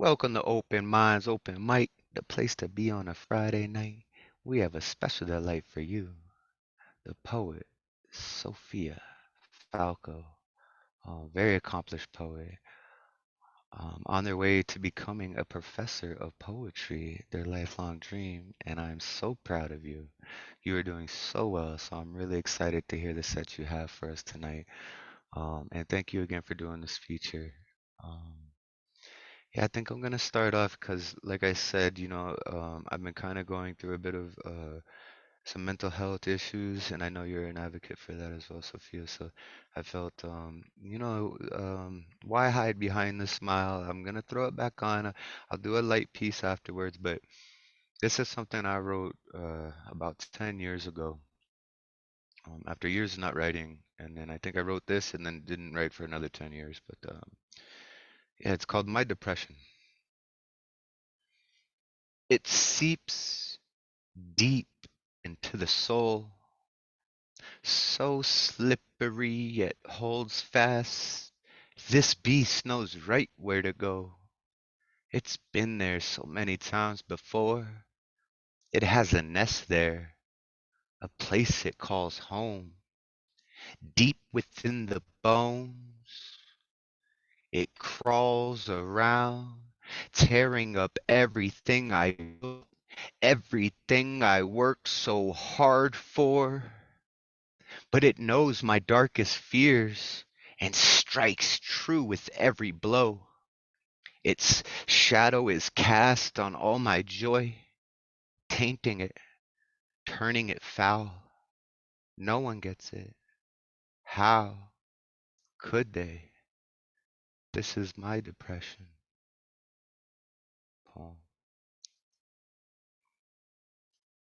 Welcome to Open Minds, Open Mic, the place to be on a Friday night. We have a special delight for you, the poet, Sophia Falco, very accomplished poet, on their way to becoming a professor of poetry, their lifelong dream, and I'm so proud of you. You are doing so well, so I'm really excited to hear the set you have for us tonight. And thank you again for doing this feature. Um, Yeah, I think I'm gonna start off because, like I said, I've been kind of going through a bit of some mental health issues, and I know you're an advocate for that as well, Sophia. So I felt, why hide behind the smile? I'm gonna throw it back on. I'll do a light piece afterwards, but this is something I wrote about 10 years ago, after years of not writing, and then I think I wrote this and then didn't write for another 10 years. But yeah, it's called My Depression. It seeps deep into the soul, so slippery yet holds fast. This beast knows right where to go. It's been there so many times before. It has a nest there, a place it calls home. Deep within the bones, it crawls around, tearing up everything I built, everything I worked so hard for. But it knows my darkest fears and strikes true with every blow. Its shadow is cast on all my joy, tainting it, turning it foul. No one gets it. How could they? This is my depression. Paul.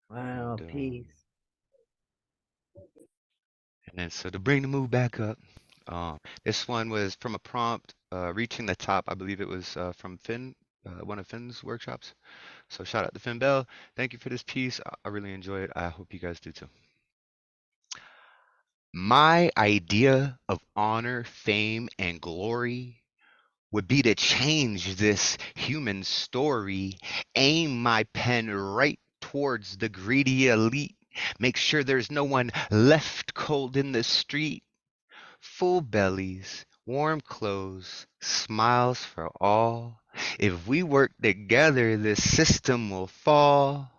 Wow, And peace. and then so to bring the mood back up, this one was from a prompt, reaching the top. I believe it was from Finn, one of Finn's workshops. So shout out to Finn Bell. Thank you for this piece. I really enjoy it. I hope you guys do too. My idea of honor, fame, and glory would be to change this human story, aim my pen right towards the greedy elite, make sure there's no one left cold in the street. Full bellies, warm clothes, smiles for all. If we work together, this system will fall.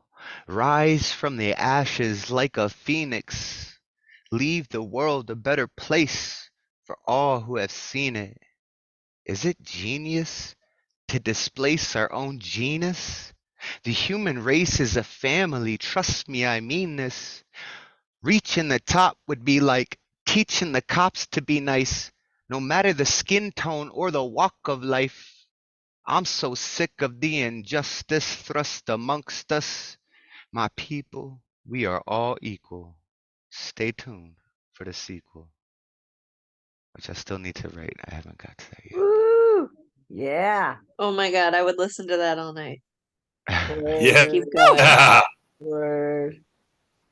Rise from the ashes like a phoenix. Leave the world a better place for all who have seen it. Is it genius to displace our own genus? The human race is a family, trust me, I mean this. Reaching the top would be like teaching the cops to be nice, no matter the skin tone or the walk of life. I'm so sick of the injustice thrust amongst us. My people, we are all equal. Stay tuned for the sequel, which I still need to write. I haven't got to that Woo! Yeah. Oh my God, I would listen to that all night. yet. Yeah. Keep going. Word.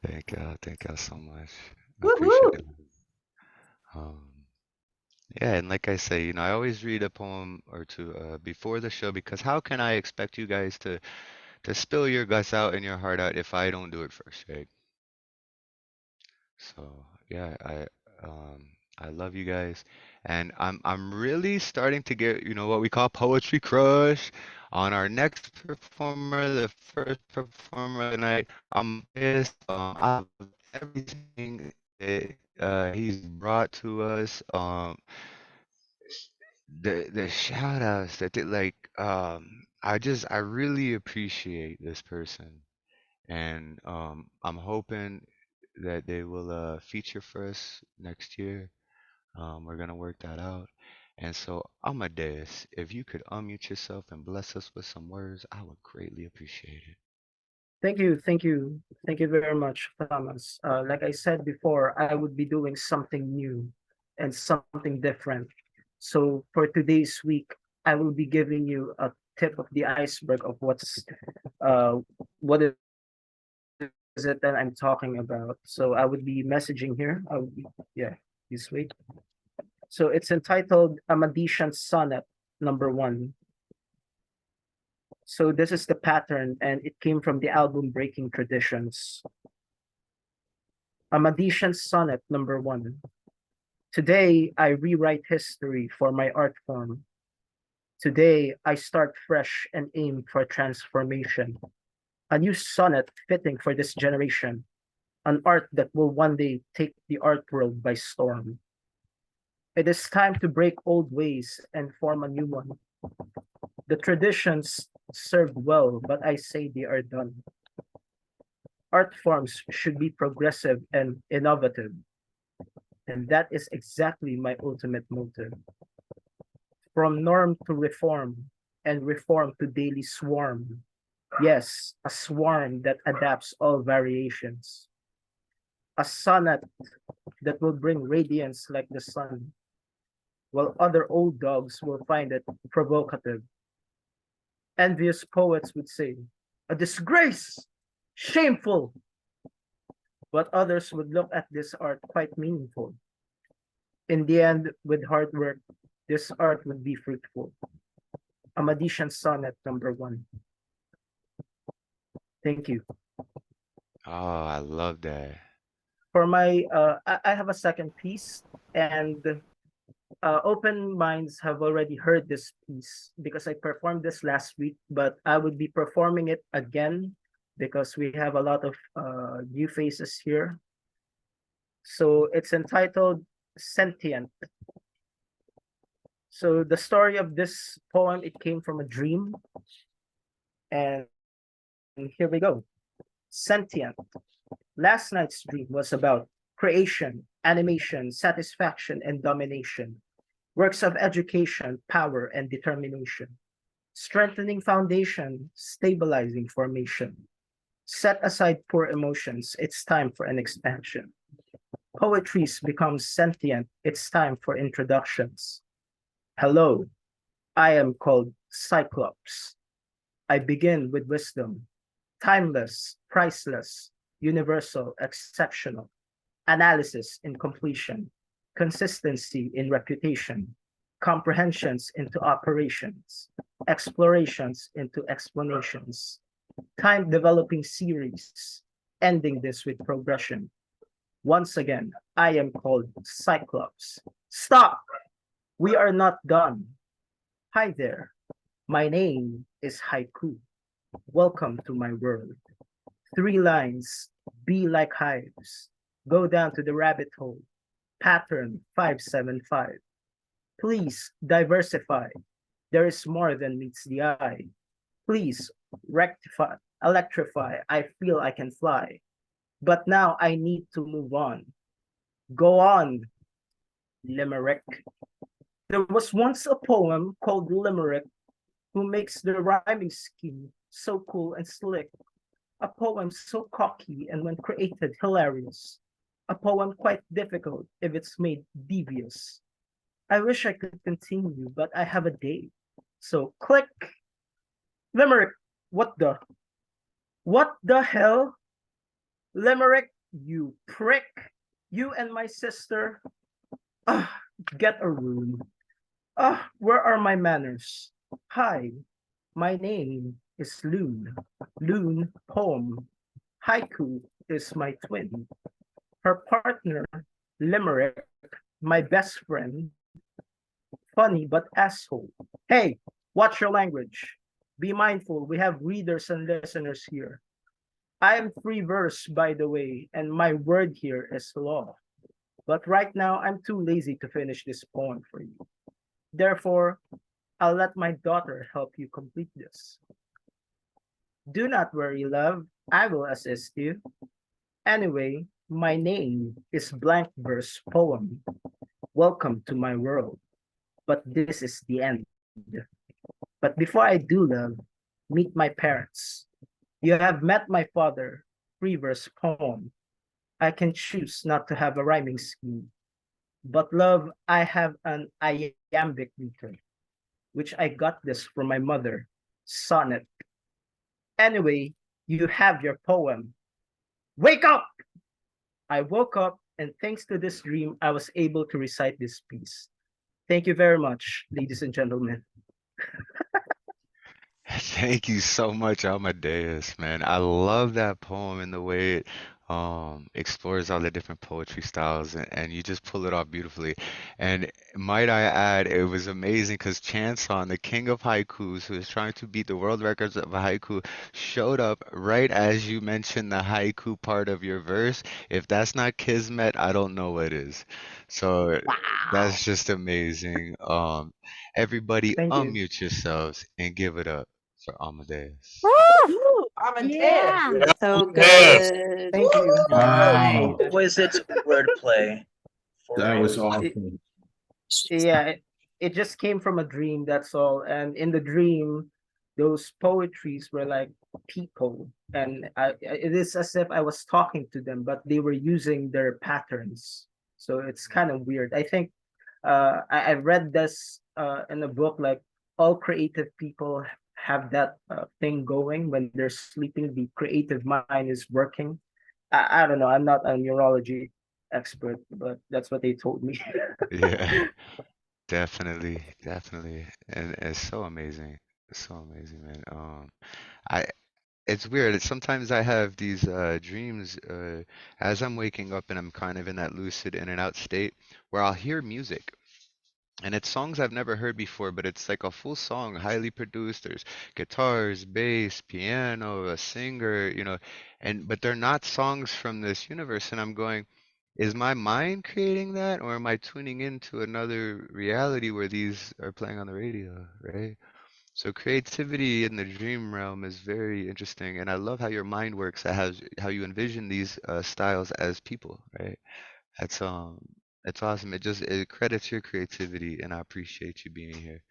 Thank y'all so much. I Woohoo! appreciate it. Um, yeah, and like I say, I always read a poem or two before the show because how can I expect you guys to spill your guts out and your heart out if I don't do it first, right? So yeah, I love you guys, and I'm really starting to get what we call poetry crush on our next performer, the first performer of the night. I'm pissed. I love everything that he's brought to us. The shout outs that they like. I really appreciate this person, and I'm hoping that they will feature for us next year. We're gonna work that out. And so, Amadeus, if you could unmute yourself and bless us with some words, I would greatly appreciate it. Thank you, thank you, thank you very much, Thomas. Like I said before, I would be doing something new and something different. So for today's week, I will be giving you a tip of the iceberg of what is it that I'm talking about. So I would be messaging here. Yeah, this week. So it's entitled A Medicean Sonnet number 1. So this is the pattern, and it came from the album Breaking Traditions. Amadeus Sonnet number 1. Today, I rewrite history for my art form. Today, I start fresh and aim for transformation. A new sonnet fitting for this generation. An art that will one day take the art world by storm. It is time to break old ways and form a new one. The traditions served well, but I say they are done. Art forms should be progressive and innovative. And that is exactly my ultimate motive. From norm to reform, and reform to daily swarm. Yes, a swarm that adapts all variations. A sonnet that will bring radiance like the sun, while other old dogs will find it provocative. Envious poets would say, a disgrace, shameful. But others would look at this art quite meaningful. In the end, with hard work, this art would be fruitful. Amadeus Sonnet number 1. Thank you. Oh, I love that. For my, I have a second piece, and open minds have already heard this piece because I performed this last week, but I would be performing it again because we have a lot of new faces here. So it's entitled Sentient. So the story of this poem, it came from a dream. And here we go. Sentient. Last night's dream was about creation, animation, satisfaction, and domination. Works of education, power, and determination. Strengthening foundation, stabilizing formation. Set aside poor emotions, it's time for an expansion. Poetry's become sentient, it's time for introductions. Hello, I am called Cyclops. I begin with wisdom, timeless, priceless, universal, exceptional, analysis in completion, consistency in reputation, comprehensions into operations, explorations into explanations, time developing series, ending this with progression. Once again, I am called Cyclops. Stop! We are not done. Hi there. My name is Haiku. Welcome to my world. 3 lines, be like hives. Go down to the rabbit hole. Pattern 575. Please diversify. There is more than meets the eye. Please rectify, electrify. I feel I can fly. But now I need to move on. Go on, Limerick. There was once a poem called Limerick who makes the rhyming scheme so cool and slick. A poem so cocky and when created hilarious. A poem quite difficult if it's made devious. I wish I could continue, but I have a date. So click. Limerick, what the hell? Limerick, you prick. You and my sister. Get a room. Where are my manners? Hi, my name is Loon. Loon poem. Haiku is my twin. Her partner, Limerick, my best friend. Funny but asshole. Hey, watch your language. Be mindful, we have readers and listeners here. I am free verse, by the way, and my word here is law. But right now, I'm too lazy to finish this poem for you. Therefore, I'll let my daughter help you complete this. Do not worry, love. I will assist you. Anyway, my name is Blank Verse Poem. Welcome to my world. But this is the end. But before I do, love, meet my parents. You have met my father, free verse poem. I can choose not to have a rhyming scheme. But love, I have an iambic meter, which I got this from my mother, sonnet. Anyway, you have your poem. Wake up! I woke up, and thanks to this dream, I was able to recite this piece. Thank you very much, ladies and gentlemen. Thank you so much, Amadeus, man. I love that poem and the way it explores all the different poetry styles and you just pull it off beautifully. And might I add, it was amazing because Chanson, the king of haikus, who is trying to beat the world records of haiku, showed up right as you mentioned the haiku part of your verse. If that's not kismet, I don't know what is. So Wow. that's just amazing. Everybody Thank you. unmute yourselves and give it up for Amadeus. Woo! Amadeus. Yeah. So Yes. good. Thank you. Wow. Exquisite wordplay. For That real. was It, awesome. yeah, it just came from a dream, that's all. And in the dream, those poetries were like people, and it is as if I was talking to them, but they were using their patterns. So it's kind of weird. I think I read this in a book, like all creative people have that thing going when they're sleeping. The creative mind is working. I don't know. I'm not a neurology expert, but that's what they told me. Yeah, definitely, definitely. And it's so amazing. It's so amazing, man. I it's weird. Sometimes I have these dreams as I'm waking up and I'm kind of in that lucid in and out state where I'll hear music. And it's songs I've never heard before, but it's like a full song, highly produced. There's guitars, bass, piano, a singer, and but they're not songs from this universe. And I'm going, is my mind creating that, or am I tuning into another reality where these are playing on the radio, right? So creativity in the dream realm is very interesting, and I love how your mind works. How you envision these styles as people, right? That's it's awesome. It credits your creativity and I appreciate you being here.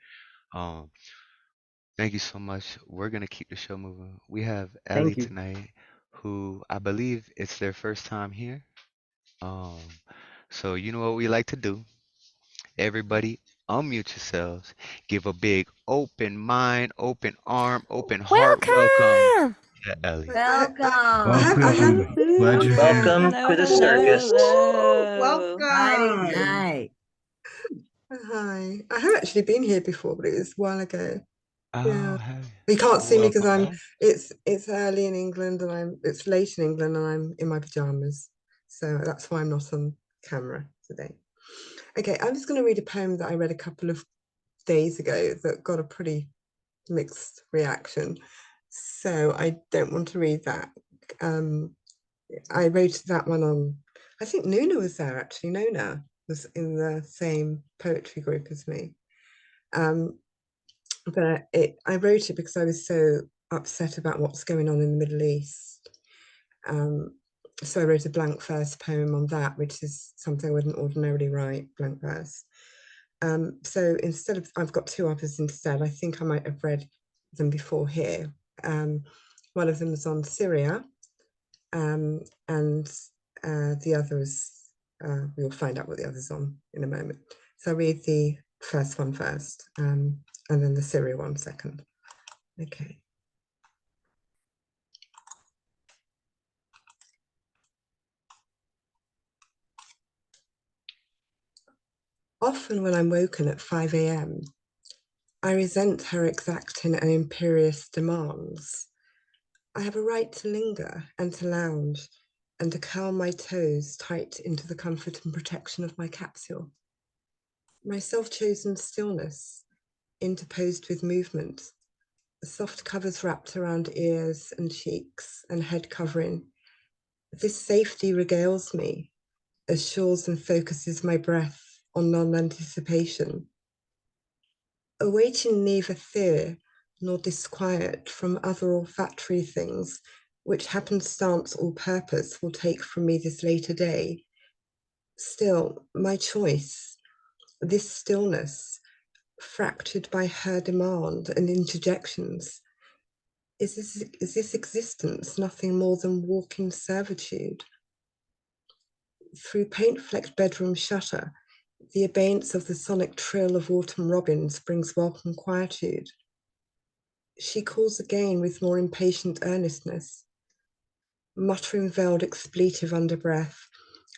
Um thank you so much. We're gonna keep the show moving. We have Ellie Thank you. tonight, who I believe it's their first time here. Um so you know what we like to do. Everybody unmute yourselves. Give a big open mind, open arm, open heart welcome Welcome! to Ellie. Welcome. I have, Welcome. Glad you're here. Welcome to the circus. Hello. Friday welcome. night. Hi. I have actually been here before, but it was a while ago. Oh, Yeah. hey. You can't see me because Welcome back. it's early in England and it's late in England and I'm in my pajamas. So that's why I'm not on camera today. Okay, I'm just going to read a poem that I read a couple of days ago that got a pretty mixed reaction. So I don't want to read that. I wrote that one on, I think Nona was there actually. Nona was in the same poetry group as me. But I wrote it because I was so upset about what's going on in the Middle East. So I wrote a blank verse poem on that, which is something I wouldn't ordinarily write, blank verse. So instead of, I've got two others instead. I think I might have read them before here. One of them is on Syria, and the others, we'll find out what the other's on in a moment. So I'll read the first one first, and then the Syria one second. Okay. Often when I'm woken at 5 a.m., I resent her exacting and imperious demands. I have a right to linger and to lounge and to curl my toes tight into the comfort and protection of my capsule. My self-chosen stillness, interposed with movement, soft covers wrapped around ears and cheeks and head covering. This safety regales me, assures and focuses my breath on non-anticipation, awaiting neither fear nor disquiet from other olfactory things which happenstance or purpose will take from me this later day. Still, my choice, this stillness, fractured by her demand and interjections, is this existence nothing more than walking servitude? Through paint-flecked bedroom shutter, the abeyance of the sonic trill of autumn robins brings welcome quietude. She calls again with more impatient earnestness, muttering veiled expletive under breath,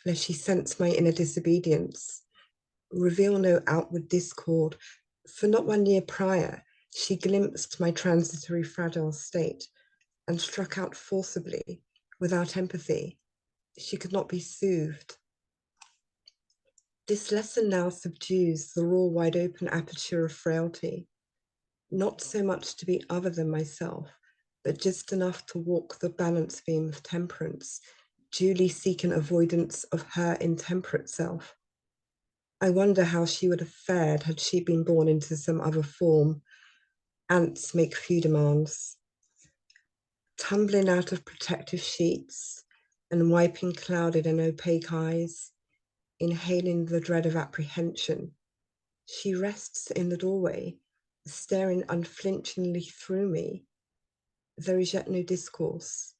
lest she sense my inner disobedience. Reveal no outward discord, for not 1 year prior, She glimpsed my transitory fragile state and struck out forcibly, without empathy. She could not be soothed. This lesson now subdues the raw, wide open aperture of frailty, not so much to be other than myself, but just enough to walk the balance beam of temperance, duly seeking avoidance of her intemperate self. I wonder how she would have fared had she been born into some other form. Ants make few demands. Tumbling out of protective sheets and wiping clouded and opaque eyes, inhaling the dread of apprehension, she rests in the doorway, staring unflinchingly through me. There is yet no discourse.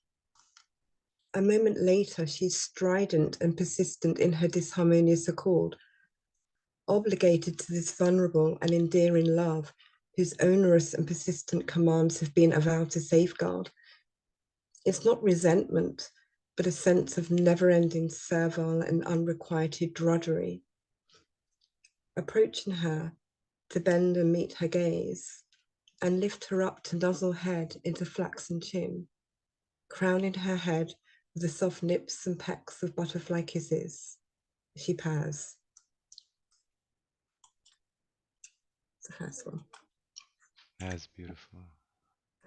A moment later, she's strident and persistent in her disharmonious accord, obligated to this vulnerable and endearing love, whose onerous and persistent commands have been avowed to safeguard. It's not resentment, but a sense of never-ending servile and unrequited drudgery. Approaching her, to bend and meet her gaze, and lift her up to nuzzle head into flaxen chin, crowning her head with the soft nips and pecks of butterfly kisses. She purrs. It's the first one. That's beautiful.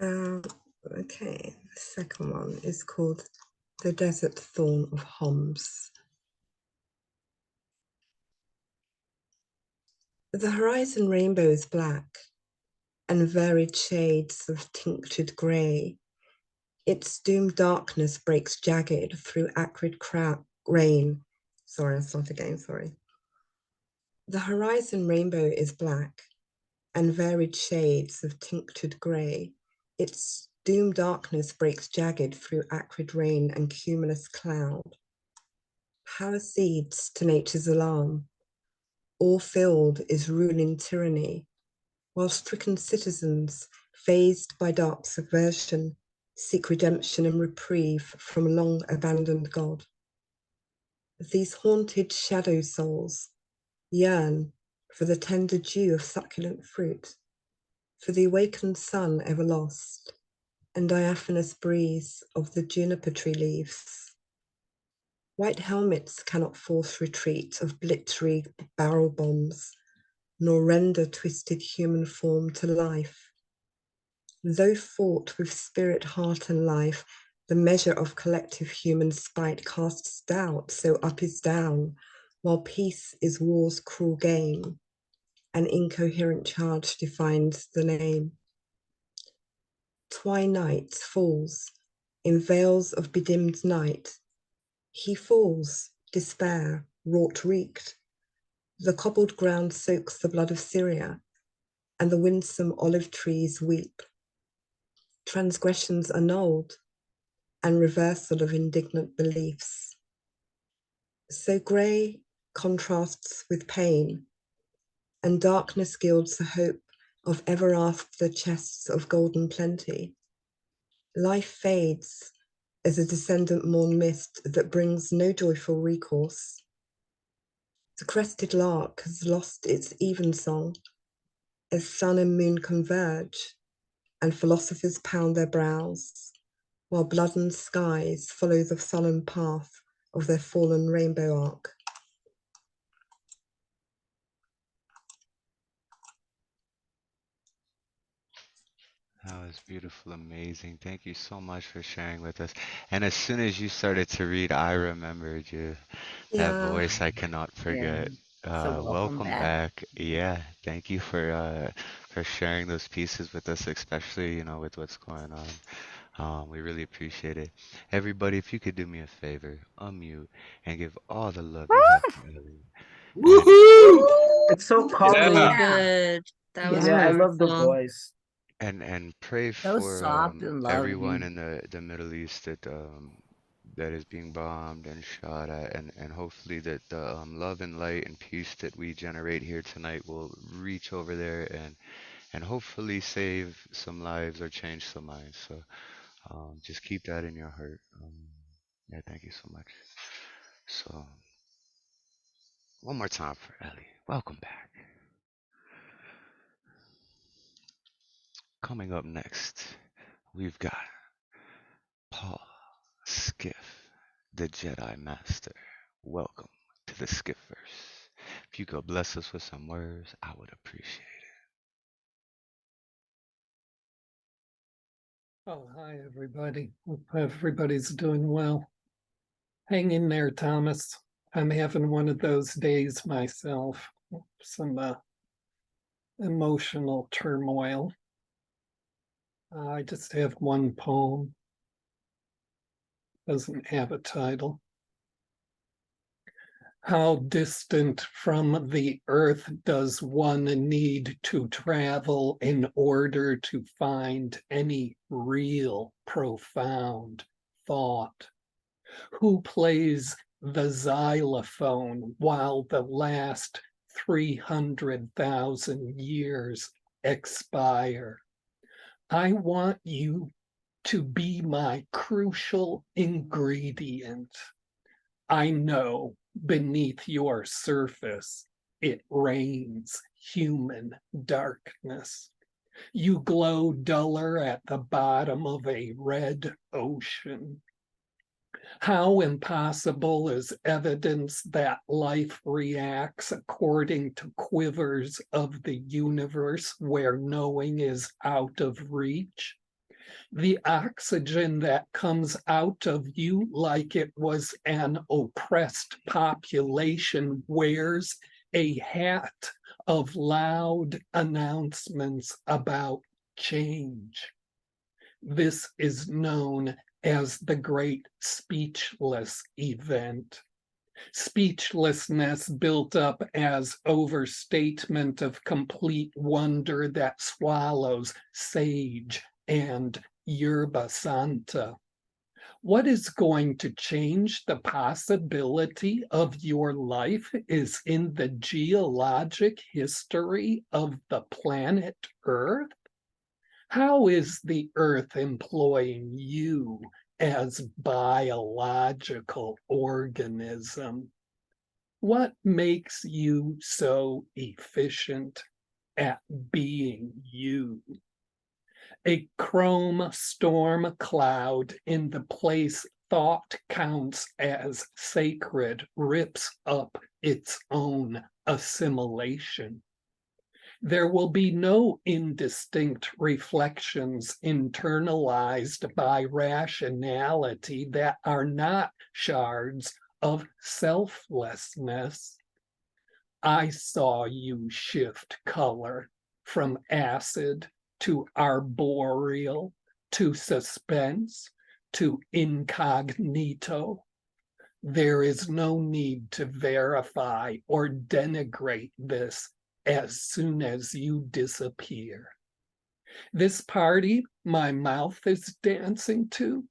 Okay, the second one is called The Desert Thorn of Homs. The horizon rainbow is black and varied shades of tinctured grey. Its doomed darkness breaks jagged through acrid rain. Sorry, I'll start again, sorry. The horizon rainbow is black and varied shades of tinctured grey. Its doomed darkness breaks jagged through acrid rain and cumulus cloud. Power cedes to nature's alarm. All filled is ruling tyranny, while stricken citizens, phased by dark subversion, seek redemption and reprieve from a long abandoned God. These haunted shadow souls yearn for the tender dew of succulent fruit, for the awakened sun ever lost, and diaphanous breeze of the juniper tree leaves. White helmets cannot force retreat of blittery barrel bombs, nor render twisted human form to life. Though fought with spirit, heart, and life, the measure of collective human spite casts doubt, so up is down, while peace is war's cruel game. An incoherent charge defines the name. Twilight falls in veils of bedimmed night. He falls, despair, wrought wreaked. The cobbled ground soaks the blood of Syria, and the winsome olive trees weep. Transgressions annulled, and reversal of indignant beliefs. So grey contrasts with pain, and darkness gilds the hope of ever after chests of golden plenty. Life fades as a descendant morn mist that brings no joyful recourse. The crested lark has lost its evensong as sun and moon converge, and philosophers pound their brows, while blooded skies follow the sullen path of their fallen rainbow arc. That was beautiful, amazing. Thank you so much for sharing with us. And as soon as you started to read, I remembered you. That Yeah. voice I cannot forget. So welcome Welcome back. back. Yeah, thank you for sharing those pieces with us, especially, with what's going on. We really appreciate it. Everybody, if you could do me a favor, unmute and give all the love you have to Ellie. And Woohoo! It's so calming. So good. That was Yeah, I love the powerful. voice. and pray So for soft and everyone loving. in the Middle East that is being bombed and shot at, and hopefully that the love and light and peace that we generate here tonight will reach over there and hopefully save some lives or change some minds. So just keep that in your heart. Yeah, thank you so much. So one more time for Ellie. Welcome back. Coming up next, we've got Paul Skiff, the Jedi Master. Welcome to the Skifverse. If you could bless us with some words, I would appreciate it. Oh, hi, everybody. Hope everybody's doing well. Hang in there, Thomas. I'm having one of those days myself. Some emotional turmoil. I just have one poem. Doesn't have a title. How distant from the earth does one need to travel in order to find any real profound thought? Who plays the xylophone while the last 300,000 years expire? I want you to be my crucial ingredient. I know beneath your surface it reigns human darkness. You glow duller at the bottom of a red ocean. How impossible is evidence that life reacts according to quivers of the universe where knowing is out of reach? The oxygen that comes out of you like it was an oppressed population wears a hat of loud announcements about change. This is known as the Great Speechless Event. Speechlessness built up as overstatement of complete wonder that swallows sage and yerba santa. What is going to change the possibility of your life is in the geologic history of the planet Earth. How is the Earth employing you as biological organism? What makes you so efficient at being you? A chrome storm cloud in the place thought counts as sacred rips up its own assimilation. There will be no indistinct reflections internalized by rationality that are not shards of selflessness. I saw you shift color from acid to arboreal, to suspense, to incognito. There is no need to verify or denigrate this as soon as you disappear. This party my mouth is dancing to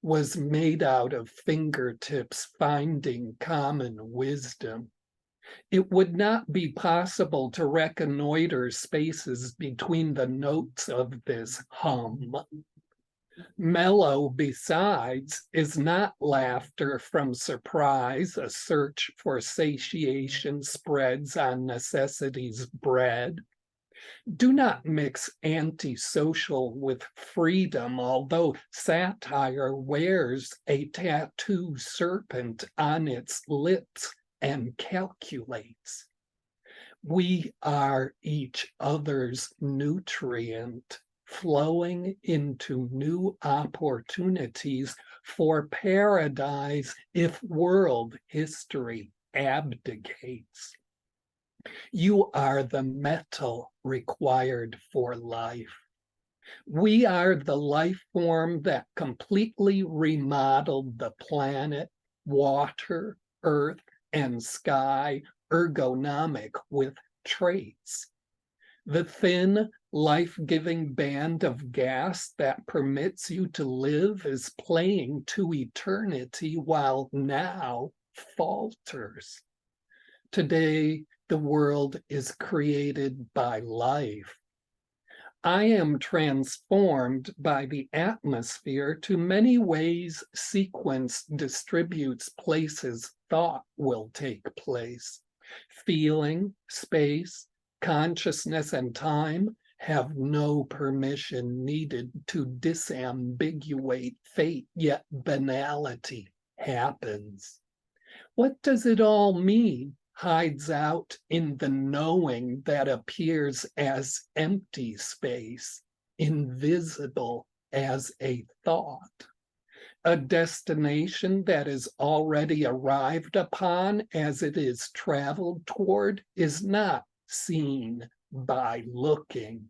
was made out of fingertips finding common wisdom. It would not be possible to reconnoiter spaces between the notes of this hum. Mellow, besides, is not laughter from surprise, a search for satiation spreads on necessity's bread. Do not mix antisocial with freedom, although satire wears a tattoo serpent on its lips and calculates. We are each other's nutrient, flowing into new opportunities for paradise if world history abdicates. You are the metal required for life. We are the life form that completely remodeled the planet, water, earth, and sky, ergonomic with traits. The thin, life-giving band of gas that permits you to live is playing to eternity while now falters. Today, the world is created by life. I am transformed by the atmosphere to many ways sequence distributes places thought will take place. Feeling, space, consciousness, and time have no permission needed to disambiguate fate, yet banality happens. What does it all mean? Hides out in the knowing that appears as empty space, invisible as a thought. A destination that is already arrived upon as it is traveled toward is not seen by looking.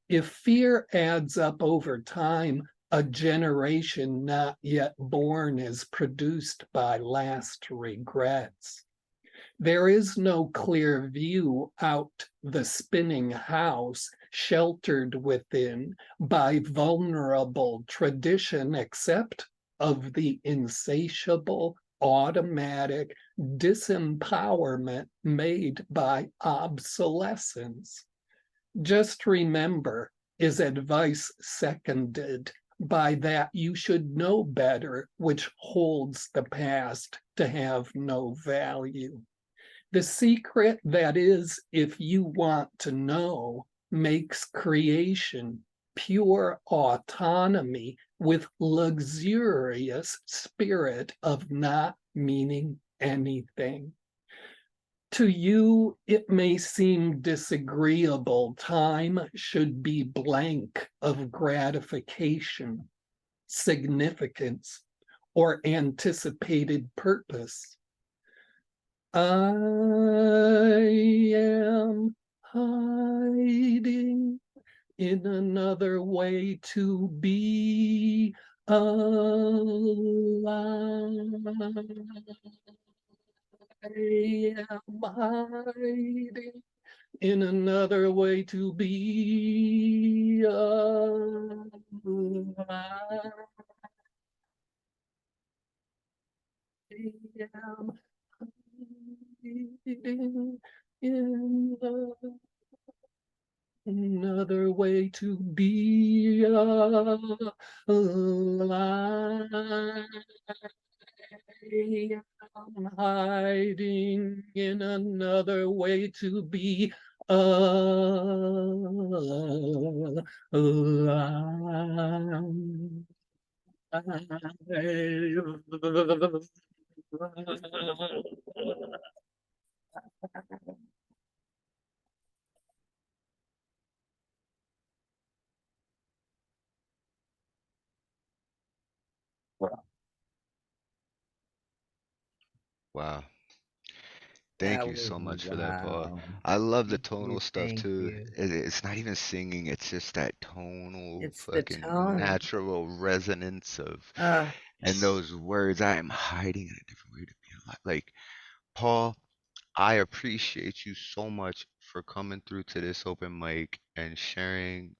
If fear adds up over time, a generation not yet born is produced by last regrets. There is no clear view out the spinning house, sheltered within by vulnerable tradition, except of the insatiable, automatic disempowerment made by obsolescence. Just remember is advice seconded by that you should know better, which holds the past to have no value. The secret that is, if you want to know, makes creation pure autonomy with luxurious spirit of not meaning anything. To you, it may seem disagreeable. Time should be blank of gratification, significance, or anticipated purpose. I am hiding in another way to be alive. I am hiding in another way to be alive. I am hiding in another way to be alive. I'm hiding in another way to be alive. Wow. Thank That you was so much for that, Paul. wow. I love the Thank you. tonal stuff Thank too. you. It's not even singing, it's just that tonal It's the fucking tone. natural resonance of Uh, and those words. I am hiding in a different way to be alive. Like, Paul, I appreciate you so much for coming through to this open mic and sharing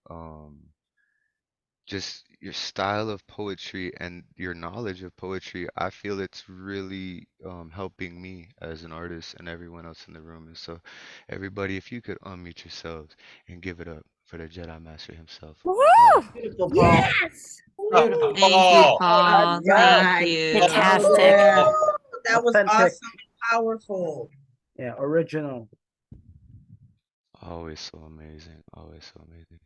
just your style of poetry and your knowledge of poetry. I feel it's really helping me as an artist and everyone else in the room. And so, everybody, if you could unmute yourselves and give it up for the Jedi Master himself, woo! Paul. Beautiful, Paul. Yes! Beautiful. Thank you, Oh, All Paul. Thank right. you. Fantastic. Yeah. That was Authentic. awesome and powerful. Yeah, original. Always so amazing. Always so amazing.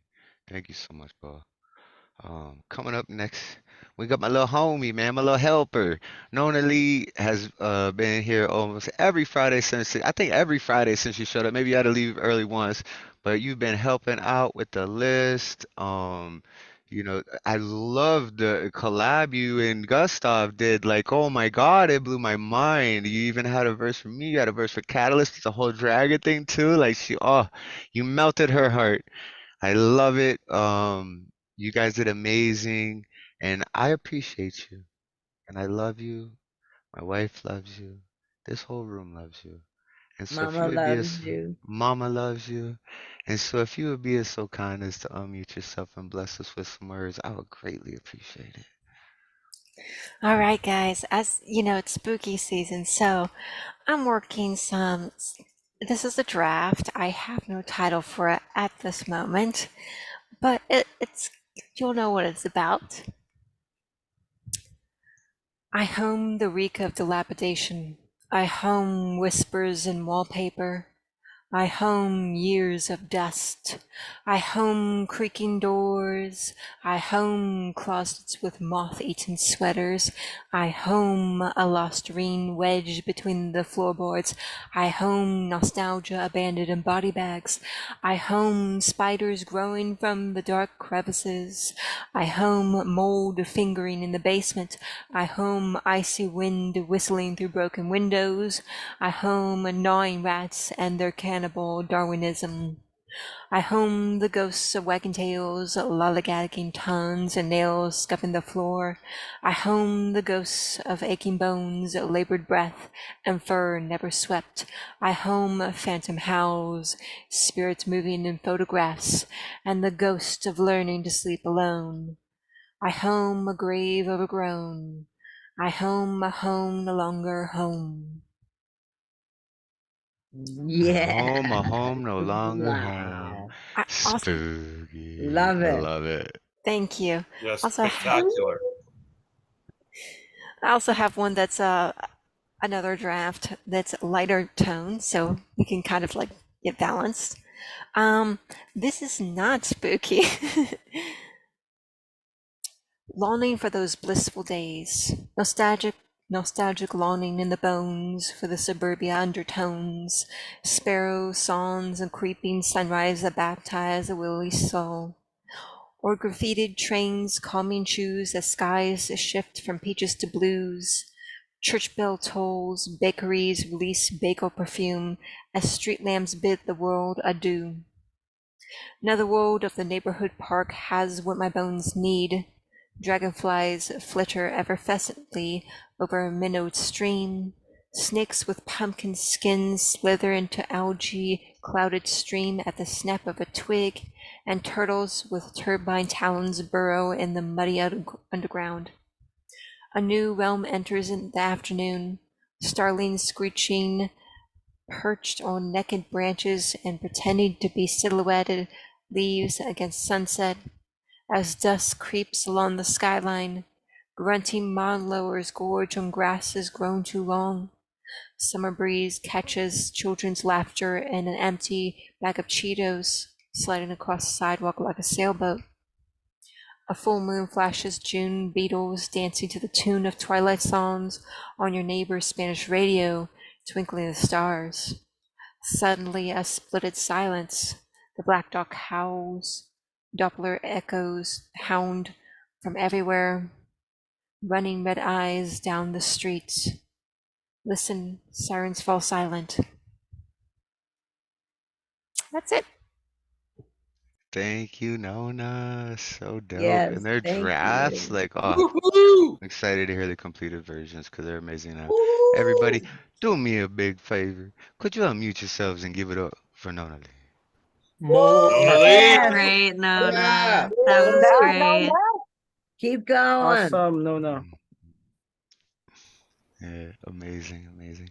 Thank you so much, Paul. Coming up next, we got my little homie, man, my little helper. Nona Lea has been here almost every Friday since I think every Friday since you showed up. Maybe you had to leave early once, but you've been helping out with the list. I love the collab you and Gustav did. Like, oh my God, it blew my mind. You even had a verse for me. You had a verse for Catalyst. It's a whole dragon thing too. Like you melted her heart. I love it. You guys did amazing, and I appreciate you, and I love you. My wife loves you. This whole room loves you. And so if Mama you would be loves as you. Mama loves you. And so if you would be as so kind as to unmute yourself and bless us with some words, I would greatly appreciate it. All right, guys. As you know, it's spooky season, so I'm working some. This is a draft. I have no title for it at this moment, but it's you'll know what it's about. I home the reek of dilapidation. I home whispers in wallpaper. I home years of dust. I home creaking doors. I home closets with moth-eaten sweaters. I home a lost ring wedged between the floorboards. I home nostalgia abandoned in body bags. I home spiders growing from the dark crevices. I home mold fingering in the basement. I home icy wind whistling through broken windows. I home gnawing rats and their cannibal Darwinism. I home the ghosts of wagon tails, lollygagging tongues and nails scuffing the floor. I home the ghosts of aching bones, labored breath, and fur never swept. I home phantom howls, spirits moving in photographs, and the ghost of learning to sleep alone. I home a grave overgrown. I home a home no longer home. A Yeah. home no longer home. Wow. Awesome. Spooky. Love I it. love it. Thank you. Just Also, spectacular. I also have one that's another draft that's lighter tone, so we can kind of like get balanced. This is not spooky. Longing for those blissful days, nostalgic longing in the bones for the suburbia undertones, sparrow songs and creeping sunrise that baptize a willy soul. Or graffitied trains, calming shoes as skies shift from peaches to blues. Church bell tolls, bakeries release bagel perfume as street lamps bid the world adieu. Another world of the neighborhood park has what my bones need. Dragonflies flitter effervescently over a minnowed stream. Snakes with pumpkin skins slither into algae clouded stream at the snap of a twig, and turtles with turbine talons burrow in the muddy underground. A new realm enters in the afternoon, starlings screeching, perched on naked branches and pretending to be silhouetted leaves against sunset. As dusk creeps along the skyline, grunting modelowers gorge on grasses grown too long. Summer breeze catches children's laughter and an empty bag of Cheetos sliding across the sidewalk like a sailboat. A full moon flashes June beetles dancing to the tune of twilight songs on your neighbor's Spanish radio, twinkling the stars. Suddenly a splitted silence. The black dog howls. Doppler echoes hound from everywhere. Running red eyes down the streets. Listen, sirens fall silent. That's it. Thank you, Nona. So dope. Yes, And their thank drafts, you. like, oh, Woohoo! I'm excited to hear the completed versions because they're amazing now. Woohoo! Everybody, do me a big favor. Could you unmute yourselves and give it up for Nona Lea? More. Nona Lea. Great, Nona. Yeah. That was No, great. Keep going. Awesome, Nona. Yeah, amazing, amazing.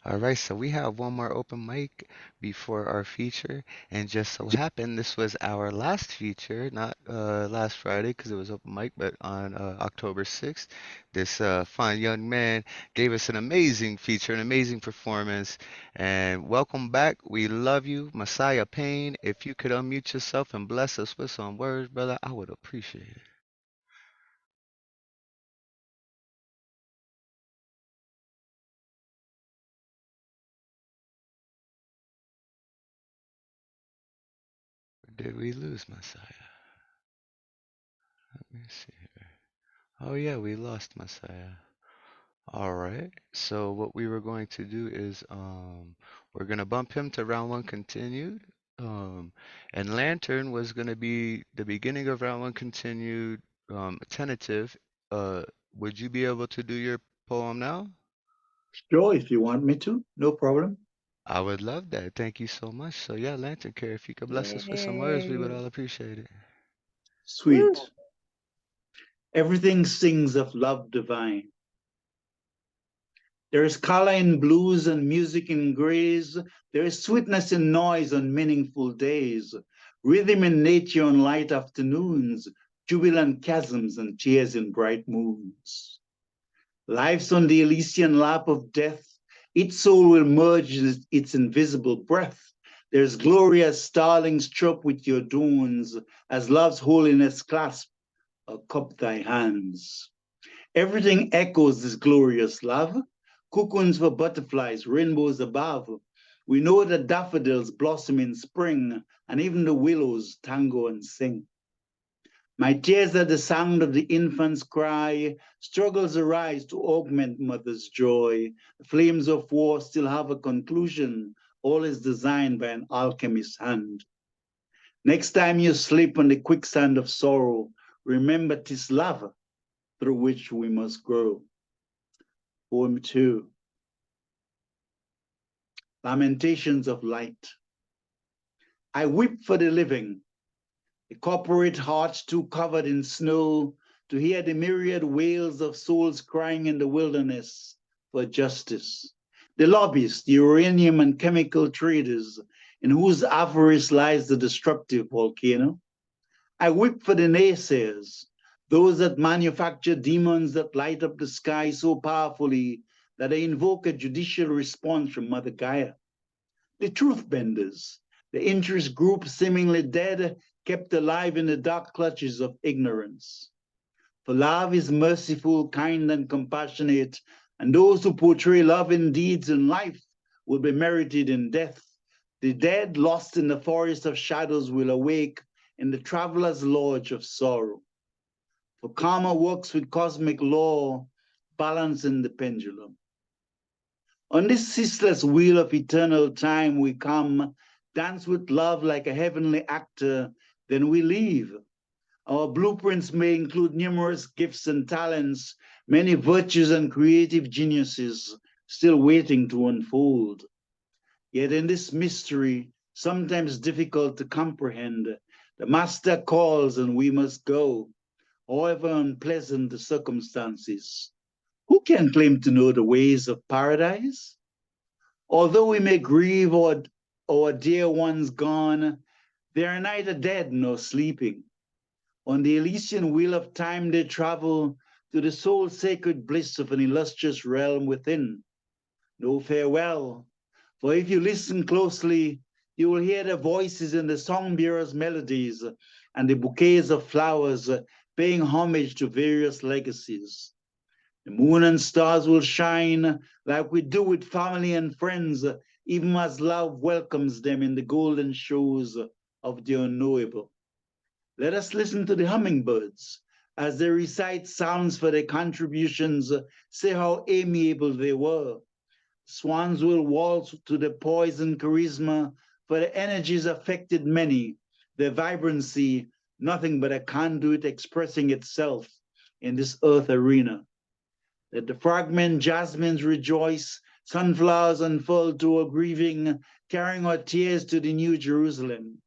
All right, so we have one more open mic before our feature, and just so happened this was our last feature, not last Friday because it was open mic, but on October 6th. This fine young man gave us an amazing feature, an amazing performance, and welcome back. We love you, Messiah Payne. If you could unmute yourself and bless us with some words, brother, I would appreciate it. Or did we lose Messiah? Let me see here. Oh yeah, we lost Messiah. All right. So what we were going to do is we're gonna bump him to round one continued. And Lantern was gonna be the beginning of round one continued tentative. Uh would you be able to do your poem now? Sure, if you want me to, no problem. I would love that. Thank you so much. So yeah, Lantern Care, if you could bless us with some words, we would all appreciate it. Sweet. Everything sings of love divine. There is color in blues and music in grays. There is sweetness in noise on meaningful days. Rhythm in nature on light afternoons. Jubilant chasms and tears in bright moons. Life's on the Elysian lap of death. Each soul will merge its invisible breath. There's glorious starlings chirp with your dawns, as love's holiness clasp or cup thy hands. Everything echoes this glorious love. Cocoons for butterflies, rainbows above. We know that daffodils blossom in spring, and even the willows tango and sing. My tears are the sound of the infant's cry. Struggles arise to augment mother's joy. The flames of war still have a conclusion. All is designed by an alchemist's hand. Next time you sleep on the quicksand of sorrow, remember 'tis love through which we must grow. Poem 2. Lamentations of Light. I weep for the living, the corporate hearts too covered in snow to hear the myriad wails of souls crying in the wilderness for justice. The lobbyists, the uranium and chemical traders, in whose avarice lies the destructive volcano. I weep for the naysayers, those that manufacture demons that light up the sky so powerfully that they invoke a judicial response from Mother Gaia. The truth benders, the interest group seemingly dead, kept alive in the dark clutches of ignorance. For love is merciful, kind, and compassionate, and those who portray love in deeds and life will be merited in death. The dead, lost in the forest of shadows, will awake in the traveler's lodge of sorrow. For karma works with cosmic law, balancing the pendulum. On this ceaseless wheel of eternal time we come, dance with love like a heavenly actor, then we leave. Our blueprints may include numerous gifts and talents, many virtues and creative geniuses still waiting to unfold. Yet in this mystery, sometimes difficult to comprehend, the master calls and we must go, however unpleasant the circumstances. Who can claim to know the ways of paradise? Although we may grieve our dear ones gone, they are neither dead nor sleeping. On the Elysian wheel of time they travel to the soul-sacred bliss of an illustrious realm within. No farewell, for if you listen closely, you will hear the voices in the songbearers' melodies and the bouquets of flowers paying homage to various legacies. The moon and stars will shine like we do with family and friends, even as love welcomes them in the golden shows of the unknowable. Let us listen to the hummingbirds as they recite sounds for their contributions, say how amiable they were. Swans will waltz to the poise and charisma, for the energies affected many, their vibrancy, nothing but a conduit expressing itself in this earth arena. Let the fragment jasmines rejoice, sunflowers unfurl to a grieving, carrying our tears to the New Jerusalem.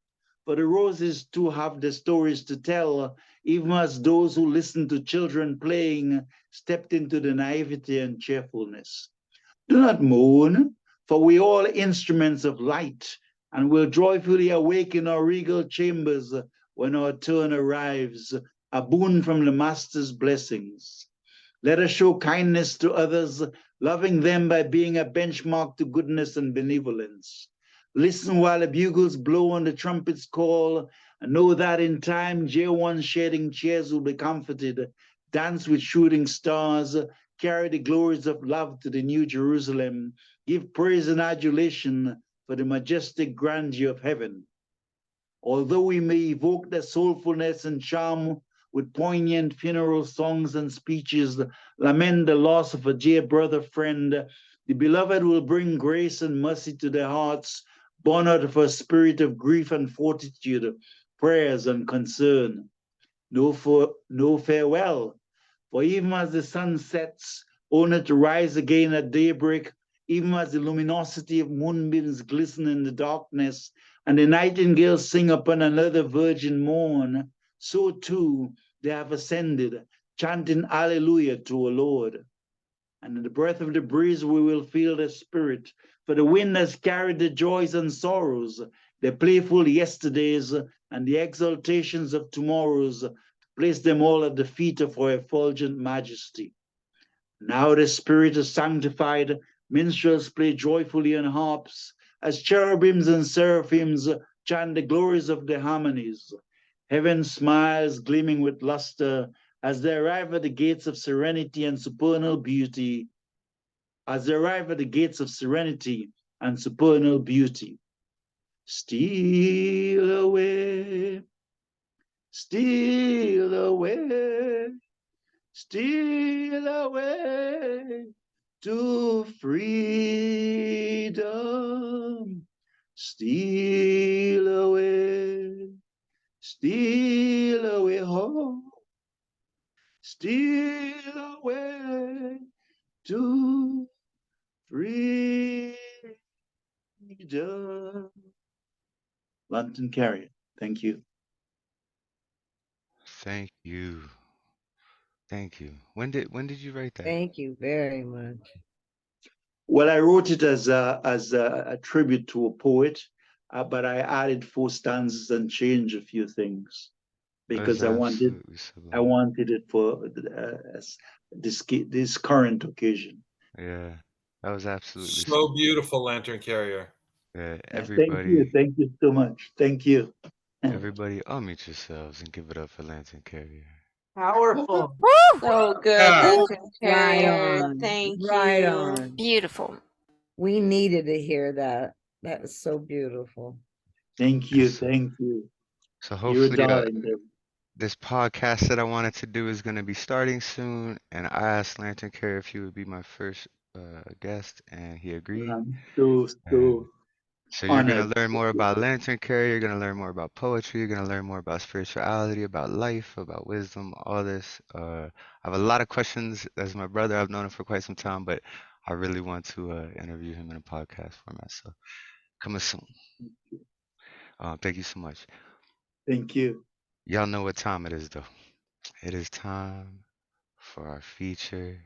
For the roses too have their stories to tell, even as those who listened to children playing stepped into the naivety and cheerfulness. Do not mourn, for we all instruments of light, and will joyfully awake in our regal chambers when our turn arrives, a boon from the Master's blessings. Let us show kindness to others, loving them by being a benchmark to goodness and benevolence. Listen while the bugles blow and the trumpets call, and know that in time J1 shedding tears will be comforted, dance with shooting stars, carry the glories of love to the New Jerusalem, give praise and adulation for the majestic grandeur of heaven. Although we may evoke their soulfulness and charm with poignant funeral songs and speeches, lament the loss of a dear brother friend, the beloved will bring grace and mercy to their hearts, born out of a spirit of grief and fortitude, prayers and concern. No farewell, for even as the sun sets, only to rise again at daybreak, even as the luminosity of moonbeams glisten in the darkness, and the nightingales sing upon another virgin morn, so too they have ascended, chanting Alleluia to our Lord. And in the breath of the breeze we will feel the spirit, for the wind has carried the joys and sorrows, the playful yesterdays and the exaltations of tomorrows, to place them all at the feet of our effulgent majesty. Now the spirit is sanctified, minstrels play joyfully on harps, as cherubims and seraphims chant the glories of the harmonies. Heaven smiles, gleaming with luster, as they arrive at the gates of serenity and supernal beauty. As they arrive at the gates of serenity and supernal beauty. Steal away, steal away, steal away to freedom. Steal away home. Steal away to freedom. Lantern Carrier, thank you. Thank you. Thank you. When did you write that? Thank you very much. Well, I wrote it as a tribute to a poet, but I added 4 stanzas and changed a few things because I wanted it for this current occasion. Yeah, that was absolutely so beautiful, Lantern Carrier. Yeah, everybody. Thank you so much. Thank you. Everybody, unmute yourselves and give it up for Lantern Carrier. Powerful. So good, Lantern Carrier. on. Thank Right you. on. Beautiful. We needed to hear that. That was so beautiful. Thank you. Thank you. So You're a hopefully darling, Debbie. this podcast that I wanted to do is going to be starting soon, and I asked Lantern Carrier if he would be my first guest, and he agreed. So you're going honored. to learn more about Lantern Carrier, you're going to learn more about poetry, you're going to learn more about spirituality, about life, about wisdom, all this. I have a lot of questions. As my brother, I've known him for quite some time, but I really want to interview him in a podcast format. So coming soon. Thank you so much. Thank you. Y'all know what time it is, though. It is time for our feature,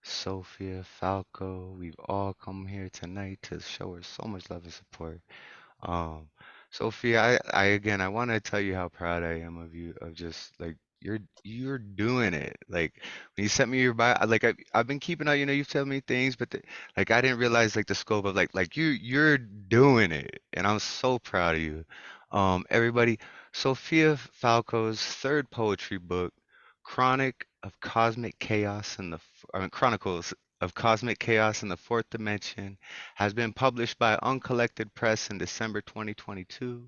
Sophia Falco. We've all come here tonight to show her so much love and support. Sophia, I want to tell you how proud I am of you, of just like you're doing it. Like when you sent me your bio, I've been keeping out, you've told me things, but like I didn't realize like the scope of like you're doing it, and I'm so proud of you. Everybody, Sophia Falco's third poetry book, Chronic of Cosmic Chaos in the Chronicles of Cosmic Chaos in the Fourth Dimension, has been published by Uncollected Press in December 2022.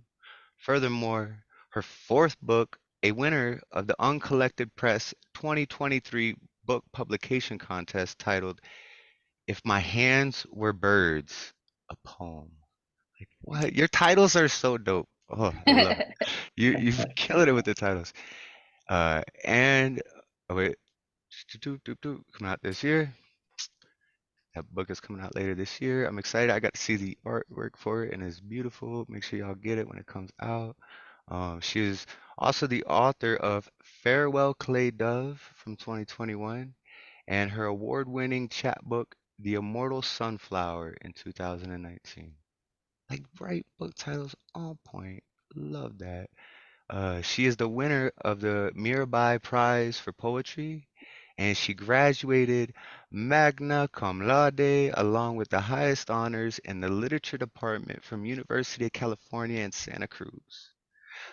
Furthermore, her fourth book, a winner of the Uncollected Press 2023 book publication contest titled If My Hands Were Birds, a poem. Like what? Your titles are so dope. Oh, I love it. You've killed it with the titles. And oh wait, coming out this year. That book is coming out later this year. I'm excited. I got to see the artwork for it, and it's beautiful. Make sure y'all get it when it comes out. She is also the author of Farewell Clay Dove from 2021 and her award-winning chapbook, The Immortal Sunflower, in 2019. Like, right book titles on point. Love that. She is the winner of the Mirabai Prize for Poetry, and she graduated magna cum laude along with the highest honors in the literature department from University of California in Santa Cruz.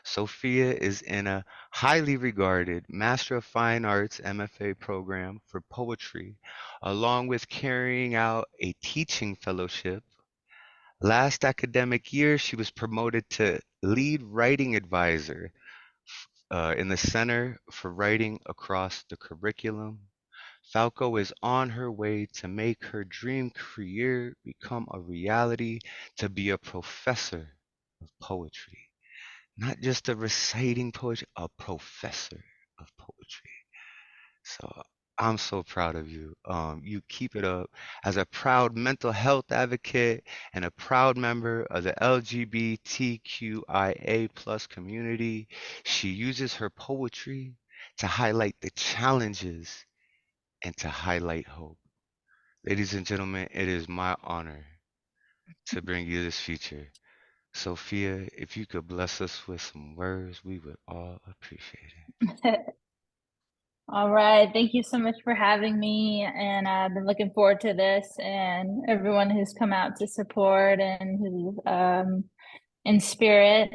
Sophia is in a highly regarded Master of Fine Arts MFA program for poetry, along with carrying out a teaching fellowship. Last academic year, she was promoted to lead writing advisor in the Center for Writing Across the Curriculum. Falco is on her way to make her dream career become a reality, to be a professor of poetry. Not just a reciting poetry, a professor of poetry. So I'm so proud of you. You keep it up. As a proud mental health advocate and a proud member of the LGBTQIA plus community, she uses her poetry to highlight the challenges and to highlight hope. Ladies and gentlemen, it is my honor to bring you this feature. Sophia, if you could bless us with some words, we would all appreciate it. All right. Thank you so much for having me. And I've been looking forward to this and everyone who's come out to support and who's in spirit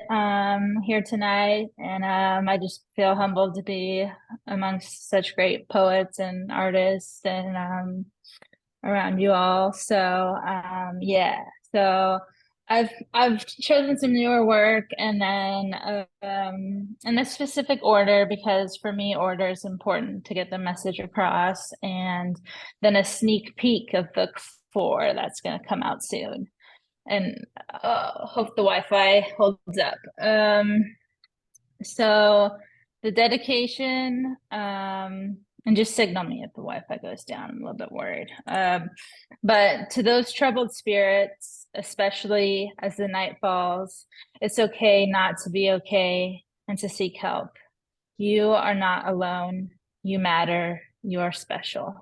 here tonight. And I just feel humbled to be amongst such great poets and artists and around you all. So yeah. So I've chosen some newer work and then in a specific order because for me order is important to get the message across, and then a sneak peek of book 4 that's going to come out soon, and hope the Wi-Fi holds up. So the dedication, and just signal me if the Wi-Fi goes down. I'm a little bit worried. But to those troubled spirits, especially as the night falls, it's okay not to be okay and to seek help. You are not alone. You matter. You are special.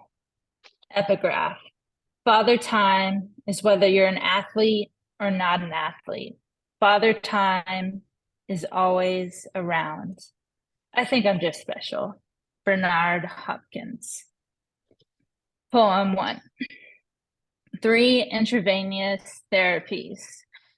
Epigraph. Father Time is whether you're an athlete or not an athlete. Father Time is always around. I think I'm just special. Bernard Hopkins. Poem 1. 3 intravenous therapies.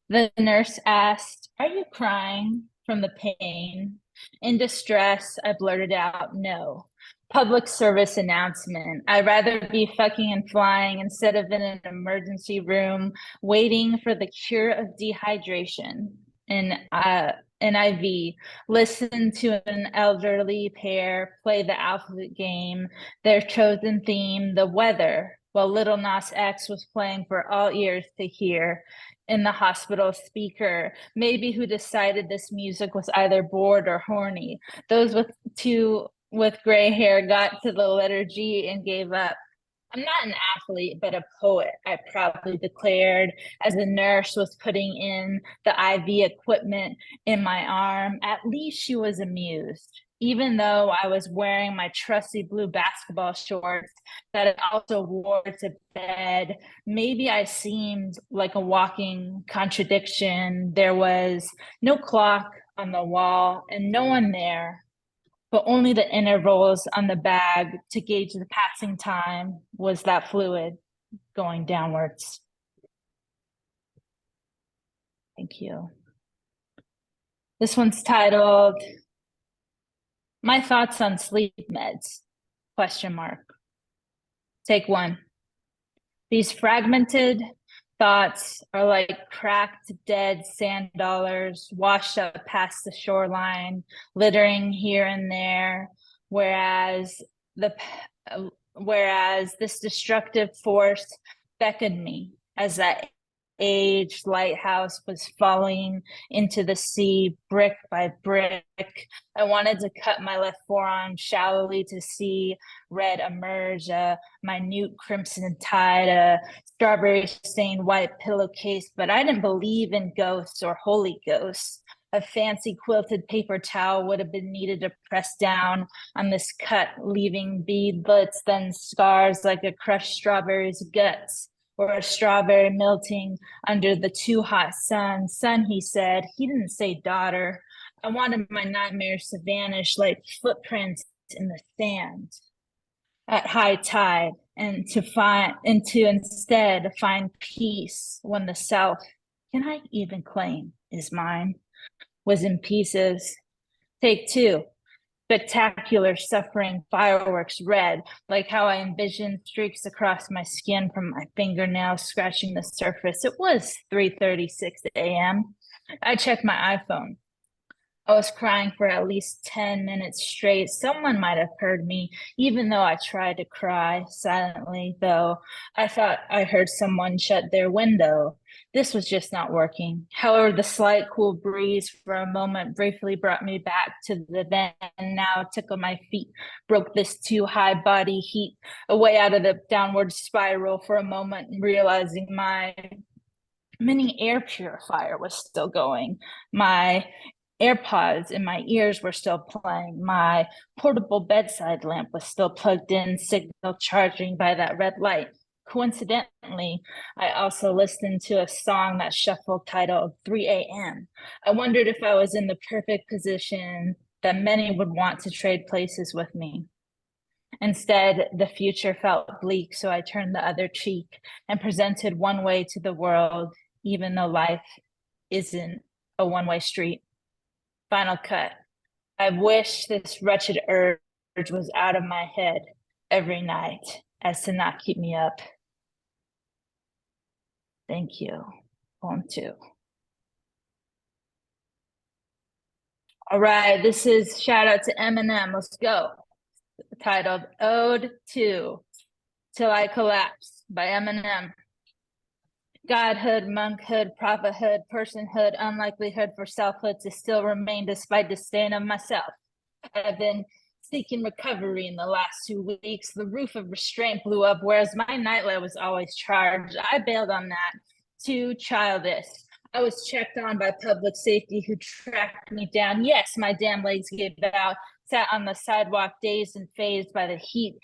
The nurse asked, "Are you crying from the pain?" In distress, I blurted out, "No." Public service announcement. I'd rather be fucking and flying instead of in an emergency room waiting for the cure of dehydration. An IV, listen to an elderly pair play the alphabet game, their chosen theme, the weather, while Little Nas X was playing for all ears to hear in the hospital speaker. Maybe who decided this music was either bored or horny. Those with gray hair got to the letter G and gave up. I'm not an athlete, but a poet, I proudly declared as the nurse was putting in the IV equipment in my arm. At least she was amused, even though I was wearing my trusty blue basketball shorts that I also wore to bed. Maybe I seemed like a walking contradiction. There was no clock on the wall and no one there, but only the intervals on the bag to gauge the passing time was that fluid going downwards. Thank you. This one's titled, My Thoughts on Sleep Meds, ? Take 1. These fragmented thoughts are like cracked dead sand dollars washed up past the shoreline, littering here and there, whereas this destructive force beckoned me as that aged lighthouse was falling into the sea brick by brick. I wanted to cut my left forearm shallowly to see red emerge, a minute crimson tide, a strawberry stained white pillowcase, but I didn't believe in ghosts or holy ghosts. A fancy quilted paper towel would have been needed to press down on this cut, leaving beadlets, then scars like a crushed strawberry's guts, or a strawberry melting under the too hot sun. Son, he said. He didn't say daughter. I wanted my nightmares to vanish like footprints in the sand at high tide, and to instead find peace when the self, can I even claim, is mine, was in pieces. Take 2. Spectacular suffering fireworks red, like how I envisioned streaks across my skin from my fingernails scratching the surface. It was 3:36 a.m. I checked my iPhone. I was crying for at least 10 minutes straight. Someone might have heard me, even though I tried to cry silently, though I thought I heard someone shut their window. This was just not working. However, the slight cool breeze for a moment briefly brought me back to the then and now tickled my feet, broke this too high body heat away out of the downward spiral for a moment, realizing my mini air purifier was still going. My AirPods in my ears were still playing. My portable bedside lamp was still plugged in, signal charging by that red light. Coincidentally, I also listened to a song that shuffled titled 3 a.m. I wondered if I was in the perfect position that many would want to trade places with me. Instead, the future felt bleak, so I turned the other cheek and presented one way to the world, even though life isn't a one-way street. Final cut. I wish this wretched urge was out of my head every night as to not keep me up. Thank you. Poem 2. All right, this is shout out to Eminem. Let's go. Titled Ode to Till I Collapse by Eminem. Godhood, monkhood, prophethood, personhood, unlikelihood for selfhood to still remain despite disdain of myself. I've been seeking recovery in the last 2 weeks. The roof of restraint blew up, whereas my nightlight was always charged. I bailed on that. Too childish. I was checked on by public safety who tracked me down. Yes, my damn legs gave out. Sat on the sidewalk, dazed and phased by the heat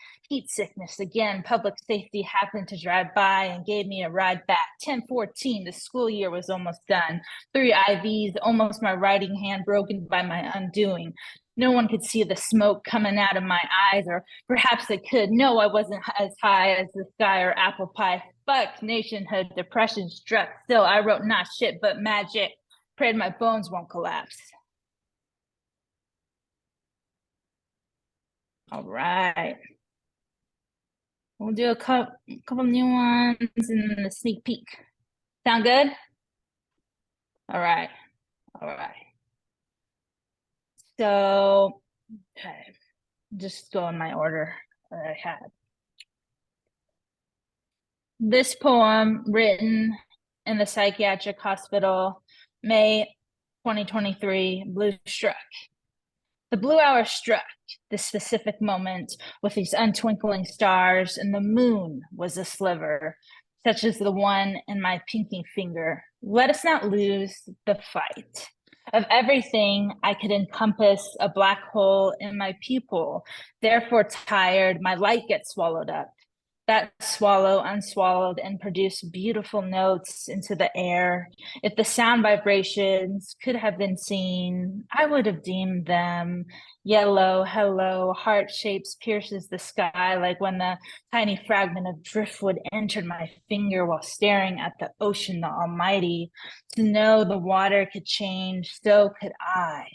sickness. Again, public safety happened to drive by and gave me a ride back. 10:14, the school year was almost done. 3 IVs, almost my writing hand broken by my undoing. No one could see the smoke coming out of my eyes, or perhaps they could. No, I wasn't as high as the sky or apple pie. Fuck nationhood, depression struck. Still, I wrote not shit but magic. Prayed my bones won't collapse. All right. We'll do a couple new ones and then a sneak peek. Sound good? All right. All right. So, okay. Just go in my order that I had. This poem, written in the psychiatric hospital, May 2023, blue struck. The blue hour struck this specific moment with these untwinkling stars, and the moon was a sliver, such as the one in my pinky finger. Let us not lose the fight. Of everything, I could encompass a black hole in my pupil. Therefore, tired, my light gets swallowed up. That swallow unswallowed and produced beautiful notes into the air. If the sound vibrations could have been seen, I would have deemed them yellow, hello, heart shapes pierces the sky, like when the tiny fragment of driftwood entered my finger while staring at the ocean, the almighty. To know the water could change, so could I.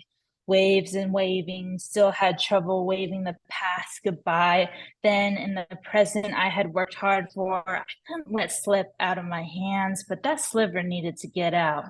Waves and waving, still had trouble waving the past goodbye. Then in the present I had worked hard for, I couldn't let slip out of my hands, but that sliver needed to get out.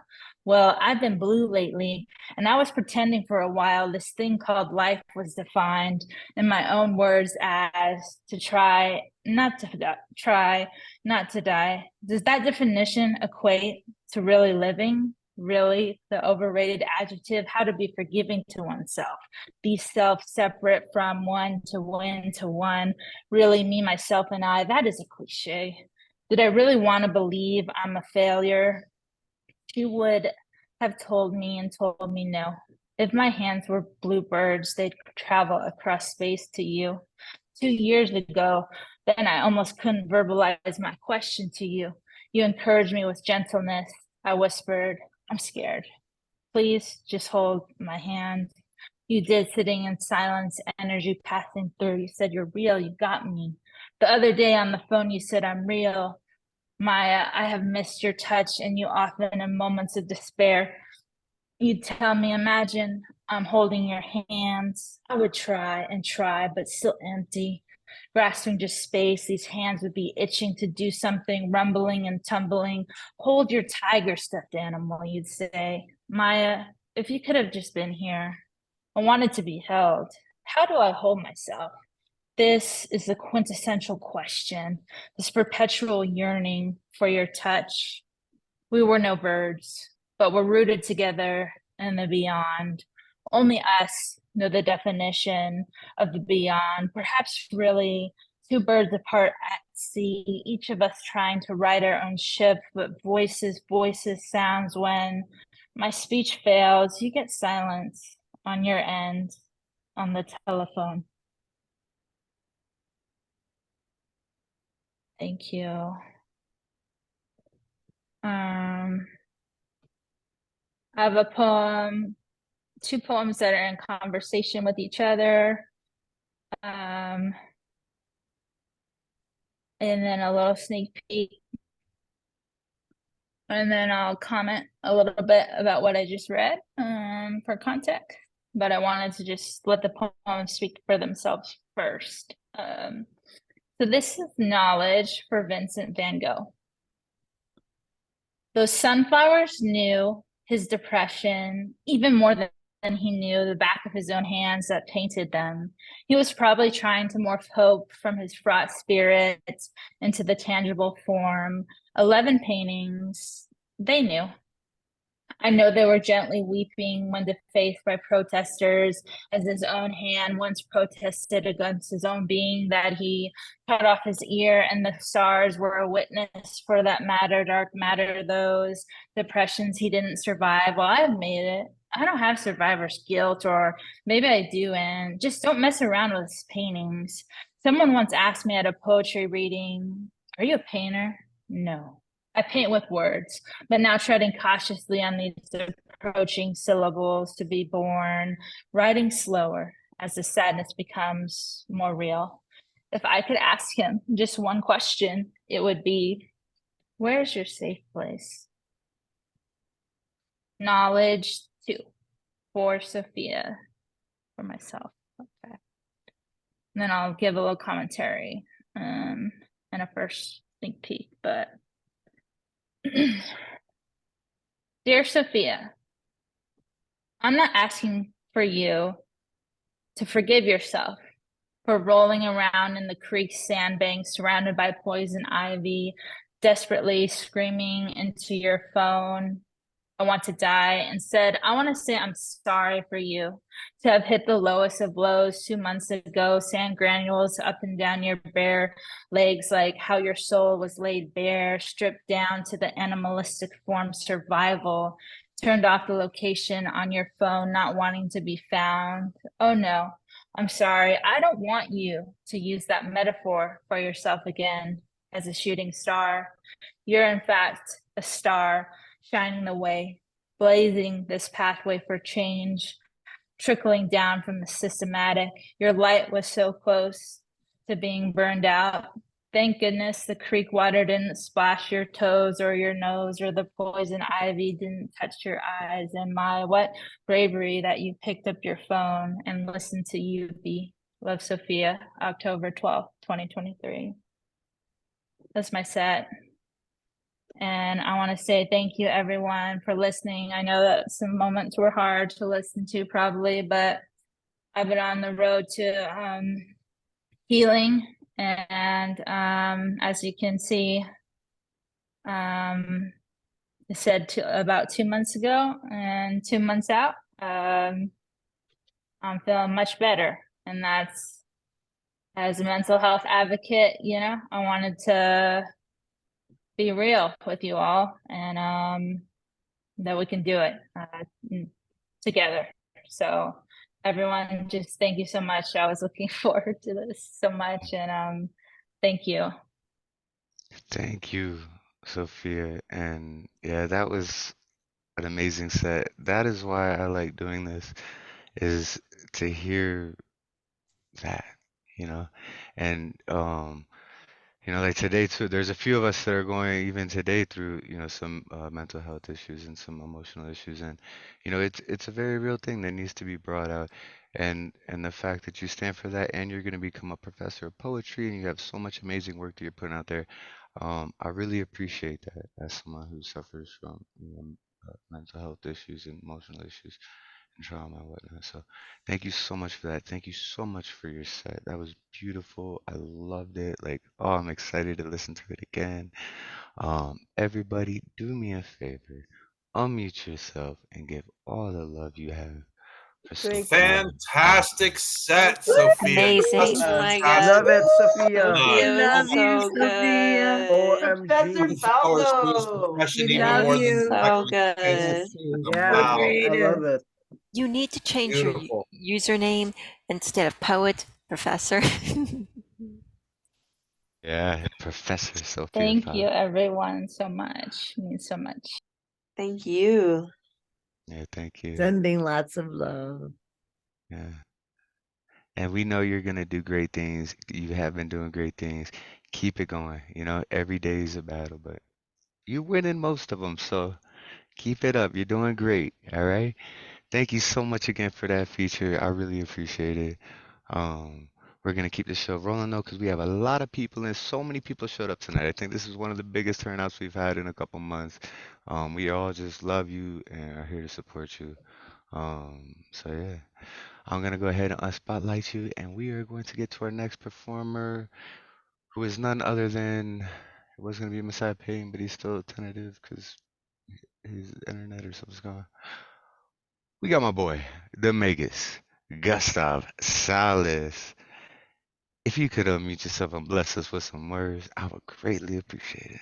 Well, I've been blue lately, and I was pretending for a while this thing called life was defined in my own words as to try not to die. Does that definition equate to really living? Really the overrated adjective? How to be forgiving to oneself, be self-separate from one to win to one, really me, myself, and I. That is a cliche. Did I really want to believe I'm a failure? She would have told me no. If my hands were bluebirds, they'd travel across space to you. 2 years ago, then I almost couldn't verbalize my question to you. You encouraged me with gentleness. I whispered, I'm scared. Please just hold my hand. You did, sitting in silence, energy passing through. You said, you're real, you got me. The other day on the phone, you said, I'm real. Maya, I have missed your touch, and you often in moments of despair, you'd tell me, imagine I'm holding your hands. I would try and try, but still empty. Grasping just space, these hands would be itching to do something, rumbling and tumbling. Hold your tiger, stuffed animal, you'd say. Maya, if you could have just been here. I wanted to be held. How do I hold myself? This is the quintessential question, this perpetual yearning for your touch. We were no birds, but we're rooted together in the beyond. Only us know the definition of the beyond, perhaps really 2 birds apart at sea, each of us trying to ride our own ship, but voices sounds when my speech fails. You get silence on your end on the telephone. Thank you. I have a poem, 2 poems that are in conversation with each other. and then a little sneak peek. And then I'll comment a little bit about what I just read for context. But I wanted to just let the poems speak for themselves first. So this is Knowledge for Vincent van Gogh. Those sunflowers knew his depression even more than he knew the back of his own hands that painted them. He was probably trying to morph hope from his fraught spirit into the tangible form. 11 paintings, they knew. I know they were gently weeping when defaced by protesters, as his own hand once protested against his own being that he cut off his ear, and the stars were a witness for that matter, dark matter, those depressions he didn't survive. Well, I've made it. I don't have survivor's guilt, or maybe I do, and just don't mess around with paintings. Someone once asked me at a poetry reading, "Are you a painter?" No. I paint with words, but now treading cautiously on these approaching syllables to be born, writing slower as the sadness becomes more real. If I could ask him just one question, it would be, where's your safe place? Knowledge 2 for Sophia, for myself. Okay. And then I'll give a little commentary and a first sneak peek, but Dear Sophia, I'm not asking for you to forgive yourself for rolling around in the creek sandbank surrounded by poison ivy, desperately screaming into your phone, I want to die. Instead, I want to say I'm sorry for you to have hit the lowest of lows 2 months ago, sand granules up and down your bare legs, like how your soul was laid bare, stripped down to the animalistic form survival, turned off the location on your phone, not wanting to be found. Oh no, I'm sorry. I don't want you to use that metaphor for yourself again as a shooting star. You're in fact a star, shining the way, blazing this pathway for change, trickling down from the systematic. Your light was so close to being burned out. Thank goodness the creek water didn't splash your toes or your nose, or the poison ivy didn't touch your eyes. And my, what bravery that you picked up your phone and listened to you be. Love, Sophia, October 12th, 2023. That's my set. And I want to say thank you, everyone, for listening. I know that some moments were hard to listen to, probably, but I've been on the road to healing. And as you can see, I said about 2 months ago, and 2 months out, I'm feeling much better. And that's, as a mental health advocate, you know, I wanted to be real with you all, and that we can do it together. So everyone, just thank you so much. I was looking forward to this so much, and thank you. Thank you, Sophia. And yeah, that was an amazing set. That is why I like doing this, is to hear that, you know. And like today too, there's a few of us that are going even today through, some mental health issues and some emotional issues, and it's a very real thing that needs to be brought out. And the fact that you stand for that, and you're going to become a professor of poetry, and you have so much amazing work that you're putting out there, I really appreciate that as someone who suffers from mental health issues and emotional issues and trauma and whatnot. So thank you so much for that. Thank you so much for your set. That was beautiful. I loved it. Like, oh, I'm excited to listen to it again. Everybody, do me a favor. Unmute yourself and give all the love you have for Sophia. Fantastic set, Sophia. Amazing. Just Oh my fantastic. Love it, Sophia. We love you, so Sophia. Professor OMG. Falco. Depression We even love more than you. So depression. good. Yeah, So Wow. I creative. love it. You need to change Beautiful. your username instead of poet, professor. Yeah, Professor Sophia Thank Falco. you, everyone, so much. It means so much. Thank you. Yeah, thank you. Sending lots of love. Yeah. And we know you're gonna do great things. You have been doing great things. Keep it going. Every day is a battle, but you're winning most of them. So keep it up. You're doing great. All right. Thank you so much again for that feature. I really appreciate it. Um, we're gonna keep the show rolling though, because we have a lot of people and so many people showed up tonight. I think this is one of the biggest turnouts we've had in a couple months. We all just love you and are here to support you. So yeah, I'm gonna go ahead and unspotlight you, and we are going to get to our next performer, who is none other than it was gonna be Messiah Payne, but he's still tentative because his internet or something's going. We got my boy, the Magus, Gustav Sallas. If you could unmute yourself and bless us with some words, I would greatly appreciate it.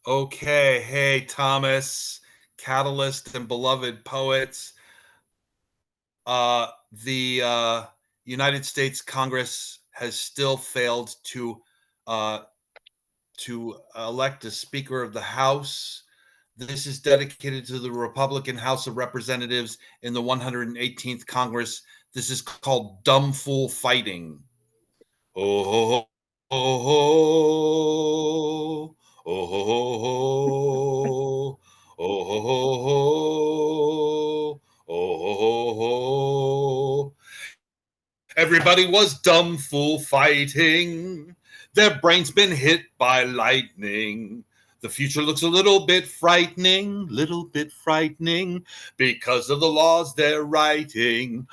Okay, hey Thomas, Catalyst and beloved poets. The United States Congress has still failed to elect a Speaker of the House. This is dedicated to the Republican House of Representatives in the 118th Congress. This is called Dumb Fool Fighting. Oh, ho, ho, ho, oh, ho, ho, oh, ho, ho, oh, ho, ho. Everybody was dumb fool fighting. Their brain's been hit by lightning. The future looks a little bit frightening, because of the laws they're writing,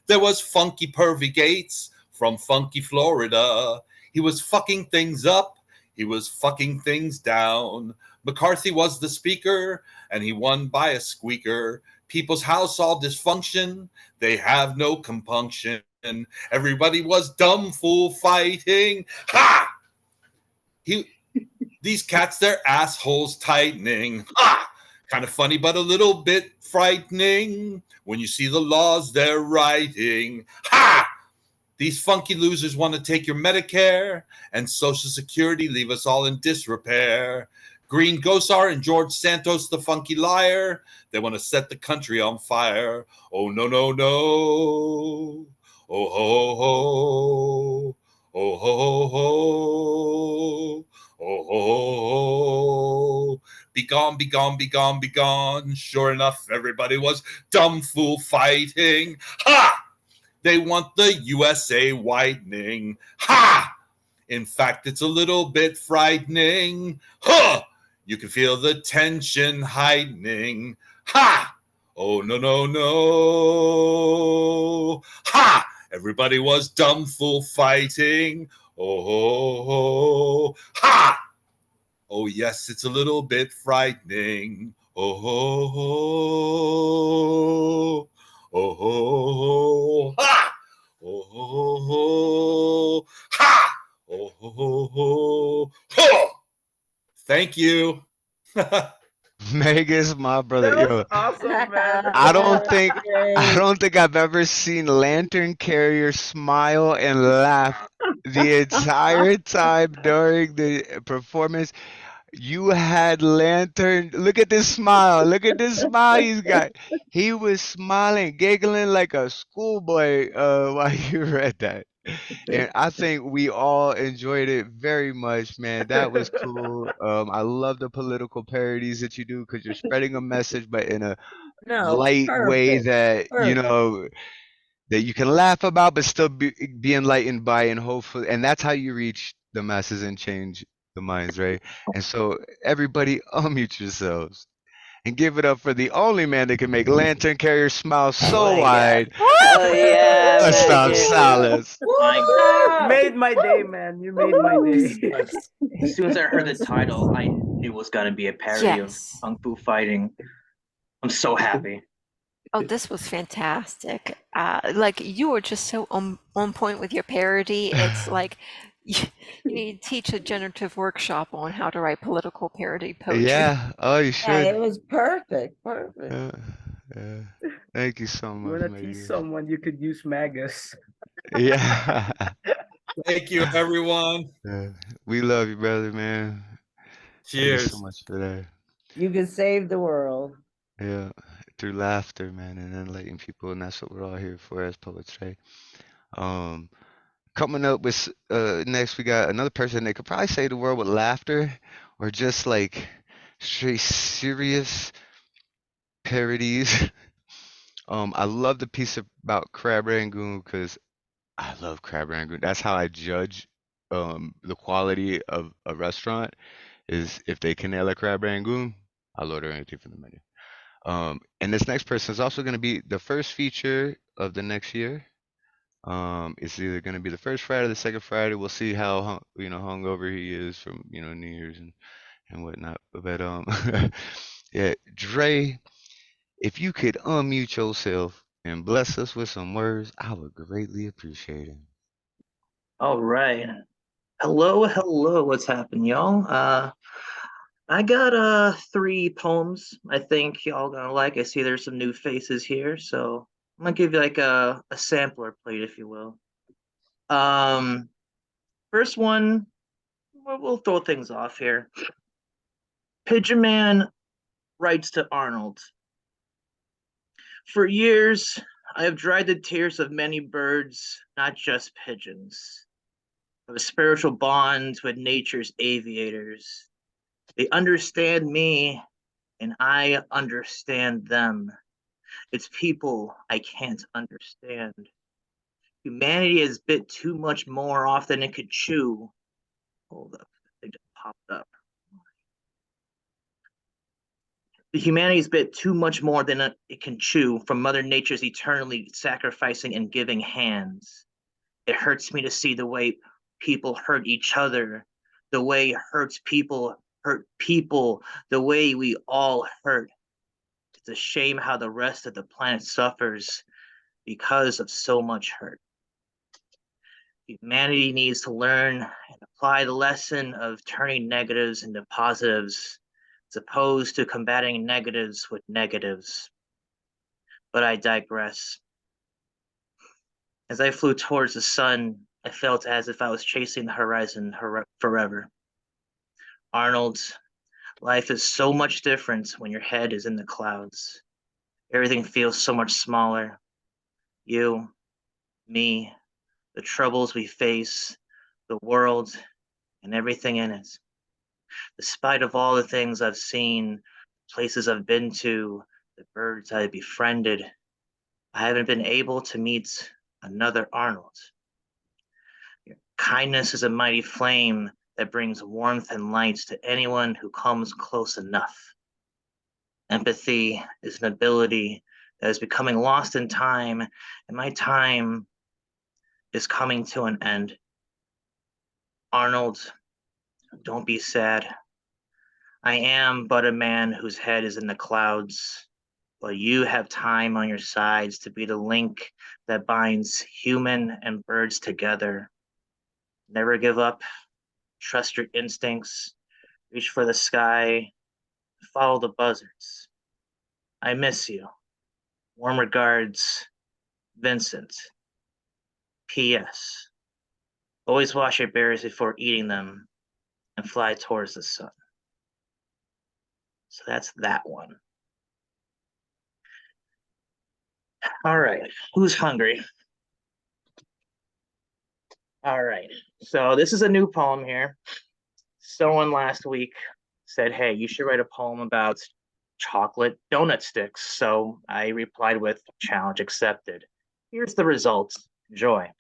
There was Funky Pervy Gates from funky Florida. He was fucking things up. He was fucking things down. McCarthy was the speaker, and he won by a squeaker. People's house all dysfunction. They have no compunction. Everybody was dumb fool fighting. Ha! These cats, their assholes tightening. Ha! Kind of funny, but a little bit frightening when you see the laws they're writing. Ha! These funky losers want to take your Medicare and Social Security, leave us all in disrepair. Green Gosar and George Santos, the funky liar, they want to set the country on fire. Oh, no, no, no. Oh, ho, ho. Oh, ho, ho. Oh, ho, ho. Be gone, be gone, be gone, be gone. Sure enough, everybody was dumb fool fighting. Ha! They want the USA widening. Ha! In fact, it's a little bit frightening. Huh! You can feel the tension heightening. Ha! Oh, no, no, no. Ha! Everybody was dumb fool fighting. Oh, ho, ho. Ha! Oh, yes, it's a little bit frightening. Oh, ho, ho. Oh, ho, ho. Ha! Oh, ho, ho. Ha! Oh, ho, ho. Ho! Thank you. Magus, my brother. That Yo, was awesome, man. I don't think I've ever seen Lantern Carrier smile and laugh the entire time during the performance. You had Lantern. Look at this smile. Look at this smile he's got. He was smiling, giggling like a schoolboy while you read that. And I think we all enjoyed it very much, man. That was cool. I love the political parodies that you do because you're spreading a message, but in a No, light way perfect. that that you can laugh about, but still be enlightened by, and hopefully, and that's how you reach the masses and change the minds, right? And so, everybody, unmute yourselves and give it up for the only man that can make Lantern Carrier smile so wide. Oh yeah, Gustav Magus. Sallas. Made my day, man. You made my day. As soon as I heard the title, I knew it was going to be a parody of Kung Fu fighting. I'm so happy. Oh, this was fantastic. Like you were just so on point with your parody. It's like you need to teach a generative workshop on how to write political parody poetry. Yeah. Oh, you Yeah, should. it was perfect. Perfect. Yeah. Thank you so You much, wanna tease Magus. someone, you could use Magus. Yeah. Thank you, everyone. Yeah. We love you, brother, man. Thank you Cheers. so much for that. You can save the world. Yeah. through laughter, man, and enlightening people, and that's what we're all here for as poets, right? Coming up with next, we got another person that could probably save the world with laughter, or just like straight serious parodies. I love the piece about Crab Rangoon because I love Crab Rangoon. That's how I judge the quality of a restaurant is if they can nail a Crab Rangoon, I'll order anything from the menu. And this next person is also going to be the first feature of the next year. It's either going to be the first Friday or the second Friday. We'll see how hungover he is from New Year's and whatnot. But yeah, Dre, if you could unmute yourself and bless us with some words, I would greatly appreciate it. All right. Hello, what's happening, y'all? I got 3 poems I think y'all gonna like. I see there's some new faces here, so I'm gonna give you like a sampler plate, if you will. First one, we'll throw things off here. Pigeon Man writes to Arnold. For years, I have dried the tears of many birds, not just pigeons, of a spiritual bond with nature's aviators. They understand me, and I understand them. It's people I can't understand. Humanity has bit too much more off than it could chew. Hold up, they just popped up. The humanity's bit too much more than it can chew from Mother Nature's eternally sacrificing and giving hands. It hurts me to see the way people hurt each other, the way hurt people, the way we all hurt. It's a shame how the rest of the planet suffers because of so much hurt. Humanity needs to learn and apply the lesson of turning negatives into positives, as opposed to combating negatives with negatives. But I digress. As I flew towards the sun, I felt as if I was chasing the horizon forever. Arnold, life is so much different when your head is in the clouds. Everything feels so much smaller. You, me, the troubles we face, the world, and everything in it. Despite of all the things I've seen, places I've been to, the birds I've befriended, I haven't been able to meet another Arnold. Your kindness is a mighty flame that brings warmth and light to anyone who comes close enough. Empathy is an ability that is becoming lost in time, and my time is coming to an end. Arnold, don't be sad. I am but a man whose head is in the clouds, but you have time on your sides to be the link that binds human and birds together. Never give up. Trust your instincts. Reach for the sky. Follow the buzzards. I miss you. Warm regards, Vincent. P.S. Always wash your berries before eating them and fly towards the sun. So that's that one. All right, who's hungry? All right, so this is a new poem here. Someone last week said, hey, you should write a poem about chocolate donut sticks. So I replied with challenge accepted. Here's the results. Enjoy.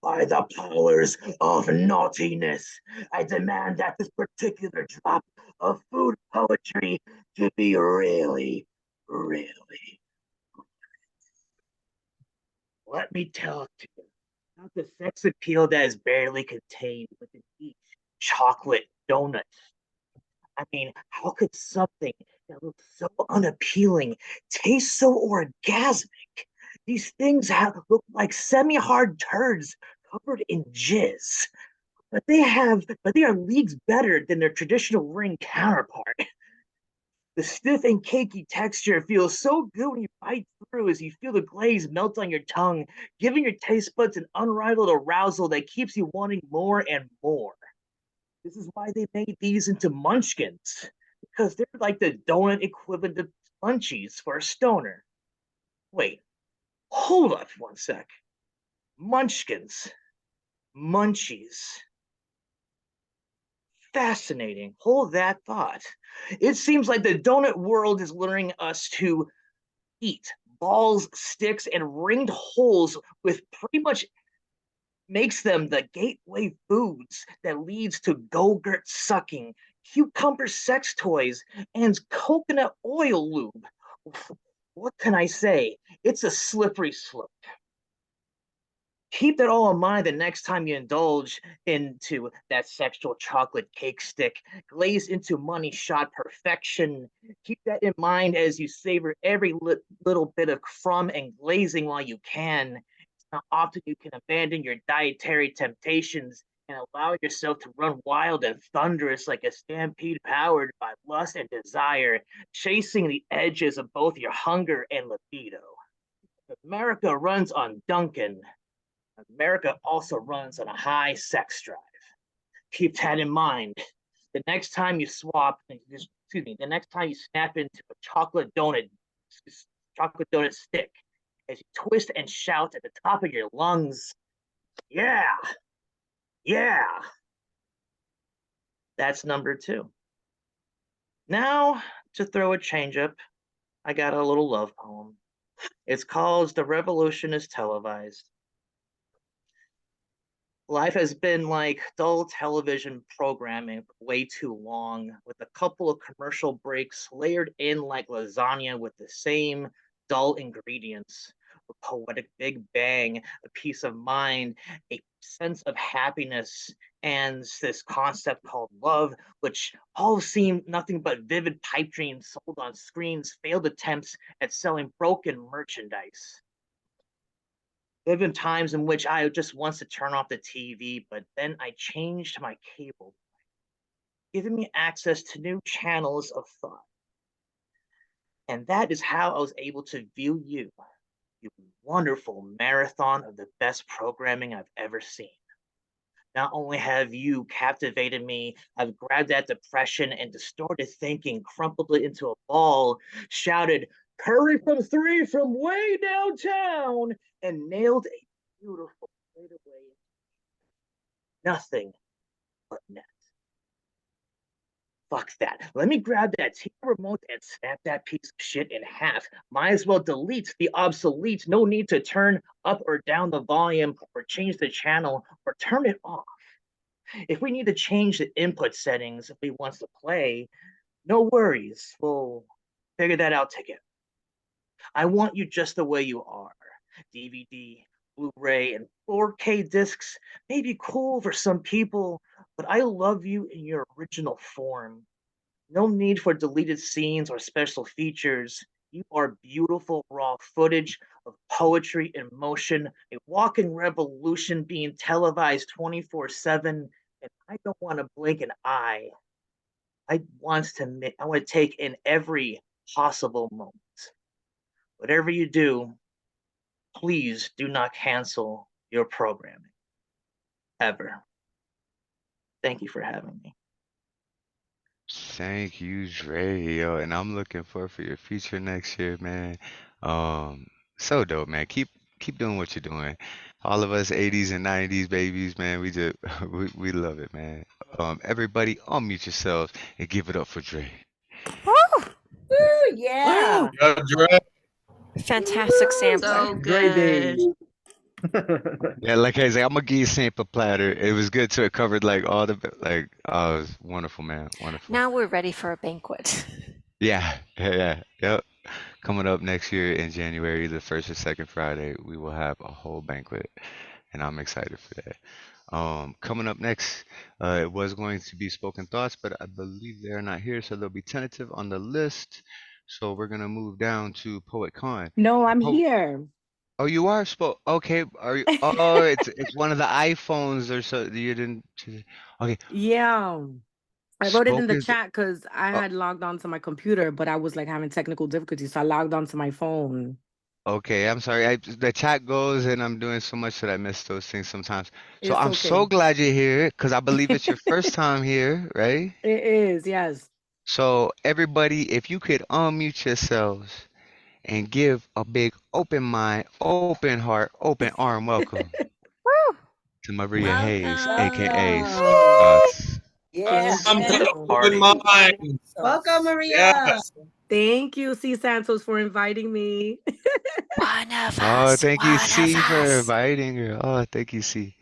By the powers of naughtiness, I demand that this particular drop of food poetry to be really, really. Let me tell you about the sex appeal that is barely contained within each chocolate donut. I mean, how could something that looks so unappealing taste so orgasmic? These things look like semi-hard turds covered in jizz, but they are leagues better than their traditional ring counterpart. The stiff and cakey texture feels so good when you bite through as you feel the glaze melt on your tongue, giving your taste buds an unrivaled arousal that keeps you wanting more and more. This is why they made these into munchkins. because they're like the donut equivalent of munchies for a stoner. Wait, hold up one sec. Munchkins, munchies. Fascinating. Hold that thought. It seems like the donut world is luring us to eat balls, sticks, and ringed holes with pretty much makes them the gateway foods that leads to go-gurt sucking, cucumber sex toys, and coconut oil lube. What can I say? It's a slippery slope. Keep that all in mind the next time you indulge into that sexual chocolate cake stick, glazed into money shot perfection. Keep that in mind as you savor every little bit of crumb and glazing while you can. It's not often you can abandon your dietary temptations and allow yourself to run wild and thunderous like a stampede powered by lust and desire, chasing the edges of both your hunger and libido. America runs on Duncan. America also runs on a high sex drive. Keep that in mind. The next time you the next time you snap into a chocolate donut stick, as you twist and shout at the top of your lungs, yeah, yeah. That's number 2. Now, to throw a change up, I got a little love poem. It's called The Revolution is Televised. Life has been like dull television programming for way too long, with a couple of commercial breaks layered in like lasagna with the same dull ingredients. A poetic big bang, a peace of mind, a sense of happiness, and this concept called love, which all seem nothing but vivid pipe dreams sold on screens, failed attempts at selling broken merchandise. Live in times in which I just wants to turn off the TV, but then I changed my cable, giving me access to new channels of thought. And that is how I was able to view you wonderful marathon of the best programming I've ever seen. Not only have you captivated me, I've grabbed that depression and distorted thinking, crumpled it into a ball, shouted, "Curry from 3 from way downtown," and nailed a beautiful fadeaway. Nothing but net. Fuck that. Let me grab that TV remote and snap that piece of shit in half. Might as well delete the obsolete. No need to turn up or down the volume or change the channel or turn it off. If we need to change the input settings if we want to play, no worries. We'll figure that out together. I want you just the way you are. DVD, Blu-ray, and 4K discs may be cool for some people, but I love you in your original form. No need for deleted scenes or special features. You are beautiful raw footage of poetry in motion, a walking revolution being televised 24/7, and I don't want to blink an eye. I want to take in every possible moment. Whatever you do, please do not cancel your programming. Ever. Thank you for having me. Thank you, Dre, yo, and I'm looking forward for your feature next year, man. So dope, man. Keep doing what you're doing. All of us 80s and 90s babies, man, we just we love it, man. Everybody unmute yourselves and give it up for Dre. Woo, yeah. Yeah, Dre. Fantastic sampler. So Great day. good. Yeah, like I said, I'm gonna give you a sample platter. It was good too. It covered like all the oh, it was wonderful, man. Wonderful. Now we're ready for a banquet. Yep. Coming up next year in January, the first or second Friday, we will have a whole banquet, and I'm excited for that. Coming up next, it was going to be Spoken Thoughts, but I believe they're not here, so they'll be tentative on the list. So we're gonna move down to Poet Con. No, I'm Po- here. Oh, you are okay. Are you? Oh, it's one of the iPhones or so. You didn't. Okay. Yeah. I wrote it in the Spoken. chat because I Oh, had logged on to my computer, but I was like having technical difficulties. So I logged on to my phone. okay, I'm sorry. The chat goes and I'm doing so much that I miss those things sometimes. So It's I'm so okay. glad you're here because I believe it's your first time here, right? It is, yes. So everybody, if you could unmute yourselves and give a big open mind, open heart, open arm welcome to Maria Hayes, aka Sauce. Yeah. I'm to the Thank open you. mind. Welcome, Maria. Yes. Thank you, Cee Santos, for inviting me. One of Oh, us. thank you, One of C, for us. inviting her. Oh, thank you, C.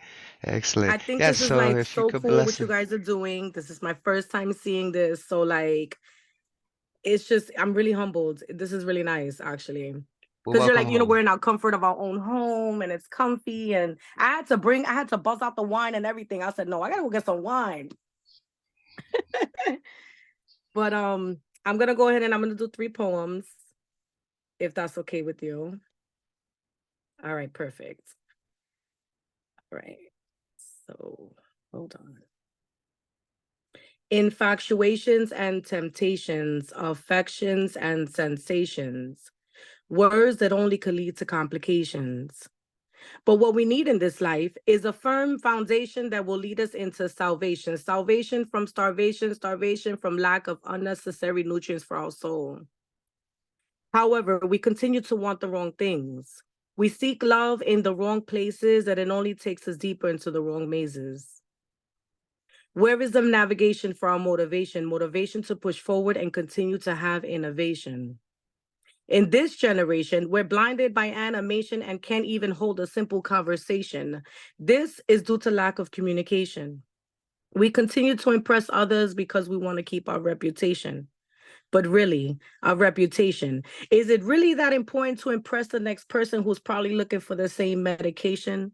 Excellent. I think Yes, this is so like if you so could cool bless what you her. guys are doing. This is my first time seeing this. So like it's just I'm really humbled. This is really nice actually. Well, Because you're welcome like, you know, home. we're in our comfort of our own home and it's comfy. And I had to buzz out the wine and everything. I said, no, I gotta go get some wine. But I'm gonna go ahead and I'm gonna do 3 poems, if that's okay with you. All right, perfect. All right. So hold on. Infatuations and temptations, affections and sensations, words that only could lead to complications. But what we need in this life is a firm foundation that will lead us into salvation. Salvation from starvation, starvation from lack of unnecessary nutrients for our soul. However, we continue to want the wrong things. We seek love in the wrong places, and it only takes us deeper into the wrong mazes. Where is the navigation for our motivation? Motivation to push forward and continue to have innovation. In this generation, we're blinded by animation and can't even hold a simple conversation. This is due to lack of communication. We continue to impress others because we want to keep our reputation. But really, our reputation, is it really that important to impress the next person who's probably looking for the same medication?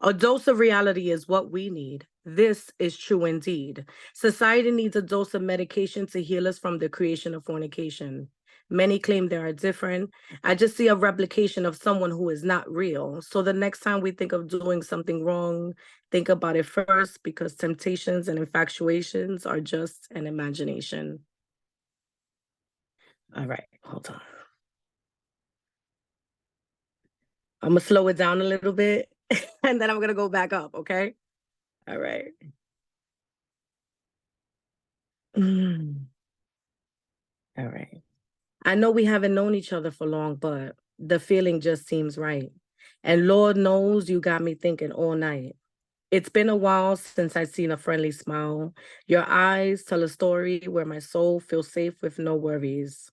A dose of reality is what we need. This is true indeed. Society needs a dose of medication to heal us from the creation of fornication. Many claim they are different. I just see a replication of someone who is not real. So the next time we think of doing something wrong, think about it first, because temptations and infatuations are just an imagination. All right, hold on. I'm gonna slow it down a little bit and then I'm gonna go back up, okay? All right. All right. I know we haven't known each other for long, but the feeling just seems right. And Lord knows you got me thinking all night. It's been a while since I've seen a friendly smile. Your eyes tell a story where my soul feels safe with no worries.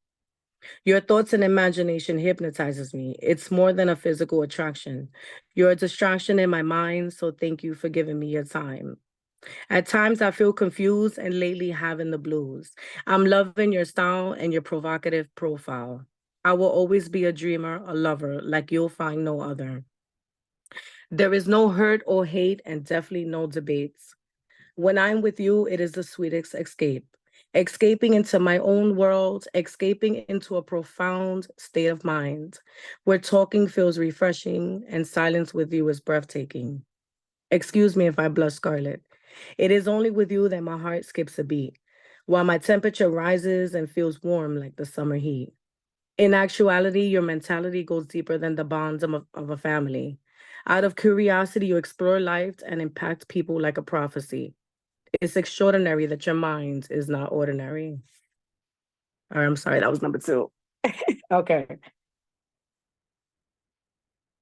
Your thoughts and imagination hypnotizes me. It's more than a physical attraction. You're a distraction in my mind, so thank you for giving me your time. At times I feel confused and lately having the blues. I'm loving your style and your provocative profile. I will always be a dreamer, a lover, like you'll find no other. There is no hurt or hate and definitely no debates. When I'm with you, it is the sweetest escape. Escaping into my own world, escaping into a profound state of mind, where talking feels refreshing and silence with you is breathtaking. Excuse me if I blush scarlet. It is only with you that my heart skips a beat, while my temperature rises and feels warm like the summer heat. In actuality, your mentality goes deeper than the bonds of a family. Out of curiosity, you explore life and impact people like a prophecy. It's extraordinary that your mind is not ordinary. All right, I'm sorry, that was number 2. Okay.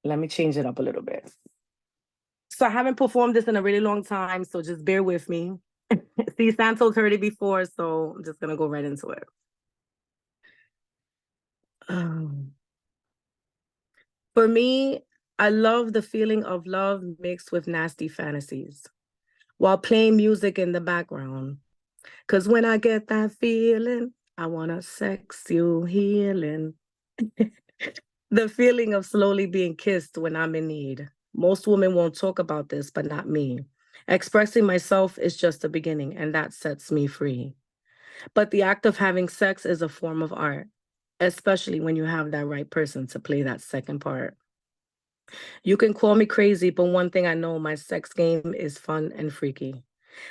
Let me change it up a little bit. So I haven't performed this in a really long time, so just bear with me. Cee Santos heard it before, so I'm just gonna go right into it. For me, I love the feeling of love mixed with nasty fantasies while playing music in the background. Cause when I get that feeling, I wanna sex you healing. The feeling of slowly being kissed when I'm in need. Most women won't talk about this, but not me. Expressing myself is just the beginning, and that sets me free. But the act of having sex is a form of art, especially when you have that right person to play that second part. You can call me crazy, but one thing I know, my sex game is fun and freaky.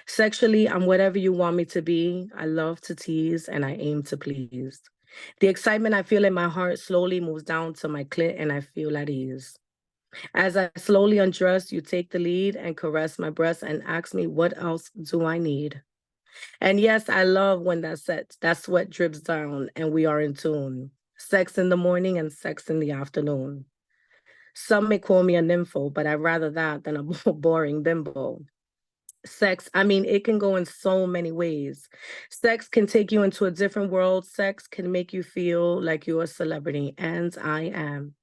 Sexually, I'm whatever you want me to be. I love to tease and I aim to please. The excitement I feel in my heart slowly moves down to my clit and I feel at ease. As I slowly undress, you take the lead and caress my breast and ask me, what else do I need? And yes, I love when that sweat drips down and we are in tune. Sex in the morning and sex in the afternoon. Some may call me a nympho, but I'd rather that than a boring bimbo. Sex, I mean, it can go in so many ways. Sex can take you into a different world. Sex can make you feel like you're a celebrity, and I am.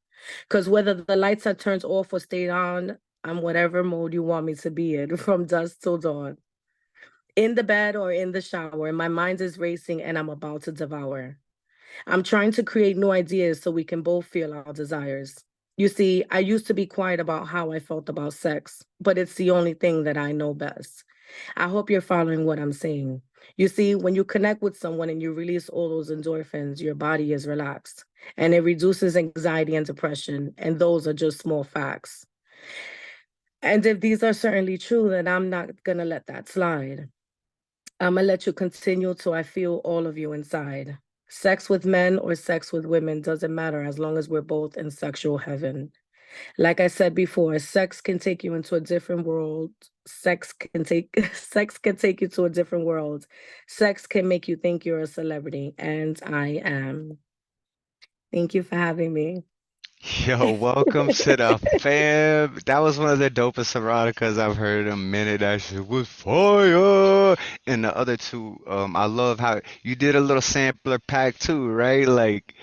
Because whether the lights are turned off or stayed on, I'm whatever mode you want me to be in, from dusk till dawn. In the bed or in the shower, my mind is racing and I'm about to devour. I'm trying to create new ideas so we can both feel our desires. You see, I used to be quiet about how I felt about sex, but it's the only thing that I know best. I hope you're following what I'm saying. You see, when you connect with someone and you release all those endorphins, your body is relaxed and it reduces anxiety and depression. And those are just small facts. And if these are certainly true, then I'm not going to let that slide. I'm going to let you continue till I feel all of you inside. Sex with men or sex with women doesn't matter as long as we're both in sexual heaven. Like I said before, sex can take you into a different world. Sex can take you to a different world. Sex can make you think you're a celebrity, and I am. Thank you for having me. Yo, welcome to the fam. That was one of the dopest eroticas I've heard in a minute. That shit was fire. And the other two, I love how you did a little sampler pack too, right? Like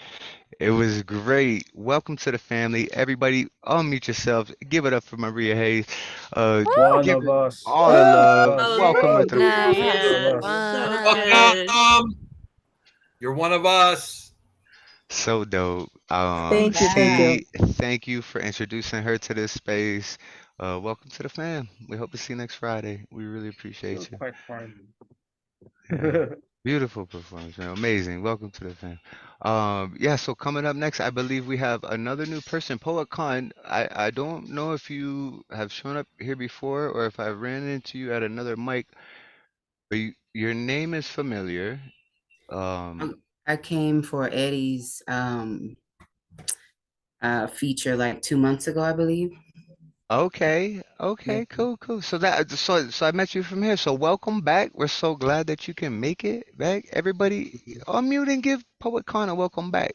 it was great. Welcome to the family. Everybody, unmute yourselves. Give it up for Maria Hayes. One Give of her us. all the One of love. us. Welcome Yay, into the Love One Maria. of us. So everyone. good. You're one of us. so dope. Thank you, thank you. Cee, thank you for introducing her to this space. Welcome to the fam. We hope to see you next Friday. We really appreciate you. Quite fine. Yeah. Beautiful performance, man. Amazing. Welcome to the fam. Yeah, so coming up next, I believe we have another new person, Poet Khan. I don't know if you have shown up here before or if I ran into you at another mic, but your name is familiar. Um, I came for Eddie's feature like 2 months ago, I believe. okay, Yeah. cool. So I met you from here. So welcome back. We're so glad that you can make it back. Everybody, unmute and give Poet Khan a welcome back.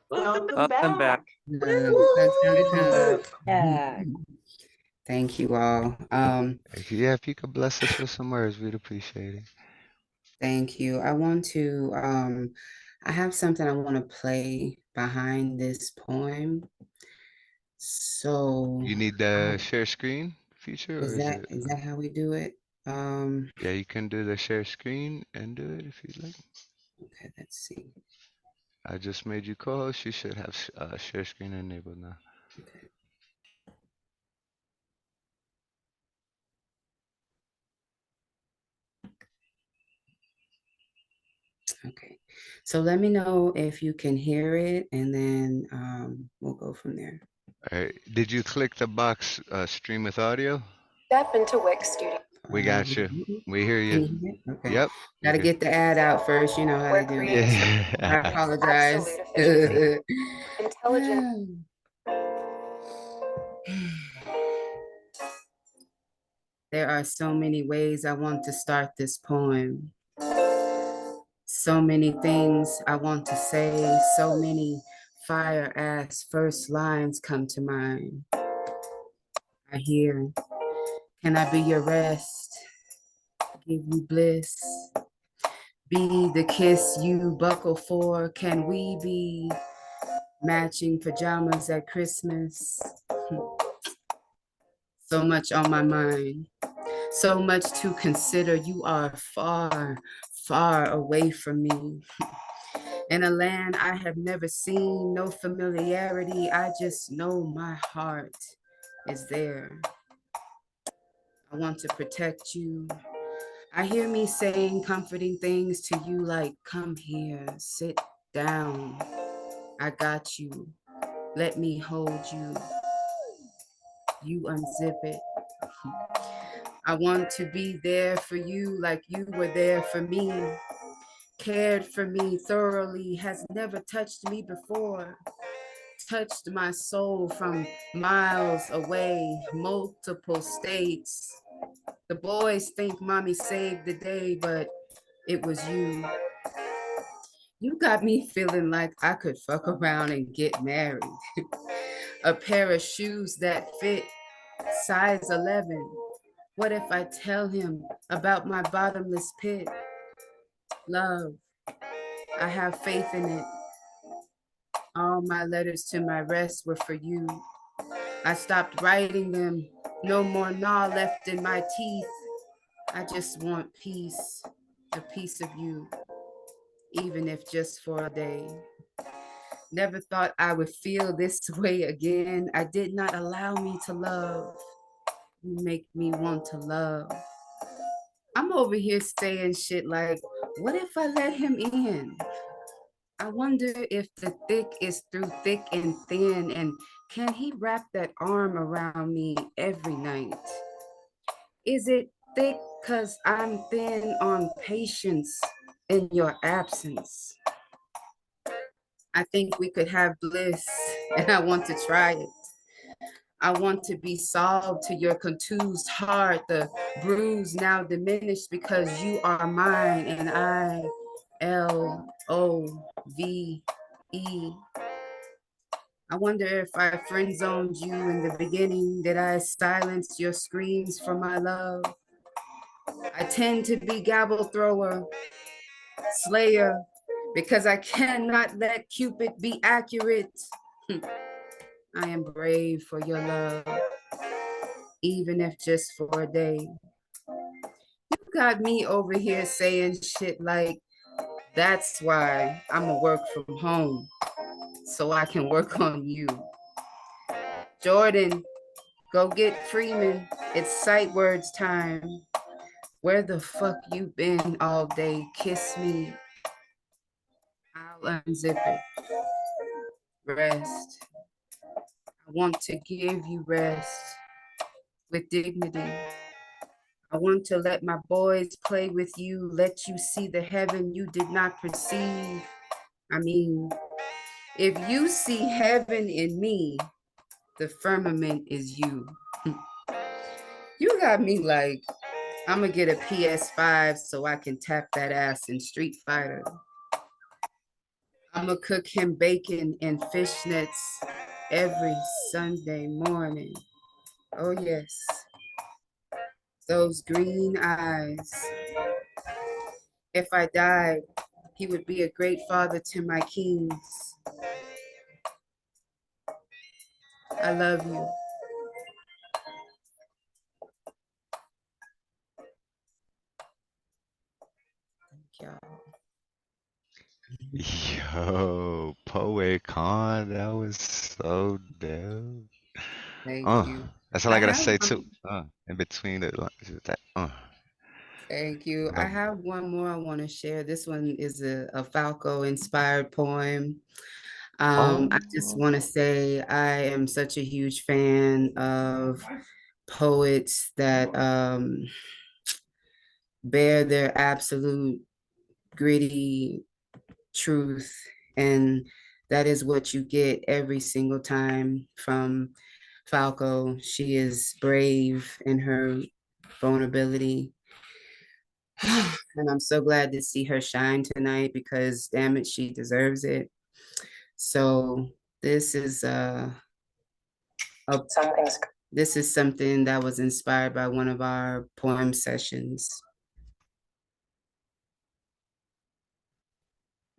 Welcome back. Yeah. Thank you all. Yeah, if you could bless us with some words, we'd appreciate it. Thank you. I want to I have something I want to play behind this poem. So You need the share screen feature, or is it? is that how we do it? Yeah, you can do the share screen and do it if you'd like. Okay, let's see. I just made you co-host. You should have share screen enabled now. Okay. Okay, so let me know if you can hear it, and then we'll go from there. All right. Did you click the box stream with audio? Step into Wix Studio. We got you. We hear Can you. you hear it? Okay. Yep. Gotta get the ad out first. You know how they do. Yeah. I apologize. Intelligent. There are so many ways I want to start this poem. So many things I want to say. So many fire-ass first lines come to mind. I hear, can I be your rest? Give you bliss. Be the kiss you buckle for. Can we be matching pajamas at Christmas? So much on my mind. So much to consider. You are far, far away from me. In a land I have never seen, no familiarity. I just know my heart is there. I want to protect you. I hear me saying comforting things to you like, come here, sit down. I got you. Let me hold you. You unzip it. I want to be there for you like you were there for me. Cared for me thoroughly, has never touched me before. Touched my soul from miles away, multiple states. The boys think mommy saved the day, but it was you. You got me feeling like I could fuck around and get married. A pair of shoes that fit, size 11. What if I tell him about my bottomless pit? Love, I have faith in it. All my letters to my rest were for you. I stopped writing them. No more gnaw left in my teeth. I just want peace, a piece of you, even if just for a day. Never thought I would feel this way again. I did not allow me to love. You make me want to love. I'm over here saying shit like, what if I let him in? I wonder if the thick is through thick and thin, and can he wrap that arm around me every night? Is it thick cause I'm thin on patience in your absence? I think we could have bliss, and I want to try it. I want to be solved to your contused heart, the bruise now diminished because you are mine and I, L-O-V-E. I wonder if I friend zoned you in the beginning, did I silence your screams for my love? I tend to be gavel thrower, slayer, because I cannot let Cupid be accurate. I am brave for your love, even if just for a day. You got me over here saying shit like, that's why I'ma work from home, so I can work on you. Jordan, go get Freeman, it's sight words time. Where the fuck you been all day? Kiss me. I'll unzip it. Rest. I want to give you rest with dignity. I want to let my boys play with you, let you see the heaven you did not perceive. I mean, if you see heaven in me, the firmament is you. You got me like, I'm gonna get a PS5 so I can tap that ass in Street Fighter. I'm gonna cook him bacon and fishnets every Sunday morning. Oh yes, those green eyes. If I died, he would be a great father to my kings. I love you. Thank y'all. Yo, Poet Con, that was so dope. Thank you. That's all I I gotta have say one. too. In between the lines, that. Thank you. I Love it. have one more I want to share. This one is a Falco inspired poem. I just want to say I am such a huge fan of poets that bear their absolute gritty truth, and that is what you get every single time from Falco. She is brave in her vulnerability. And I'm so glad to see her shine tonight because damn it, she deserves it. So this is this is something that was inspired by one of our poem sessions.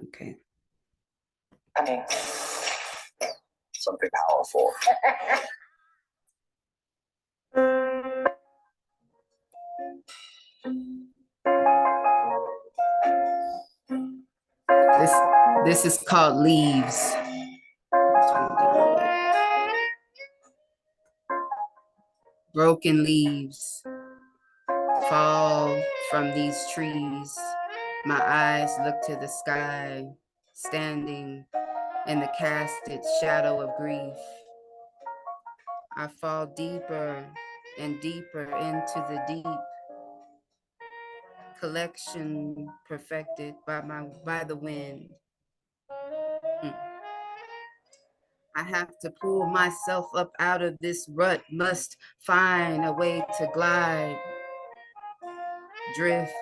Okay. Something powerful. This is called Leaves. Broken leaves fall from these trees. My eyes look to the sky, standing in the casted shadow of grief. I fall deeper and deeper into the deep. Collection perfected by the wind. I have to pull myself up out of this rut, must find a way to glide, drift,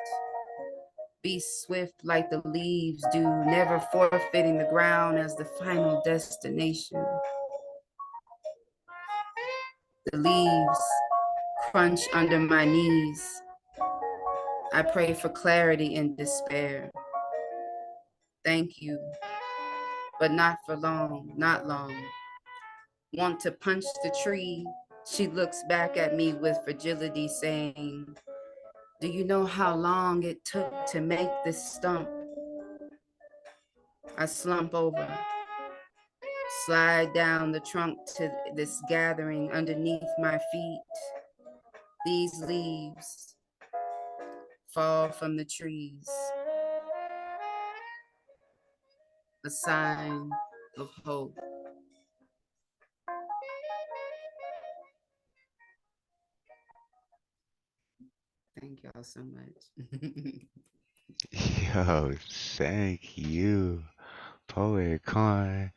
be swift like the leaves do, never forfeiting the ground as the final destination. The leaves crunch under my knees. I pray for clarity and despair. Thank you, but not for long, not long. Want to punch the tree. She looks back at me with fragility, saying, do you know how long it took to make this stump? I slump over, slide down the trunk to this gathering underneath my feet. These leaves fall from the trees, a sign of hope. Thank y'all so much. Yo, thank you, Poet Con.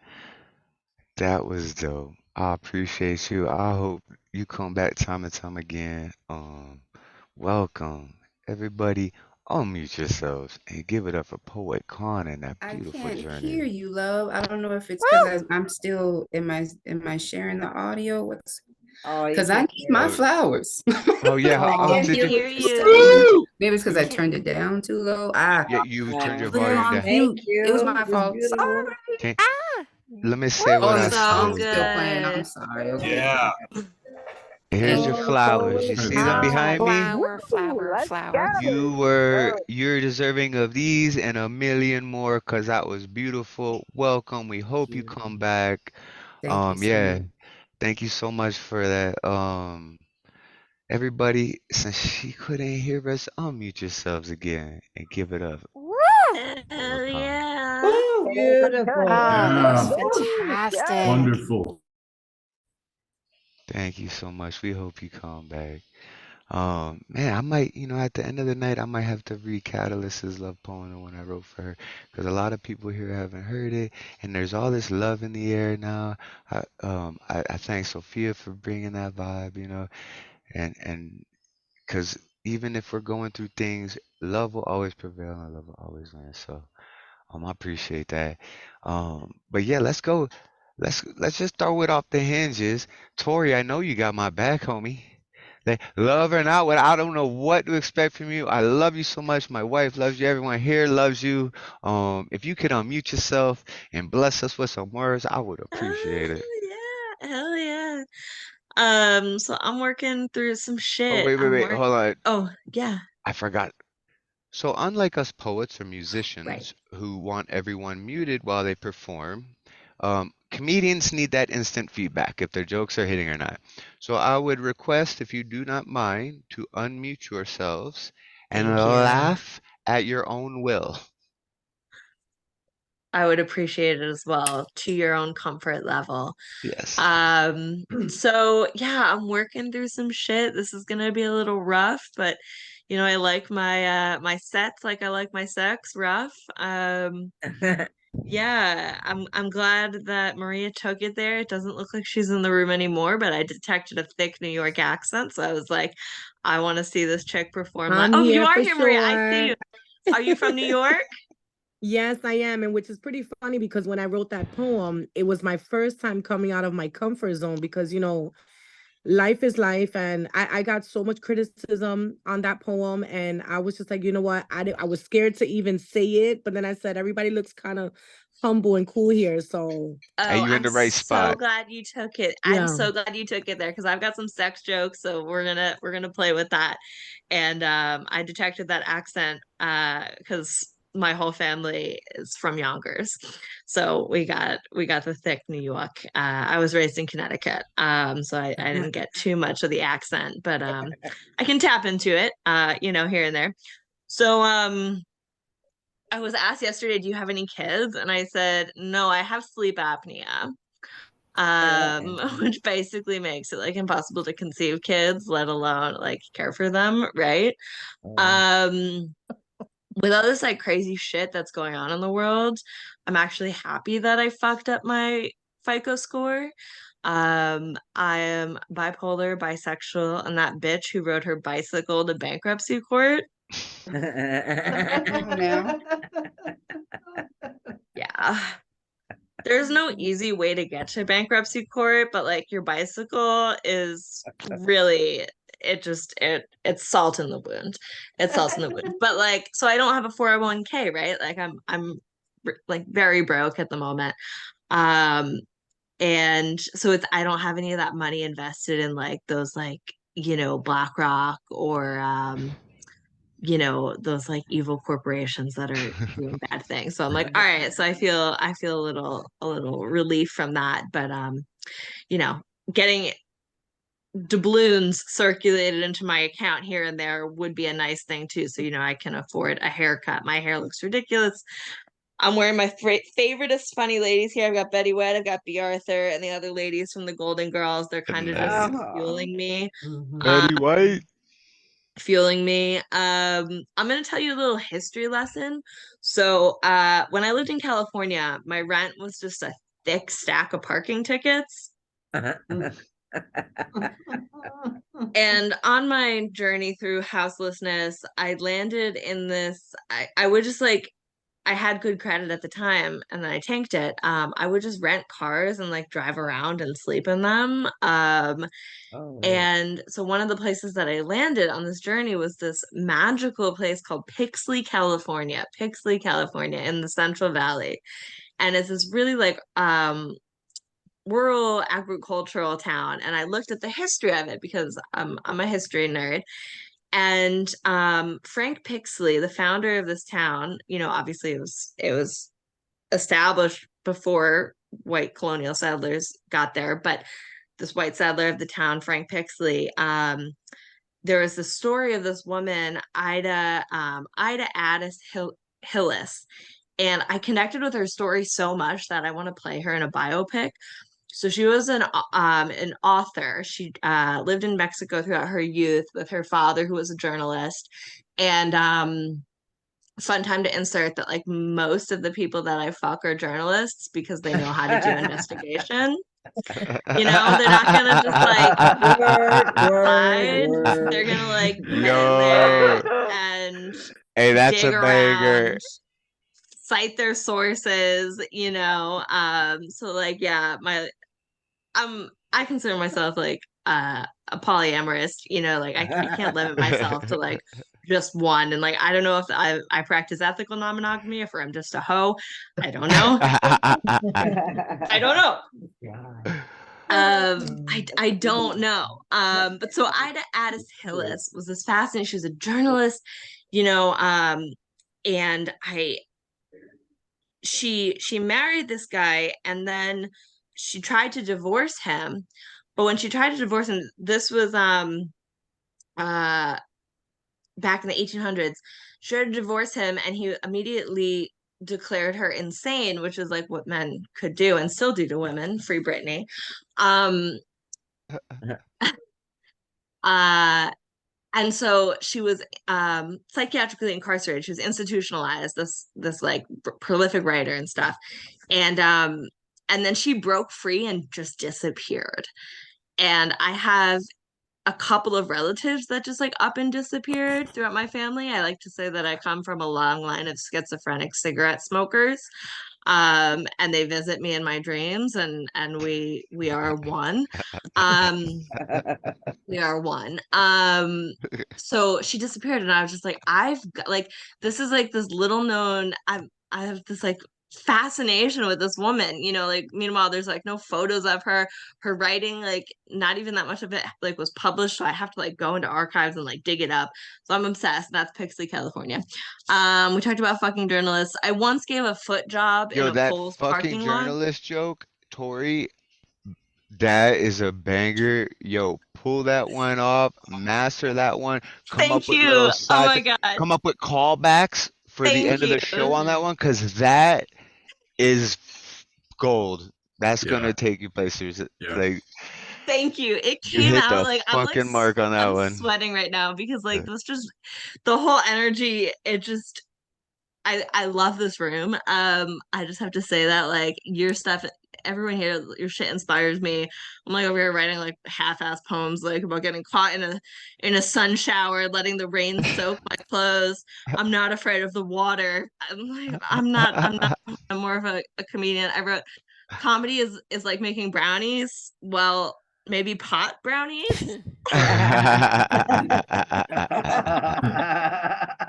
That was dope. I appreciate you. I hope you come back time and time again. Welcome, everybody. Unmute yourselves and give it up for Poet Con and that I beautiful can't journey. hear you, love. I don't know if it's because I'm still, am I sharing the audio? What's, because I need my flowers. Oh yeah. Did you? Maybe it's because I turned it down too low. Yeah, you turned your Put it volume on down. mute. It was my fault. Can, let me say what I the song's said. still playing. I'm sorry. Okay. Yeah. Here's your flowers. You see them behind me? Flower. You're deserving of these and a million more because that was beautiful. Welcome. We hope you come back. Thank you so Yeah. much. Thank you so much for that. Everybody, since she couldn't hear us, unmute yourselves again and give it up. Hell yeah. Beautiful. That was fantastic. Wonderful. Thank you so much. We hope you come back. Man, I might, at the end of the night, I might have to read Catalyst's love poem, the one I wrote for her, because a lot of people here haven't heard it, and there's all this love in the air now. I thank Sophia for bringing that vibe, and because even if we're going through things, love will always prevail and love will always win. So, I appreciate that. But yeah, let's go. Let's just throw it off the hinges. Tori, I know you got my back, homie. Like, love or not, I don't know what to expect from you. I love you so much. My wife loves you. Everyone here loves you. If you could unmute yourself and bless us with some words, I would appreciate it. Hell yeah. So I'm working through some Oh, shit. wait, hold on. Oh, yeah. I forgot. So unlike us poets or musicians who want everyone muted while they perform, comedians need that instant feedback if their jokes are hitting or not. So I would request, if you do not mind, to unmute yourselves and Thank you. laugh at your own will. I would appreciate it as well, to your own comfort level. Yes. So yeah, I'm working through some shit. This is gonna be a little rough, but I like my my sets like I like my sex rough. Yeah, I'm glad that Maria took it there. It doesn't look like she's in the room anymore, but I detected a thick New York accent, so I was like, I want to see this chick perform live. I'm Oh, you here are for here, Maria. I see sure. you. Are you from New York? Yes, I am. And which is pretty funny because when I wrote that poem, it was my first time coming out of my comfort zone because, life is life. And I got so much criticism on that poem. And I was just like, you know what? I was scared to even say it. But then I said, everybody looks kind of humble and cool here. So Are you in the right spot? So glad you took it. Yeah. I'm so glad you took it there because I've got some sex jokes, so we're gonna play with that. And I detected that accent because my whole family is from Yonkers, so we got the thick New York. I was raised in Connecticut, so I didn't get too much of the accent, but I can tap into it, here and there. So I was asked yesterday, do you have any kids? And I said, no, I have sleep apnea. Which basically makes it like impossible to conceive kids, let alone like care for them, right? With all this like crazy shit that's going on in the world, I'm actually happy that I fucked up my FICO score. I am bipolar, bisexual, and that bitch who rode her bicycle to bankruptcy court. Now. Yeah. There's no easy way to get to bankruptcy court, but like your bicycle is really it's salt in the wound. It's salt in the wound. But like, so I don't have a 401k, right? Like I'm like very broke at the moment. And so I don't have any of that money invested in like those like, BlackRock or those like evil corporations that are doing bad things. So I'm like, all right, so I feel a little relief from that. But getting doubloons circulated into my account here and there would be a nice thing too. So I can afford a haircut. My hair looks ridiculous. I'm wearing my favoriteest funny ladies here. I've got Betty White, I've got B. Arthur, and the other ladies from the Golden Girls. They're kind of just fueling me. Betty White. Fueling me. I'm going to tell you a little history lesson. So when I lived in California, my rent was just a thick stack of parking tickets. And on my journey through houselessness, I landed in this, I would just like, I had good credit at the time and then I tanked it. I would just rent cars and like drive around and sleep in them. And so one of the places that I landed on this journey was this magical place called Pixley, California in the Central Valley. And it's this really like rural agricultural town. And I looked at the history of it because I'm a history nerd. And Frank Pixley, the founder of this town, obviously it was established before white colonial settlers got there, but this white settler of the town, Frank Pixley, there was the story of this woman, Ida Addis Hillis, and I connected with her story so much that I want to play her in a biopic. So she was an author. She lived in Mexico throughout her youth with her father, who was a journalist. And fun time to insert that like most of the people that I fuck are journalists because they know how to do investigation. They're not gonna just like hide. They're gonna like get in there and hey, that's dig a banger. around, cite their sources. So like I consider myself like a polyamorous. Like I can't limit myself to like just one, and like I don't know if I practice ethical non-monogamy, if I'm just a hoe. I don't know. I don't know. I don't know. But so Ida Addis Hillis was this fascinating. She was a journalist, and she married this guy, and then she tried to divorce him. But when she tried to divorce him, this was back in the 1800s, she tried to divorce him, and he immediately declared her insane, which is like what men could do and still do to women. Free Britney. And so she was psychiatrically incarcerated. She was institutionalized, this like prolific writer and stuff. And then she broke free and just disappeared. And I have a couple of relatives that just like up and disappeared throughout my family. I like to say that I come from a long line of schizophrenic cigarette smokers. And they visit me in my dreams, and we are one. We are one. So she disappeared, and I was just like, I've got like, this is like this little known, I have this like fascination with this woman, like meanwhile there's like no photos of her writing, like not even that much of it like was published, so I have to like go into archives and like dig it up. So I'm obsessed. That's Pixley, California. We talked about fucking journalists. I once gave a foot job in a that Kohl's fucking parking lot. journalist joke, Tori, that is a banger. Yo, pull that one off, master that one, come up with little Oh my God. come up with callbacks for the end of the show on that one, because that is gold. That's gonna take you places. Like, thank you. It you came hit out the like I'm fucking like mark on that I'm one. sweating right now because like this just the whole energy, it just I love this room. I just have to say that like your stuff everyone here, your shit inspires me. I'm like over here writing like half-ass poems like about getting caught in a sun shower, letting the rain soak my clothes. I'm not afraid of the water. I'm more of a comedian. I wrote comedy is like making brownies. Well, maybe pot brownies.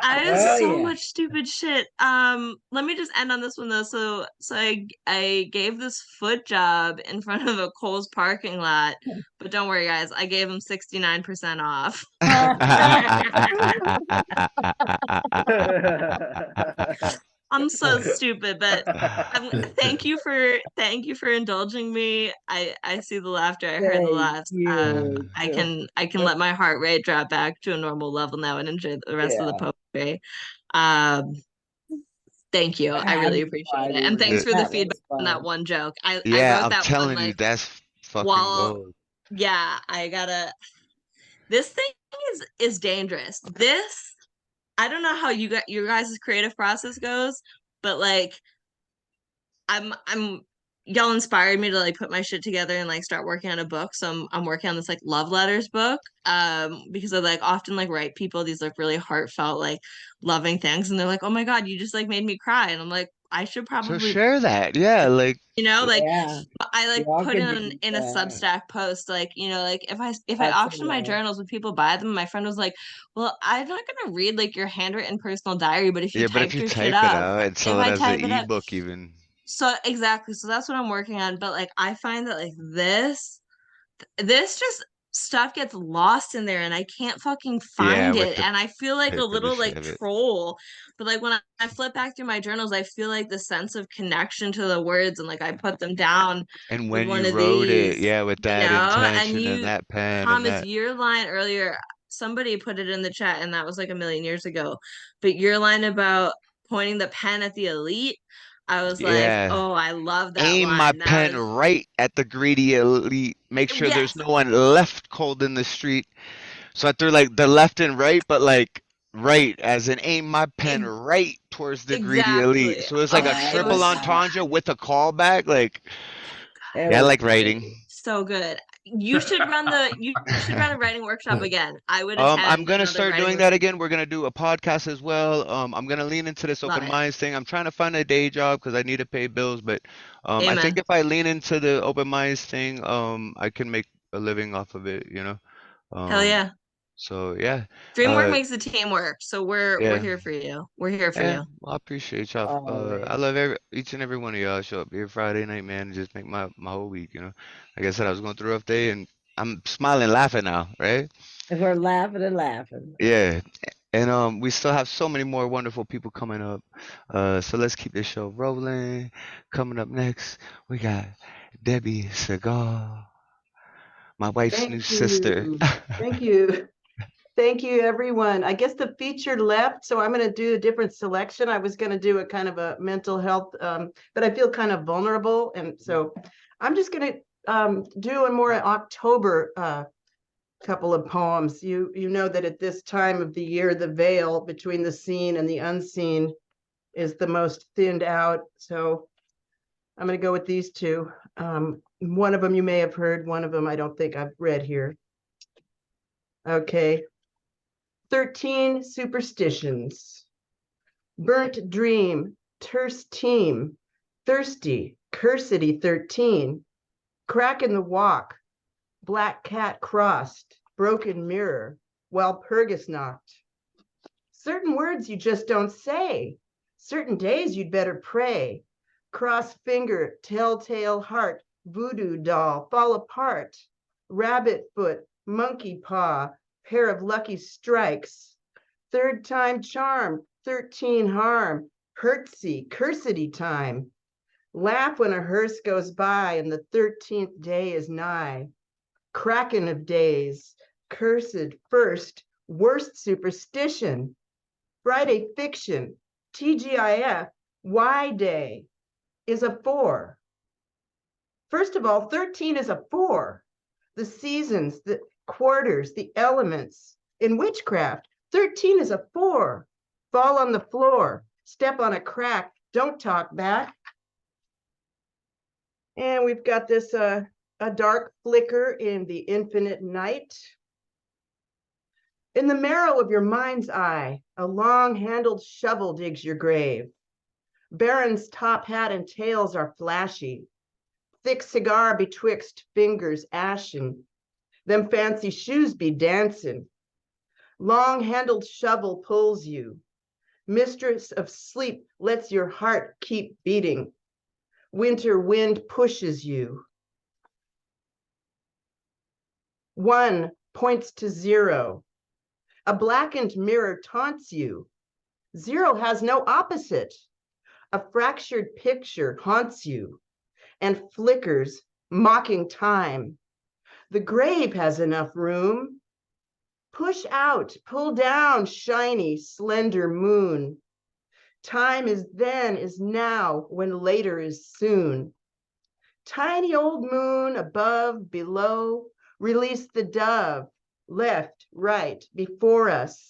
I have so much stupid shit. Let me just end on this one though. So I gave this foot job in front of a Kohl's parking lot, but don't worry guys, I gave him 69% off. I'm so stupid, but thank you for indulging me. I see the laughter, I heard the laughs. I can let my heart rate drop back to a normal level now and enjoy the rest of the poetry. Thank you. I really appreciate it. And thanks for the feedback on that one joke. I Yeah, wrote I'm that telling one you, like that's fucking while gold. yeah, this thing is dangerous. This, I don't know how your guys' creative process goes, but like y'all inspired me to like put my shit together and like start working on a book. So I'm working on this like love letters book. Because I like often like write people these like really heartfelt, like loving things, and they're like, oh my God, you just like made me cry. And I'm like, I should So probably share that. Yeah, like like I like put it in a Substack post, like, like if I auction my journals, would people buy them? My friend was like, well, I'm not gonna read like your handwritten personal diary, but if you yeah, but if typed you your shit type it up, out and if sell it I as an type it up, ebook even. so exactly, so that's what I'm working on. But like I find that like this just stuff gets lost in there and I can't fucking Yeah, find with it, the and I feel like a little paperless like shit of it. troll. But like when I flip back through my journals, I feel like the sense of connection to the words, and like I put them down And with when one you of wrote it, these, yeah, with that and intention and you, that pen and Thomas, that. your line earlier, somebody put it in the chat and that was like a million years ago, but your line about pointing the pen at the elite, I was like, Yeah. oh, I love that Aim my line. That pen was right at the greedy elite. Make sure yes, there's no one left cold in the street. So I threw like the left and right, but like right, as in aim my pen right towards the greedy elite. exactly. So it's like a It triple was entendre with a callback. Like, yeah, I like writing. so good. You should run a writing workshop again. I would I'm attend gonna another start writing doing that workshop. again. We're gonna do a podcast as well. I'm gonna lean into this Love open it. minds thing. I'm trying to find a day job because I need to pay bills, but I think Amen. if I lean into the open minds thing, I can make a living off of it, Hell yeah. So yeah. Dreamwork makes the team work. So we're Yeah. here for you. We're here for Yeah, you. well, I appreciate y'all. I love each and every one of y'all. Show up here Friday night, man, and just make my whole week. Like I said, I was going through a rough day, and I'm smiling, laughing now, right? And we're laughing and laughing. Yeah, and we still have so many more wonderful people coming up. So let's keep this show rolling. Coming up next, we got Debbie Segal, my wife's new sister. Thank you. Thank you, everyone. I guess the feature left, so I'm going to do a different selection. I was going to do a kind of a mental health, but I feel kind of vulnerable. And so I'm just going to do a more October couple of poems. You know that at this time of the year, the veil between the seen and the unseen is the most thinned out. So I'm going to go with these two. One of them you may have heard, one of them I don't think I've read here. Okay. 13 superstitions. Burnt dream, terse team, thirsty, cursedy 13. Crack in the walk, black cat crossed, broken mirror, while Pergus knocked. Certain words you just don't say. Certain days you'd better pray. Cross finger, telltale heart, voodoo doll, fall apart. Rabbit foot, monkey paw, pair of lucky strikes. Third time charm, 13 harm, hurtsy, cursedy time. Laugh when a hearse goes by and the 13th day is nigh. Kraken of days, cursed first, worst superstition. Friday fiction, TGIF, Y day is a 4. First of all, 13 is a 4. The seasons, the quarters, the elements. In witchcraft, 13 is a 4. Fall on the floor, step on a crack, don't talk back. And we've got this a dark flicker in the infinite night. In the marrow of your mind's eye, a long-handled shovel digs your grave. Baron's top hat and tails are flashy. Thick cigar betwixt fingers ashen. Them fancy shoes be dancing. Long-handled shovel pulls you. Mistress of sleep lets your heart keep beating. Winter wind pushes you. 1 points to 0. A blackened mirror taunts you. 0 has no opposite. A fractured picture haunts you and flickers, mocking time. The grave has enough room. Push out, pull down, shiny, slender moon. Time is then, is now, when later is soon. Tiny old moon above, below, release the dove, left, right, before us.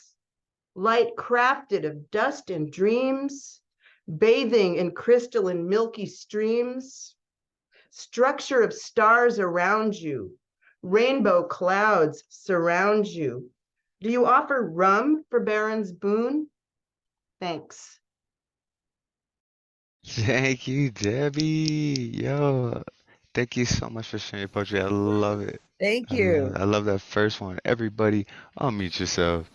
Light crafted of dust and dreams, bathing in crystalline milky streams. Structure of stars around you, rainbow clouds surround you. Do you offer rum for Baron's boon? Thanks. Thank you, Debbie. Yo, thank you so much for sharing your poetry. I love it. Thank I love you. it. I love that first one. Everybody, unmute yourself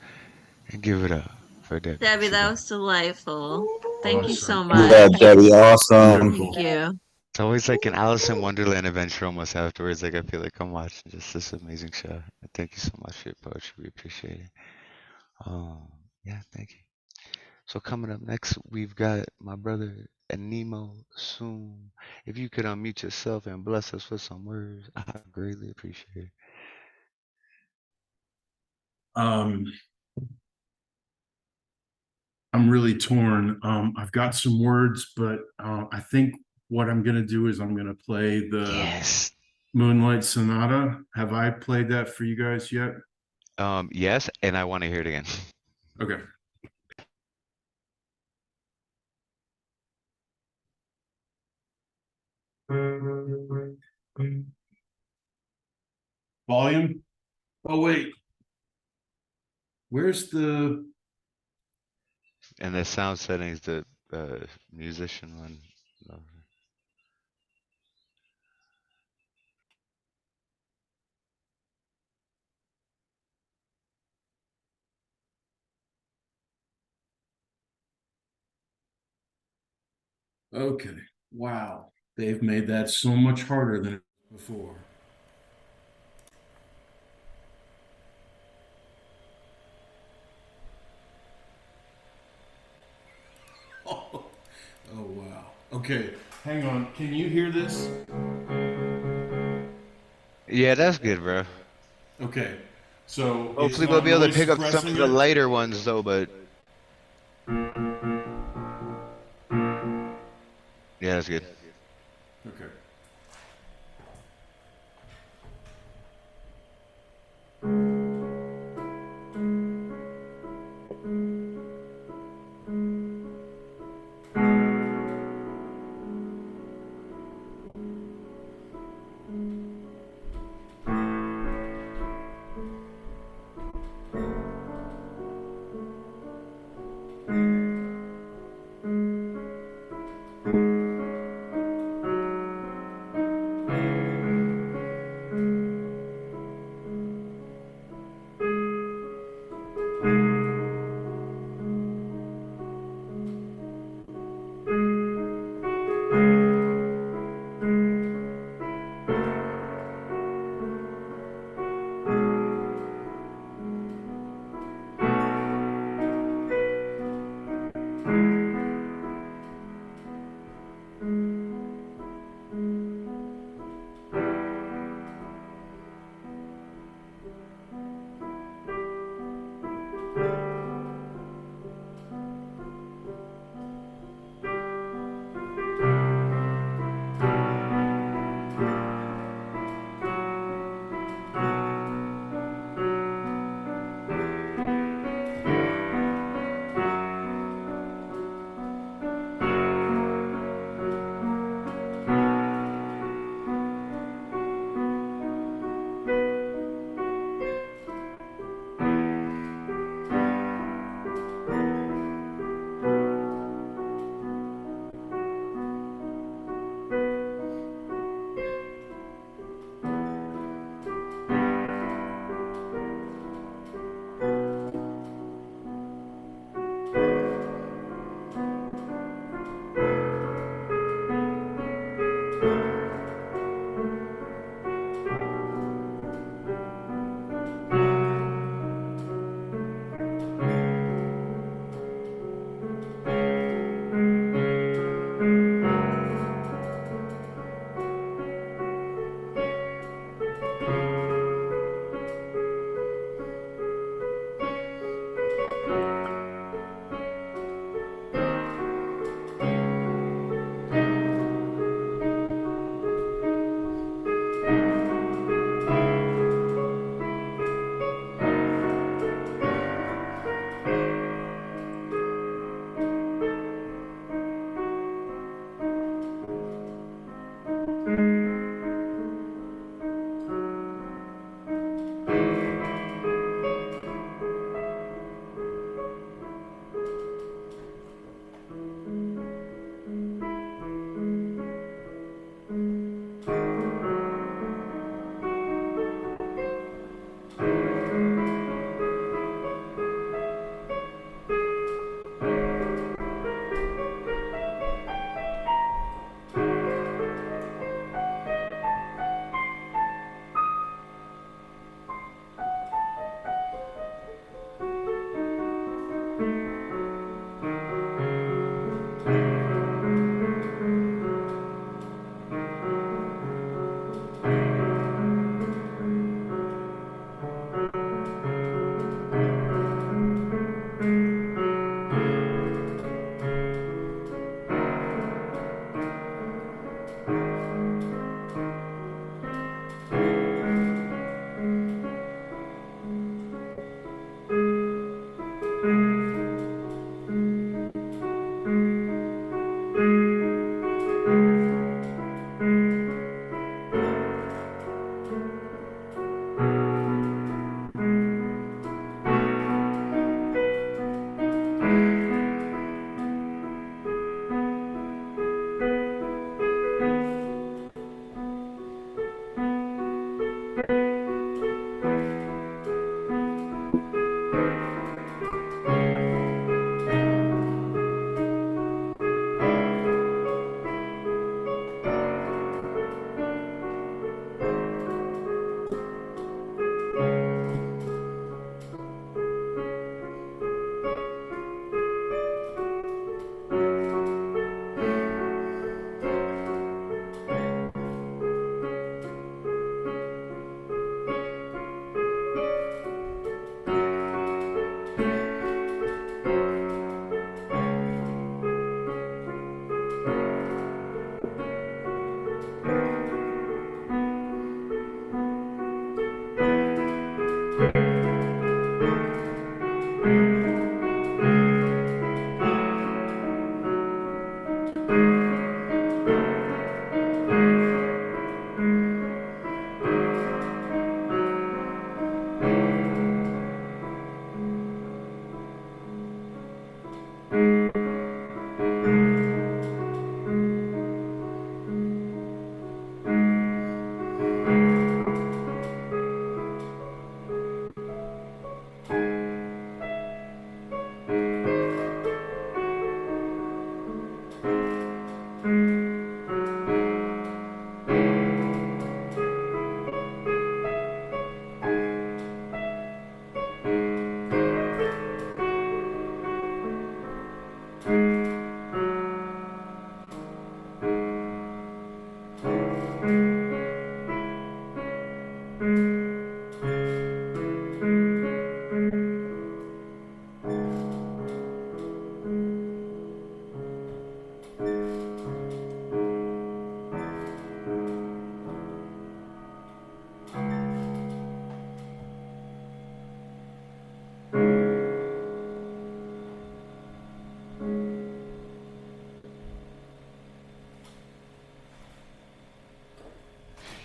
and give it up for Debbie. Debbie, that Segal. was delightful. Thank you so Awesome. much. Yeah, Debbie, awesome. Thank you. It's always like an Alice in Wonderland adventure almost afterwards. Like I feel like I'm watching just this amazing show. Thank you so much for your poetry. We appreciate it. Yeah, thank you. So coming up next, we've got my brother Nemo Sum. If you could unmute yourself and bless us with some words, I greatly appreciate it. I'm really torn. I've got some words, but I think what I'm gonna do is I'm gonna play the Moonlight Sonata. Have I played that for you guys yet? Yes, and I want to hear it again. Okay. Volume? Oh, wait. Where's the... And the sound settings, the musician one. Okay. Wow. They've made that so much harder than before. Oh, wow. Okay, hang on. Can you hear this? Yeah, that's good, bro. Okay, so Hopefully we'll be able to pick up some of the lighter ones though, but yeah, that's good. Okay.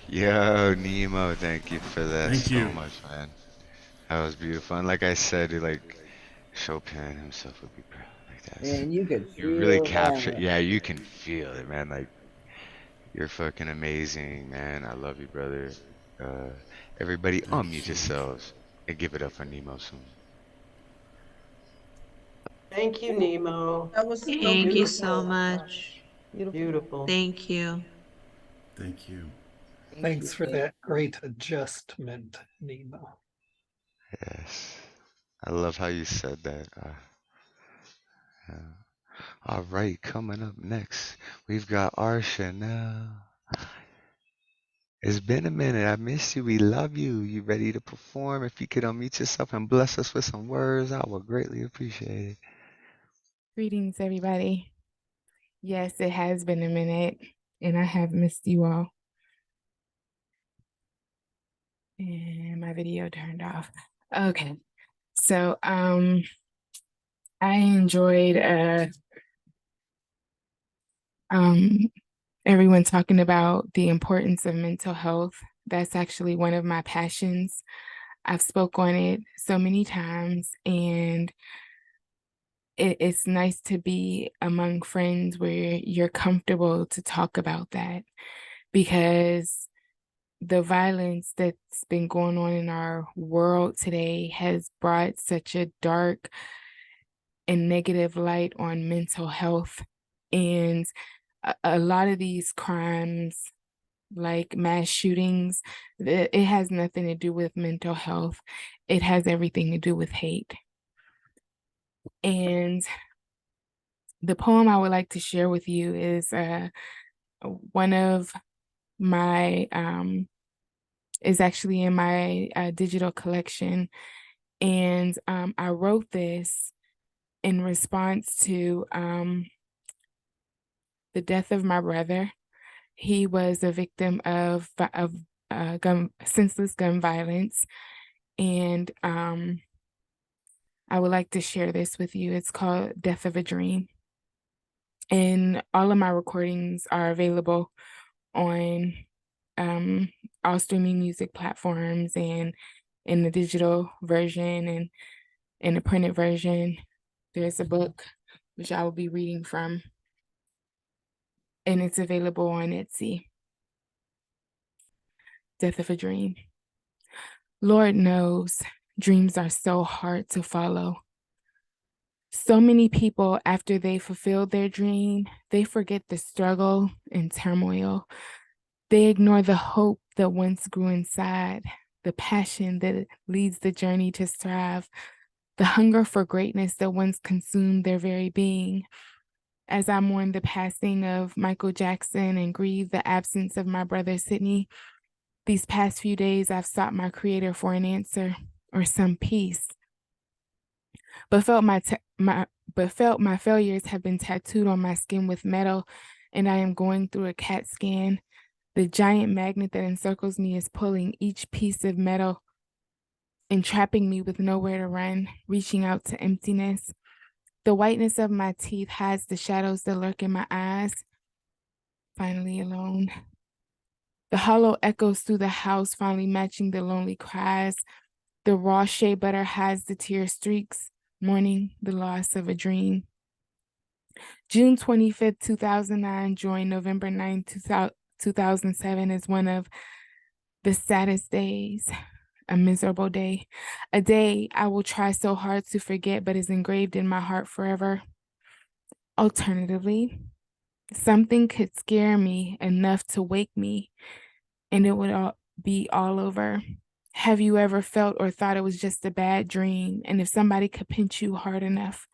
Yo, Nemo, thank you for that Thank so you. much, man. That was beautiful. And like I said, like Chopin himself would be proud. Like that's And you could you really feel captured. that. Yeah, you can feel it, man. Like you're fucking amazing, man. I love you, brother. Everybody unmute yourselves and give it up for Nemo Sum. Thank you, Nemo. That was so Thank you so beautiful. much. Beautiful. Thank you. Thank you. Thanks for that great adjustment, Nemo. Yes. I love how you said that. Yeah. All right, coming up next, we've got our Shanelle. It's been a minute. I miss you. We love you. You ready to perform? If you could unmute yourself and bless us with some words, I would greatly appreciate it. Greetings, everybody. Yes, it has been a minute, and I have missed you all. And my video turned off. Okay, so I enjoyed everyone talking about the importance of mental health. That's actually one of my passions. I've spoke on it so many times, and it's nice to be among friends where you're comfortable to talk about that, because the violence that's been going on in our world today has brought such a dark and negative light on mental health. And a lot of these crimes, like mass shootings, it has nothing to do with mental health. It has everything to do with hate. And the poem I would like to share with you is one of my, is actually in my digital collection. And I wrote this in response to the death of my brother. He was a victim of senseless gun violence. And I would like to share this with you. It's called Death of a Dream. And all of my recordings are available on all streaming music platforms, and in the digital version and in the printed version. There's a book which I will be reading from, and it's available on Etsy. Death of a Dream. Lord knows, dreams are so hard to follow. So many people, after they fulfill their dream, they forget the struggle and turmoil. They ignore the hope that once grew inside, the passion that leads the journey to strive, the hunger for greatness that once consumed their very being. As I mourn the passing of Michael Jackson and grieve the absence of my brother Sydney, these past few days I've sought my Creator for an answer or some peace, but felt my failures have been tattooed on my skin with metal, and I am going through a CAT scan. The giant magnet that encircles me is pulling each piece of metal, entrapping me with nowhere to run, reaching out to emptiness. The whiteness of my teeth hides the shadows that lurk in my eyes. Finally alone. The hollow echoes through the house, finally matching the lonely cries. The raw shea butter hides the tear streaks, mourning the loss of a dream. June 25th, 2009, joined November 9th, 2007 as one of the saddest days, a miserable day, a day I will try so hard to forget but is engraved in my heart forever. Alternatively, something could scare me enough to wake me and it would be all over. Have you ever felt or thought it was just a bad dream? And if somebody could pinch you hard enough,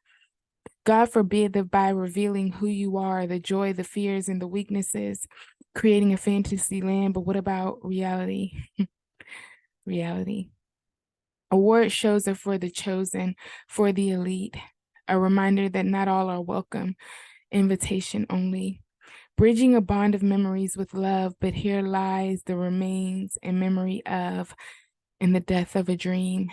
God forbid that by revealing who you are, the joy, the fears, and the weaknesses, creating a fantasy land, but what about reality? Reality. Award shows are for the chosen, for the elite, a reminder that not all are welcome, invitation only. Bridging a bond of memories with love, but here lies the remains and memory of, and the death of a dream.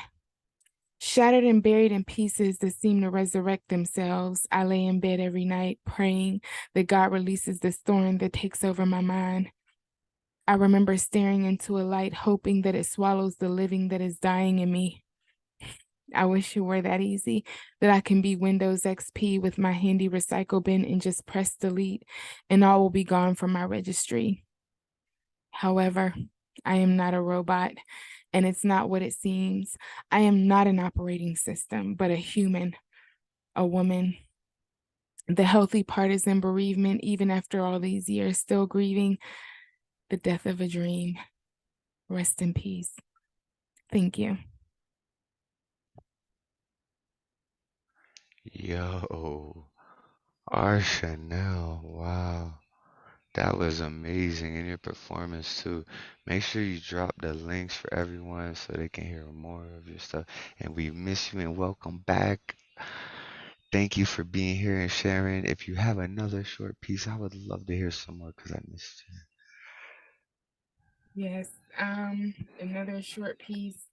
Shattered and buried in pieces that seem to resurrect themselves, I lay in bed every night praying that God releases this thorn that takes over my mind. I remember staring into a light, hoping that it swallows the living that is dying in me. I wish it were that easy, that I can be Windows XP with my handy recycle bin and just press delete, and all will be gone from my registry. However, I am not a robot, and it's not what it seems. I am not an operating system, but a human, a woman. The healthy part is in bereavement, even after all these years, still grieving the death of a dream. Rest in peace. Thank you. Yo, our Shanelle, wow. That was amazing. And your performance too. Make sure you drop the links for everyone so they can hear more of your stuff. And we miss you and welcome back. Thank you for being here and sharing. If you have another short piece, I would love to hear some more because I missed you. Yes, another short piece.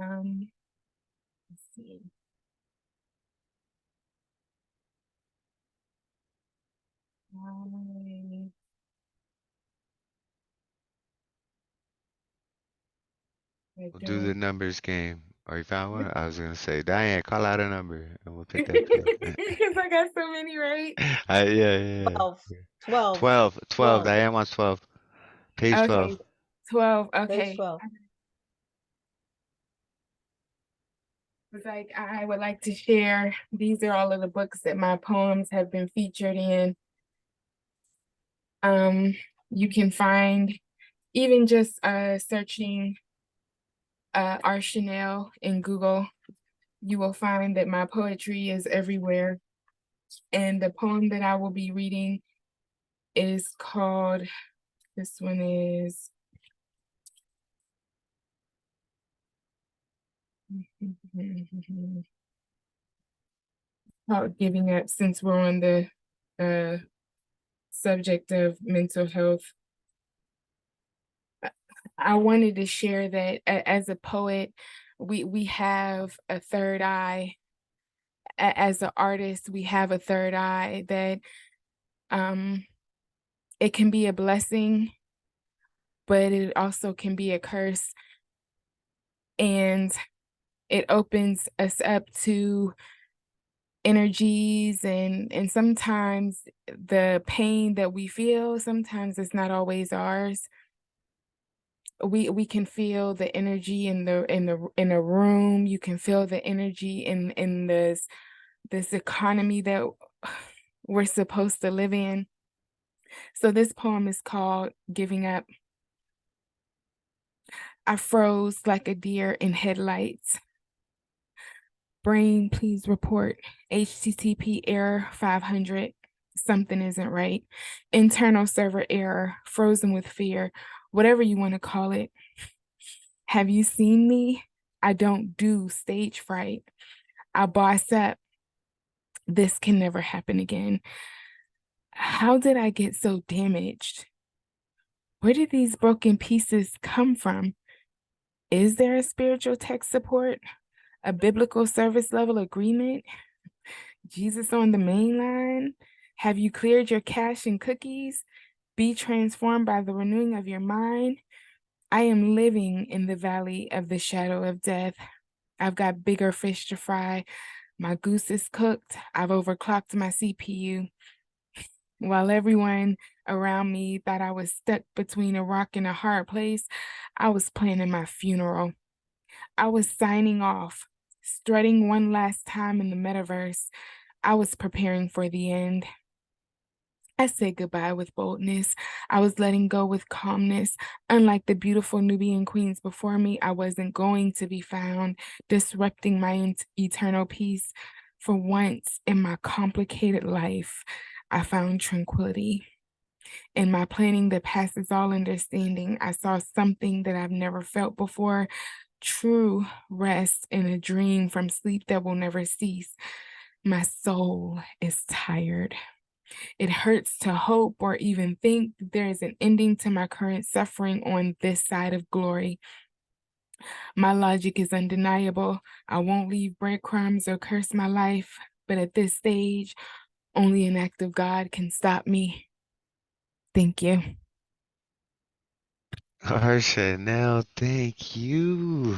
Let's see. We'll do the numbers game. Or you found one? I was gonna say, Diane, call out a number and we'll pick that pick. Because I got so many, right? Yeah. 12. 12. Diane wants 12. Page 12. 12. Okay. Page 12. It's like I would like to share. These are all of the books that my poems have been featured in. You can find, even just searching our Shanelle in Google, you will find that my poetry is everywhere. And the poem that I will be reading is called, this one is called Giving Up, since we're on the subject of mental health. I wanted to share that as a poet, we have a third eye. As an artist, we have a third eye that it can be a blessing, but it also can be a curse. And it opens us up to energies and sometimes the pain that we feel, sometimes it's not always ours. We can feel the energy in a room. You can feel the energy in this economy that we're supposed to live in. So this poem is called Giving Up. I froze like a deer in headlights. Brain, please report. HTTP error 500. Something isn't right. Internal server error, frozen with fear, whatever you want to call it. Have you seen me? I don't do stage fright. I boss up. This can never happen again. How did I get so damaged? Where did these broken pieces come from? Is there a spiritual tech support? A biblical service level agreement? Jesus on the main line? Have you cleared your cache and cookies? Be transformed by the renewing of your mind. I am living in the valley of the shadow of death. I've got bigger fish to fry. My goose is cooked. I've overclocked my CPU. While everyone around me thought I was stuck between a rock and a hard place, I was planning my funeral. I was signing off, strutting one last time in the metaverse. I was preparing for the end. I said goodbye with boldness. I was letting go with calmness. Unlike the beautiful Nubian queens before me, I wasn't going to be found disrupting my eternal peace. For once in my complicated life, I found tranquility. In my planning that passes all understanding, I saw something that I've never felt before. True rest in a dream from sleep that will never cease. My soul is tired. It hurts to hope or even think there is an ending to my current suffering on this side of glory. My logic is undeniable. I won't leave breadcrumbs or curse my life, but at this stage, only an act of God can stop me. Thank you. Shanelle, thank you.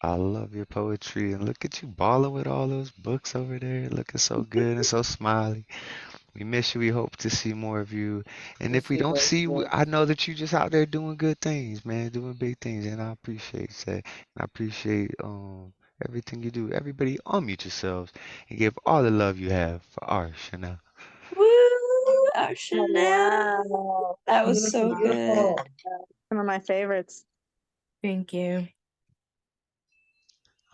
I love your poetry, and look at you balling with all those books over there, looking so good and so smiley. We miss you. We hope to see more of you. And if we don't see you, I know that you just out there doing good things, man, doing big things, and I appreciate that. And I appreciate everything you do. Everybody, unmute yourselves and give all the love you have for our Shanelle. Woo! Our Shanelle. Wow. That was so good. Beautiful. Some of my favorites. Thank you.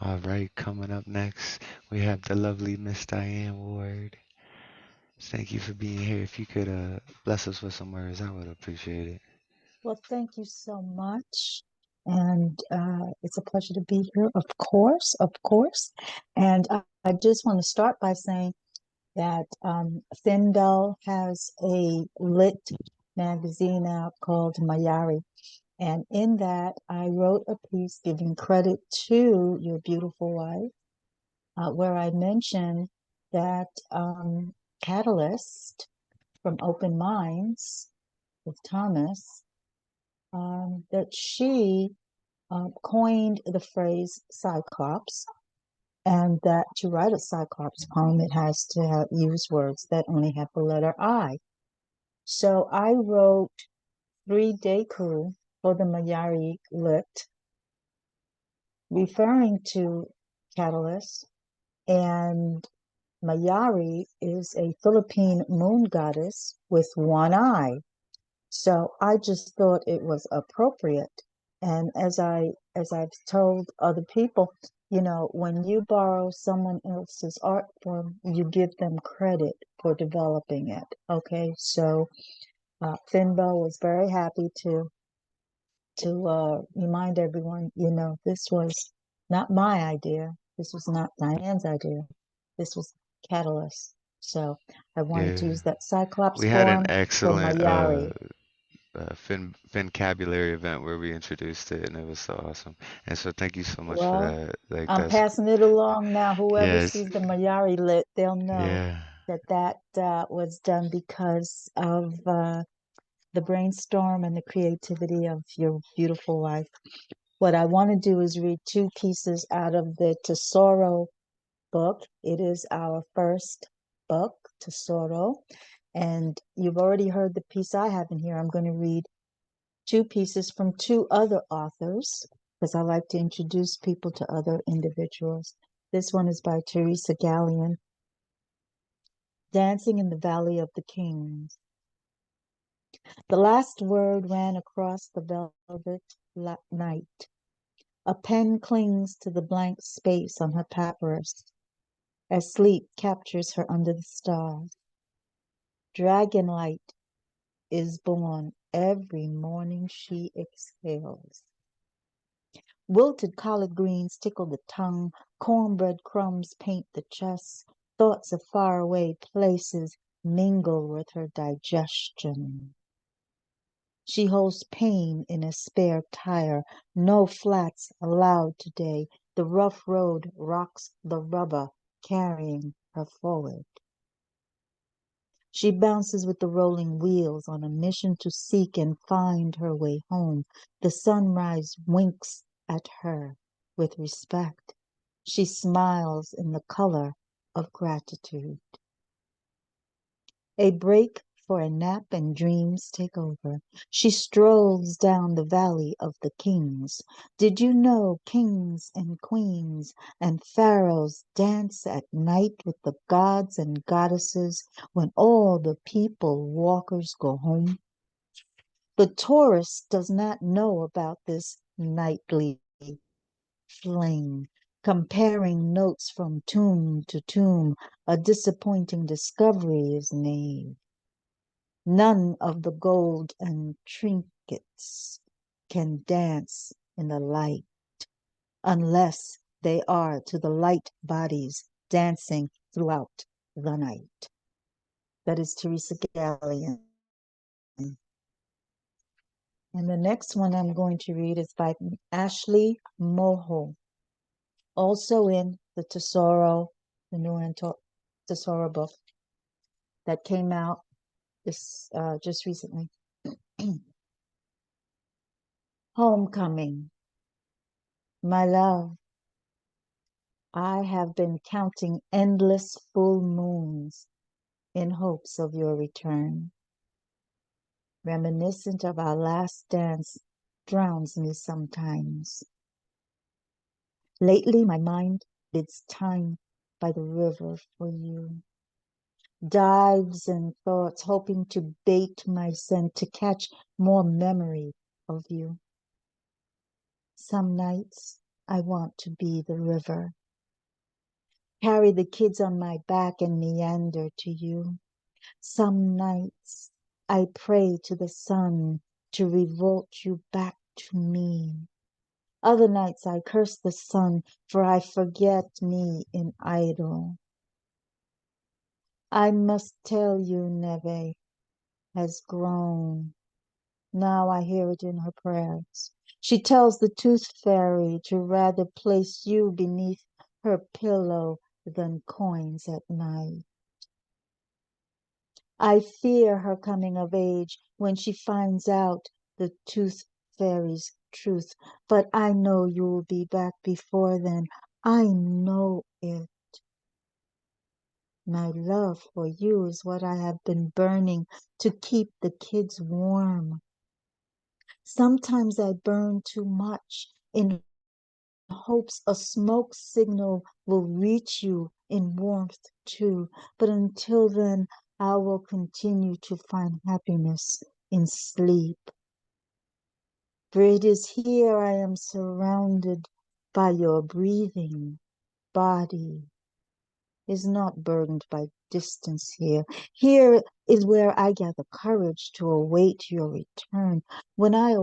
All right, coming up next, we have the lovely Miss Diane Ward. Thank you for being here. If you could bless us with some words, I would appreciate it. Well, thank you so much. And it's a pleasure to be here, of course, of course. And I just want to start by saying that Findel has a lit magazine out called Mayari. And in that, I wrote a piece giving credit to your beautiful wife, where I mentioned that Catalyst from Open Minds with Thomas, that she coined the phrase Cyclops, and that to write a Cyclops poem, it has to use words that only have the letter I. So I wrote 3 Deku for the Mayari Lit, referring to Catalyst, and Mayari is a Philippine moon goddess with one eye. So I just thought it was appropriate. And as I've told other people, you know, when you borrow someone else's art form, you give them credit for developing it. Okay, so Finbo was very happy to remind everyone, you know, this was not my idea. This was not Diane's idea. This was Catalyst. So I wanted to use that Cyclops We had an form for excellent Mayari. Fincabulary event where we introduced it, and it was so awesome. And so thank you so much for Well, that. Like I'm that's passing it along now. Whoever yes, sees the Mayari lit, they'll know yeah, that was done because of the brainstorm and the creativity of your beautiful wife. What I want to do is read 2 pieces out of the Tesoro book. It is our first book, Tesoro. And you've already heard the piece I have in here. I'm going to read 2 pieces from 2 other authors, because I like to introduce people to other individuals. This one is by Teresa Gallion, Dancing in the Valley of the Kings. The last word ran across the velvet night. A pen clings to the blank space on her papyrus as sleep captures her under the stars. Dragonlight is born every morning she exhales. Wilted collard greens tickle the tongue, cornbread crumbs paint the chest, thoughts of faraway places mingle with her digestion. She holds pain in a spare tire, no flats allowed today. The rough road rocks the rubber, carrying her forward. She bounces with the rolling wheels on a mission to seek and find her way home. The sunrise winks at her with respect. She smiles in the color of gratitude. A break for a nap and dreams take over. She strolls down the valley of the kings. Did you know kings and queens and pharaohs dance at night with the gods and goddesses when all the people walkers go home? The tourist does not know about this nightly fling, comparing notes from tomb to tomb. A disappointing discovery is made. None of the gold and trinkets can dance in the light unless they are to the light bodies dancing throughout the night. That is Teresa Gallion. And the next one I'm going to read is by Ashley Moho, also in the Tesoro, the new Tesoro book that came out just recently. Homecoming. My love, I have been counting endless full moons in hopes of your return. Reminiscent of our last dance drowns me sometimes. Lately, my mind bids time by the river for you. Dives in thoughts, hoping to bait my scent to catch more memory of you. Some nights I want to be the river, carry the kids on my back and meander to you. Some nights I pray to the sun to revolt you back to me. Other nights I curse the sun, for I forget me in idle. I must tell you, Neve has grown. Now I hear it in her prayers. She tells the tooth fairy to rather place you beneath her pillow than coins at night. I fear her coming of age when she finds out the tooth fairy's truth, but I know you will be back before then. I know it. My love for you is what I have been burning to keep the kids warm. Sometimes I burn too much in hopes a smoke signal will reach you in warmth too. But until then, I will continue to find happiness in sleep. For it is here I am surrounded by your breathing body. Is not burdened by distance here. Here is where I gather courage to await your return. When I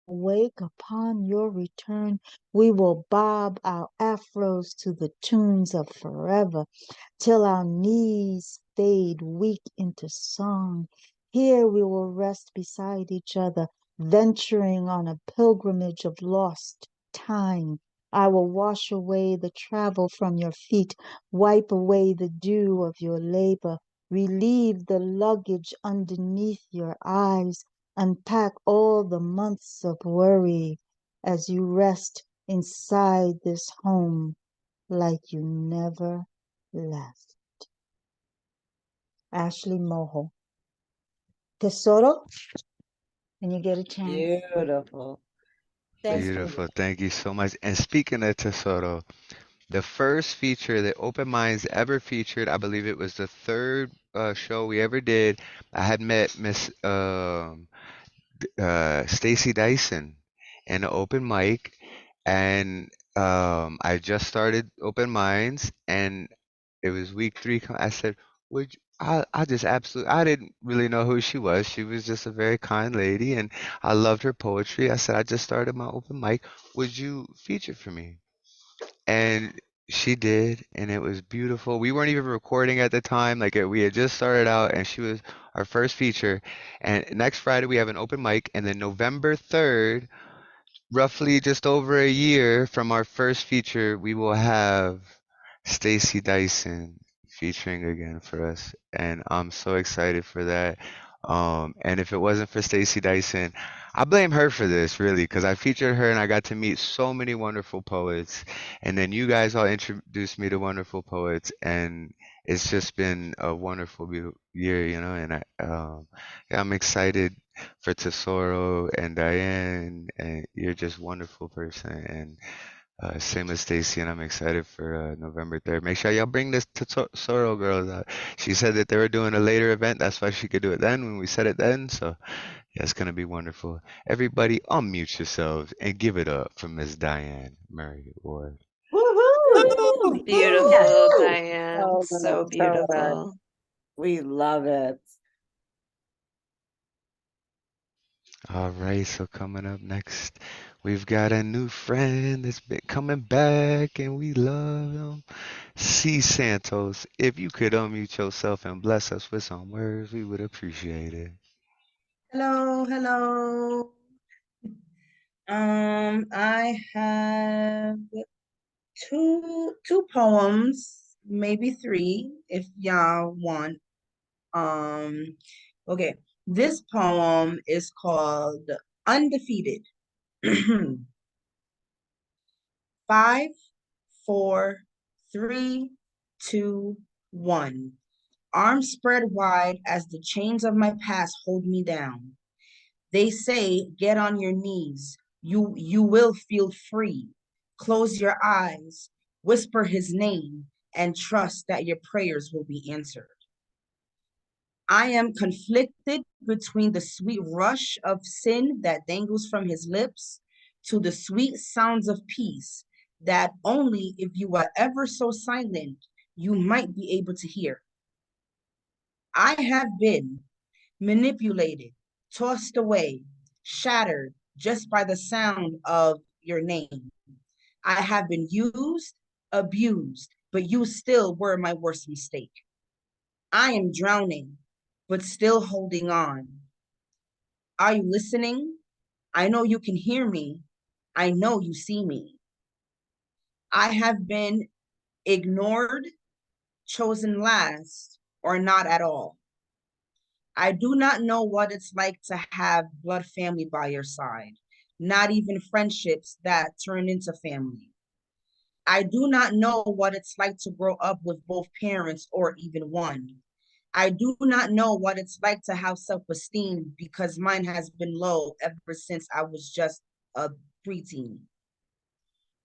awake upon your return, we will bob our afros to the tunes of forever till our knees fade weak into song. Here we will rest beside each other, venturing on a pilgrimage of lost time. I will wash away the travel from your feet, wipe away the dew of your labor, relieve the luggage underneath your eyes, unpack all the months of worry as you rest inside this home like you never left. Ashley Moho. Tesoro, when you get a chance. Beautiful. Thank you. Beautiful. Thank you so much. And speaking of Tesoro, the first feature that Open Minds ever featured, I believe it was the third show we ever did. I had met Miss Stacy Dyson in an open mic, and I just started Open Minds, and it was week 3. I said, "Would you, I just absolutely, I didn't really know who she was. She was just a very kind lady, and I loved her poetry. I said, I just started my open mic. Would you feature for me?" And she did, and it was beautiful. We weren't even recording at the time. Like we had just started out, and she was our first feature. And next Friday we have an open mic, and then November 3rd, roughly just over a year from our first feature, we will have Stacy Dyson featuring again for us, and I'm so excited for that. And if it wasn't for Stacey Dyson, I blame her for this really, because I featured her and I got to meet so many wonderful poets. And then you guys all introduced me to wonderful poets, and it's just been a wonderful year, you know. And yeah, I'm excited for Tesoro and Diane, and you're just a wonderful person. And same as Stacy, and I'm excited for November 3rd. Make sure y'all bring this to Sorrow Girls out. She said that they were doing a later event. That's why she could do it then when we said it then. So, yeah, it's going to be wonderful. Everybody, unmute yourselves and give it up for Miss Diane Ward. Woohoo! Beautiful, Yes. Diane. So good. beautiful. We love it. All right, so coming up next, we've got a new friend that's been coming back, and we love him. Cee Santos, if you could unmute yourself and bless us with some words, we would appreciate it. Hello, hello. I have two poems, maybe three, if y'all want. Okay. This poem is called Undefeated. 5, 4, 3, 2, 1. Arms spread wide as the chains of my past hold me down. They say, get on your knees. You will feel free. Close your eyes, whisper his name, and trust that your prayers will be answered. I am conflicted between the sweet rush of sin that dangles from his lips to the sweet sounds of peace that only if you are ever so silent, you might be able to hear. I have been manipulated, tossed away, shattered just by the sound of your name. I have been used, abused, but you still were my worst mistake. I am drowning, but still holding on. Are you listening? I know you can hear me. I know you see me. I have been ignored, chosen last, or not at all. I do not know what it's like to have blood family by your side, not even friendships that turn into family. I do not know what it's like to grow up with both parents or even one. I do not know what it's like to have self-esteem because mine has been low ever since I was just a preteen.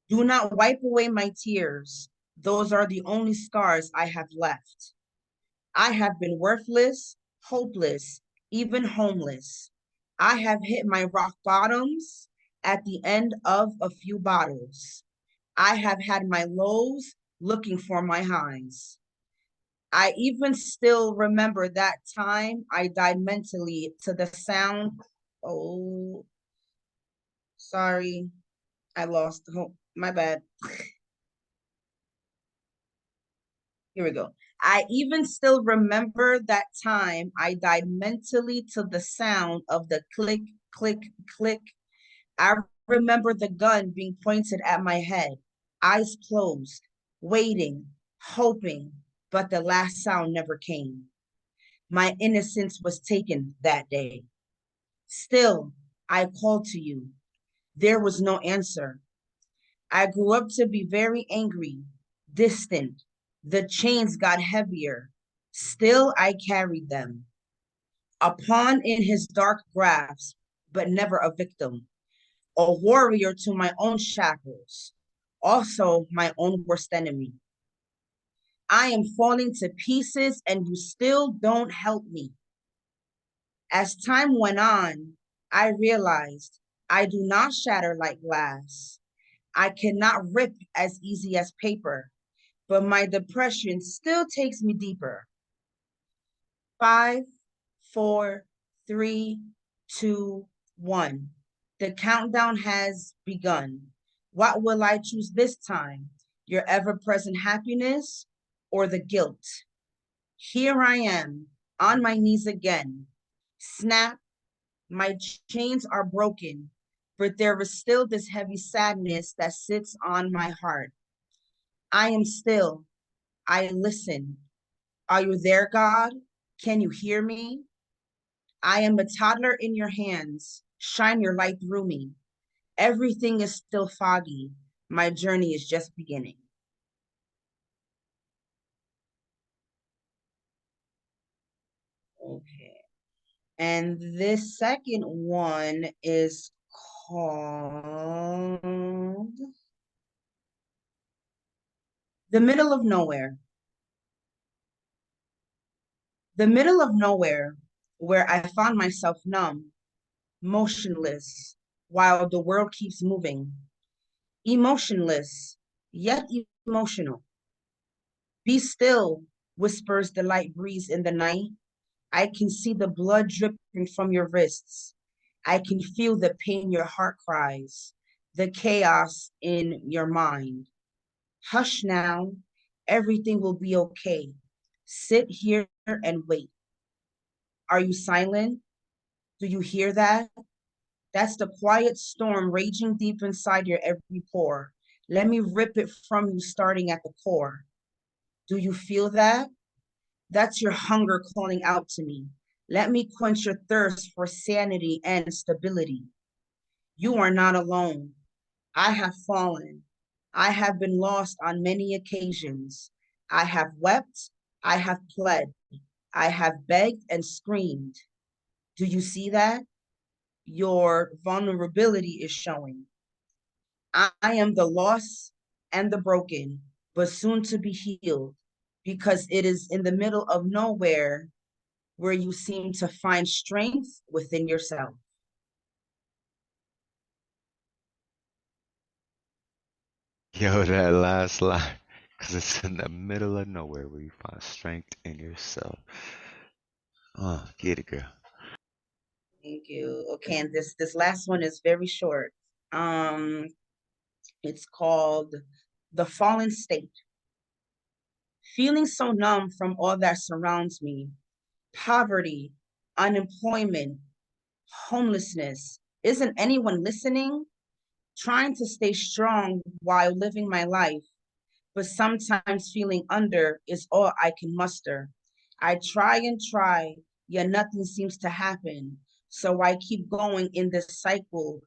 Do not wipe away my tears. Those are the only scars I have left. I have been worthless, hopeless, even homeless. I have hit my rock bottoms at the end of a few bottles. I have had my lows looking for my highs. I even still remember that time I died mentally to the sound. Oh, sorry. I lost. Oh, my bad. Here we go. I even still remember that time I died mentally to the sound of the click, click, click. I remember the gun being pointed at my head, eyes closed, waiting, hoping, but the last sound never came. My innocence was taken that day. Still, I called to you. There was no answer. I grew up to be very angry, distant. The chains got heavier. Still, I carried them. A pawn in his dark grasp, but never a victim. A warrior to my own shackles. Also, my own worst enemy. I am falling to pieces and you still don't help me. As time went on, I realized I do not shatter like glass. I cannot rip as easy as paper, but my depression still takes me deeper. 5, 4, 3, 2, 1. The countdown has begun. What will I choose this time? Your ever-present happiness or the guilt? Here I am, on my knees again. Snap, my chains are broken, but there is still this heavy sadness that sits on my heart. I am still, I listen. Are you there, God? Can you hear me? I am a toddler in your hands. Shine your light through me. Everything is still foggy. My journey is just beginning. Okay. And this second one is called The Middle of Nowhere. The middle of nowhere, where I found myself numb, motionless, while the world keeps moving. Emotionless, yet emotional. Be still, whispers the light breeze in the night. I can see the blood dripping from your wrists. I can feel the pain your heart cries, the chaos in your mind. Hush now, everything will be okay. Sit here and wait. Are you silent? Do you hear that? That's the quiet storm raging deep inside your every pore. Let me rip it from you starting at the core. Do you feel that? That's your hunger calling out to me. Let me quench your thirst for sanity and stability. You are not alone. I have fallen. I have been lost on many occasions. I have wept. I have pled. I have begged and screamed. Do you see that? Your vulnerability is showing. I am the lost and the broken, but soon to be healed, because it is in the middle of nowhere where you seem to find strength within yourself. Yo, that last line, because it's in the middle of nowhere where you find strength in yourself. Oh, get it, girl. Thank you. Okay, and this last one is very short. It's called The Fallen State. Feeling so numb from all that surrounds me, poverty, unemployment, homelessness. Isn't anyone listening? Trying to stay strong while living my life, but sometimes feeling under is all I can muster. I try and try, yet nothing seems to happen. So I keep going in this cycle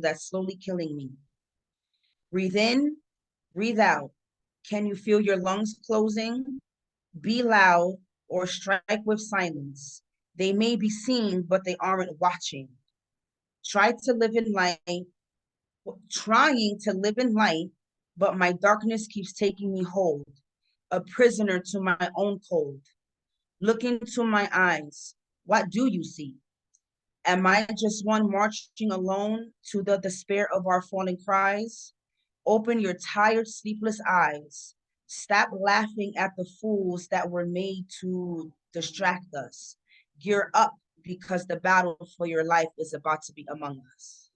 that's slowly killing me. Breathe in, breathe out. Can you feel your lungs closing? Be loud or strike with silence. They may be seen, but they aren't watching. Try to live in light, trying to live in light, but my darkness keeps taking me hold, a prisoner to my own cold. Look into my eyes. What do you see? Am I just one marching alone to the despair of our falling cries? Open your tired, sleepless eyes. Stop laughing at the fools that were made to distract us. Gear up, because the battle for your life is about to be among us.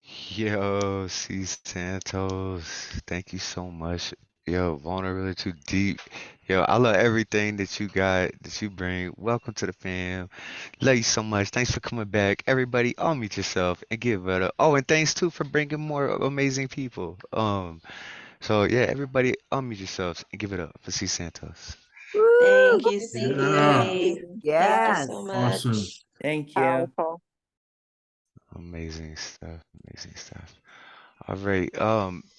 Yo, Cee Santos, thank you so much. Yo, vulnerability too deep. Yo, I love everything that you got, that you bring. Welcome to the fam. Love you so much. Thanks for coming back. Everybody, unmute yourself and give it up. Oh, and thanks too for bringing more amazing people. So yeah, everybody, unmute yourselves and give it up for Cee Santos. Thank you, Yeah. Cee. Thank you Yes. so Awesome. much. Thank you. Powerful. Amazing stuff. Amazing stuff. All right.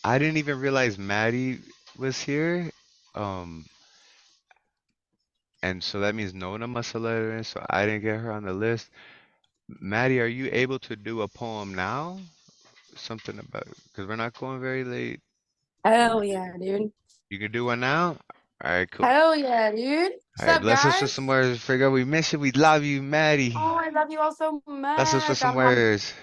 I didn't even realize Mattie was here. Um, and so that means Nona must have let her in, so I didn't get her on the list. Mattie, are you able to do a poem now? Something about, because we're not going very late. Hell yeah, dude. You can do one now? All right, cool. Hell yeah, dude. All What's right, up, bless us with guys? some words. Figure we miss you. We love you, Mattie. Oh, I love you all so Bless us with much. some words.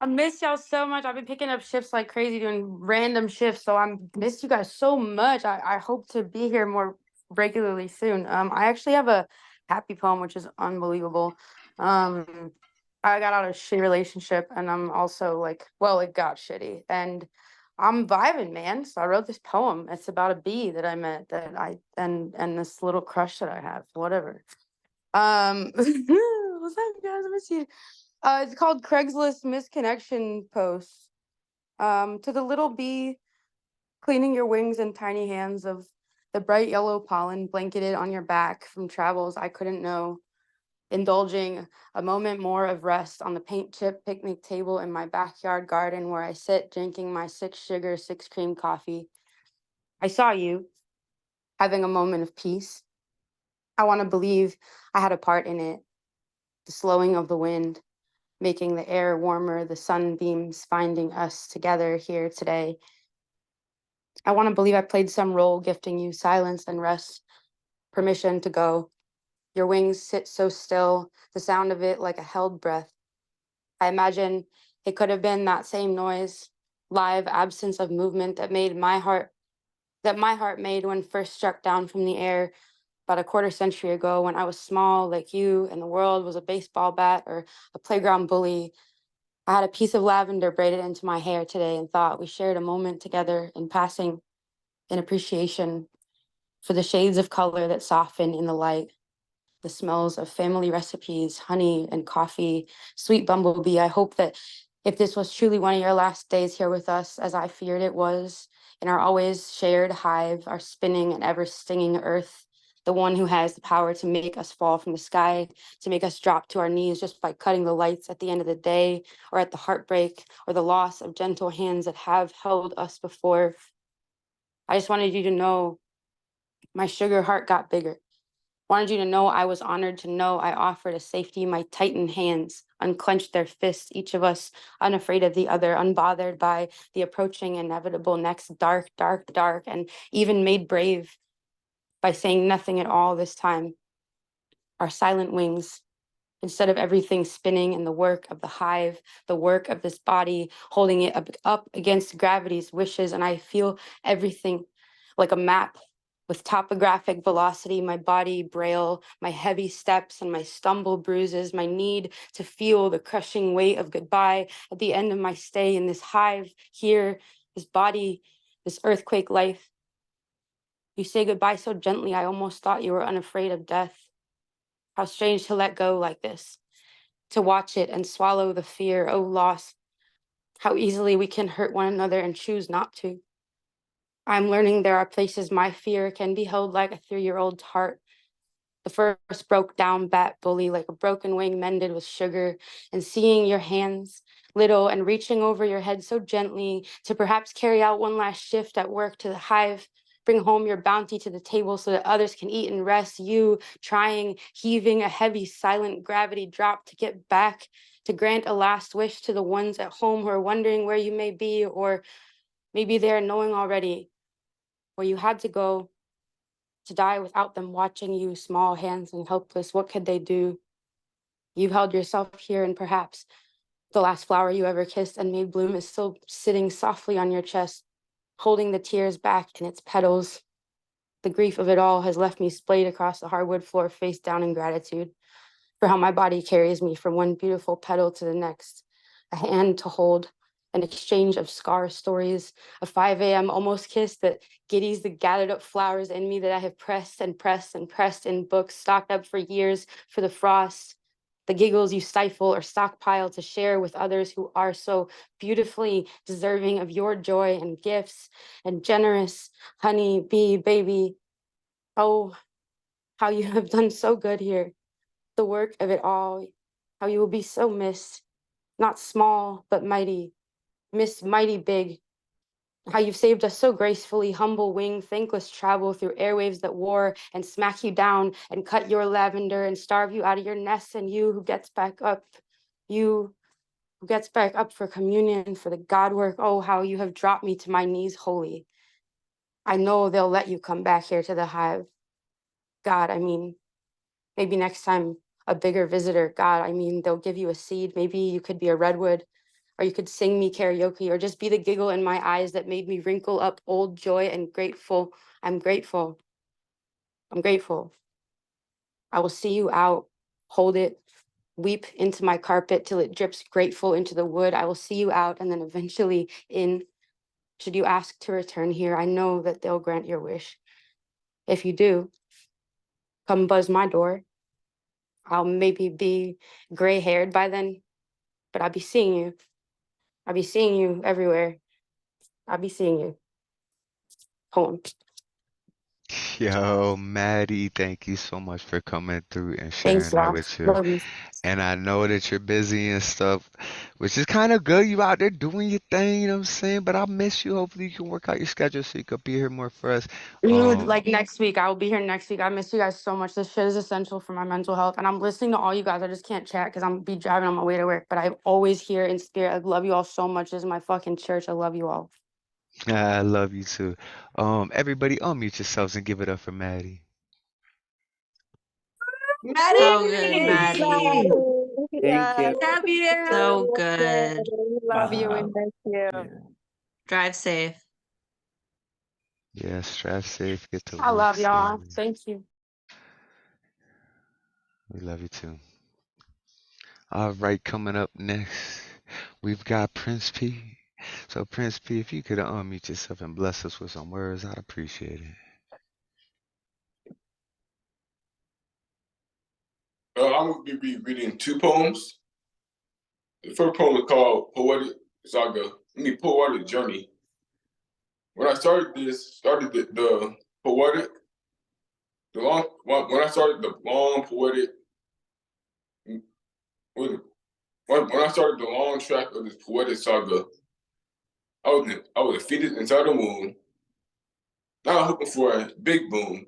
I miss y'all so much. I've been picking up shifts like crazy, doing random shifts. So I miss you guys so much. I hope to be here more regularly soon. I actually have a happy poem, which is unbelievable. I got out of a shitty relationship, and I'm also like, well, it got shitty, and I'm vibing, man. So I wrote this poem. It's about a bee that I met and this little crush that I have, whatever. What's up, guys? I miss you. It's called Craigslist Misconnection Post. To the little bee cleaning your wings in tiny hands of The bright yellow pollen blanketed on your back from travels I couldn't know, indulging a moment more of rest on the paint chip picnic table in my backyard garden where I sit drinking my 6 sugar, 6 cream coffee. I saw you having a moment of peace. I want to believe I had a part in it. The slowing of the wind, making the air warmer, the sunbeams finding us together here today. I want to believe I played some role gifting you silence and rest, permission to go. Your wings sit so still, the sound of it like a held breath. I imagine it could have been that same noise, live absence of movement that my heart made when first struck down from the air about a quarter century ago when I was small like you and the world was a baseball bat or a playground bully. I had a piece of lavender braided into my hair today and thought we shared a moment together in passing, in appreciation for the shades of color that soften in the light, the smells of family recipes, honey and coffee, sweet bumblebee. I hope that if this was truly one of your last days here with us, as I feared it was, in our always shared hive, our spinning and ever stinging earth, the one who has the power to make us fall from the sky, to make us drop to our knees just by cutting the lights at the end of the day, or at the heartbreak, or the loss of gentle hands that have held us before. I just wanted you to know my sugar heart got bigger. Wanted you to know I was honored to know I offered a safety. My tightened hands unclenched their fists, each of us unafraid of the other, unbothered by the approaching inevitable next dark, dark, dark, and even made brave by saying nothing at all this time. Our silent wings, instead of everything spinning in the work of the hive, the work of this body, holding it up against gravity's wishes, and I feel everything like a map with topographic velocity, my body braille, my heavy steps and my stumble bruises, my need to feel the crushing weight of goodbye at the end of my stay in this hive here, this body, this earthquake life. You say goodbye so gently, I almost thought you were unafraid of death. How strange to let go like this, to watch it and swallow the fear, oh loss, how easily we can hurt one another and choose not to. I'm learning there are places my fear can be held like a 3-year-old's heart. The first broke down bat bully like a broken wing mended with sugar, and seeing your hands, little and reaching over your head so gently to perhaps carry out one last shift at work to the hive, bring home your bounty to the table so that others can eat and rest, you trying, heaving a heavy silent gravity drop to get back, to grant a last wish to the ones at home who are wondering where you may be, or maybe they're knowing already where you had to go to die without them watching you, small hands and helpless. What could they do? You've held yourself here, and perhaps the last flower you ever kissed and made bloom is still sitting softly on your chest, holding the tears back in its petals. The grief of it all has left me splayed across the hardwood floor, face down in gratitude for how my body carries me from one beautiful petal to the next, a hand to hold, an exchange of scar stories, a 5 a.m. almost kiss that giddies the gathered up flowers in me that I have pressed and pressed and pressed in books stocked up for years for the frost, the giggles you stifle or stockpile to share with others who are so beautifully deserving of your joy and gifts and generous honey bee baby. Oh, how you have done so good here. The work of it all, how you will be so missed, not small, but mighty, missed mighty big. How you've saved us so gracefully, humble wing, thankless travel through airwaves that war and smack you down and cut your lavender and starve you out of your nest, and you who gets back up, you who gets back up for communion, for the God work. Oh, how you have dropped me to my knees holy. I know they'll let you come back here to the hive. God, I mean, maybe next time a bigger visitor. God, I mean, they'll give you a seed. Maybe you could be a redwood, or you could sing me karaoke, or just be the giggle in my eyes that made me wrinkle up old joy and grateful. I'm grateful. I'm grateful. I will see you out, hold it, weep into my carpet till it drips grateful into the wood. I will see you out and then eventually in. Should you ask to return here, I know that they'll grant your wish. If you do, come buzz my door. I'll maybe be gray-haired by then, but I'll be seeing you. I'll be seeing you everywhere. I'll be seeing you. Poem. Yo, Mattie, thank you so much for coming through and Thanks, sharing that y'all. with you. Love you. And I know that you're busy and stuff, which is kind of good. You out there doing your thing, you know what I'm saying? But I miss you. Hopefully you can work out your schedule so you could be here more for us. Dude, like next week, I will be here next week. I miss you guys so much. This shit is essential for my mental health. And I'm listening to all you guys. I just can't chat because I'm be driving on my way to work. But I'm always here in spirit. I love you all so much. This is my fucking church. I love you all. I love you too. Everybody unmute yourselves and give it up for Mattie. So good, Maddie! Mattie. Thank you. Love you. So good. We love you. We Wow. miss you. Yeah. Drive safe. Yes, drive safe, get to I work love y'all. safe. Thank you. We love you too. All right, coming up next, we've got Principe. So, Principe, if you could unmute yourself and bless us with some words, I'd appreciate it. I'm going to be reading two poems. The first poem is called Poetic Poetic Journey. When I started the poetic, when I started the long poetic, when I started the long track of this poetic saga, I was defeated inside the moon, not hoping for a big boom.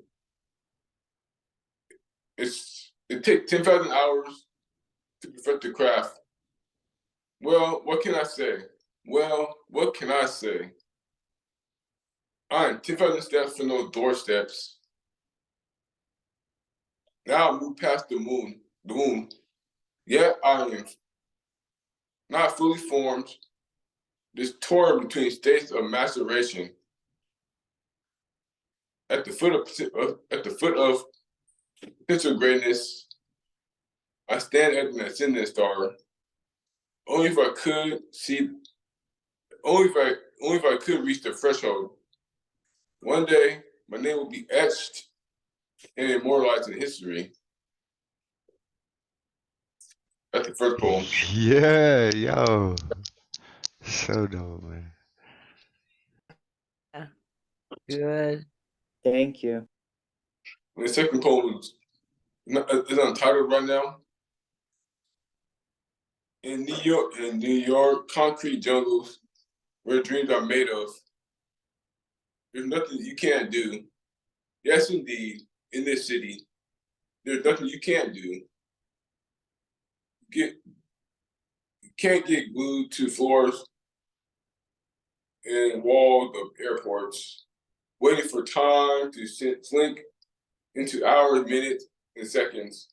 It takes 10,000 hours to perfect the craft. Well, what can I say? I am 10,000 steps from those doorsteps. Now I move past the moon. Yet I am not fully formed, just torn between states of maceration. At the foot of potential greatness, I stand at an ascending star. Only if I could reach the threshold. One day, my name will be etched and immortalized in history. That's the first poem. Yeah, yo. So dope, man. Good. Thank you. And the second poem is untitled right now. In New York, concrete jungles where dreams are made of, there's nothing you can't do. Yes, indeed, in this city, there's nothing you can't do. You can't get glued to floors and walls of airports, waiting for time to slink into hours, minutes, and seconds,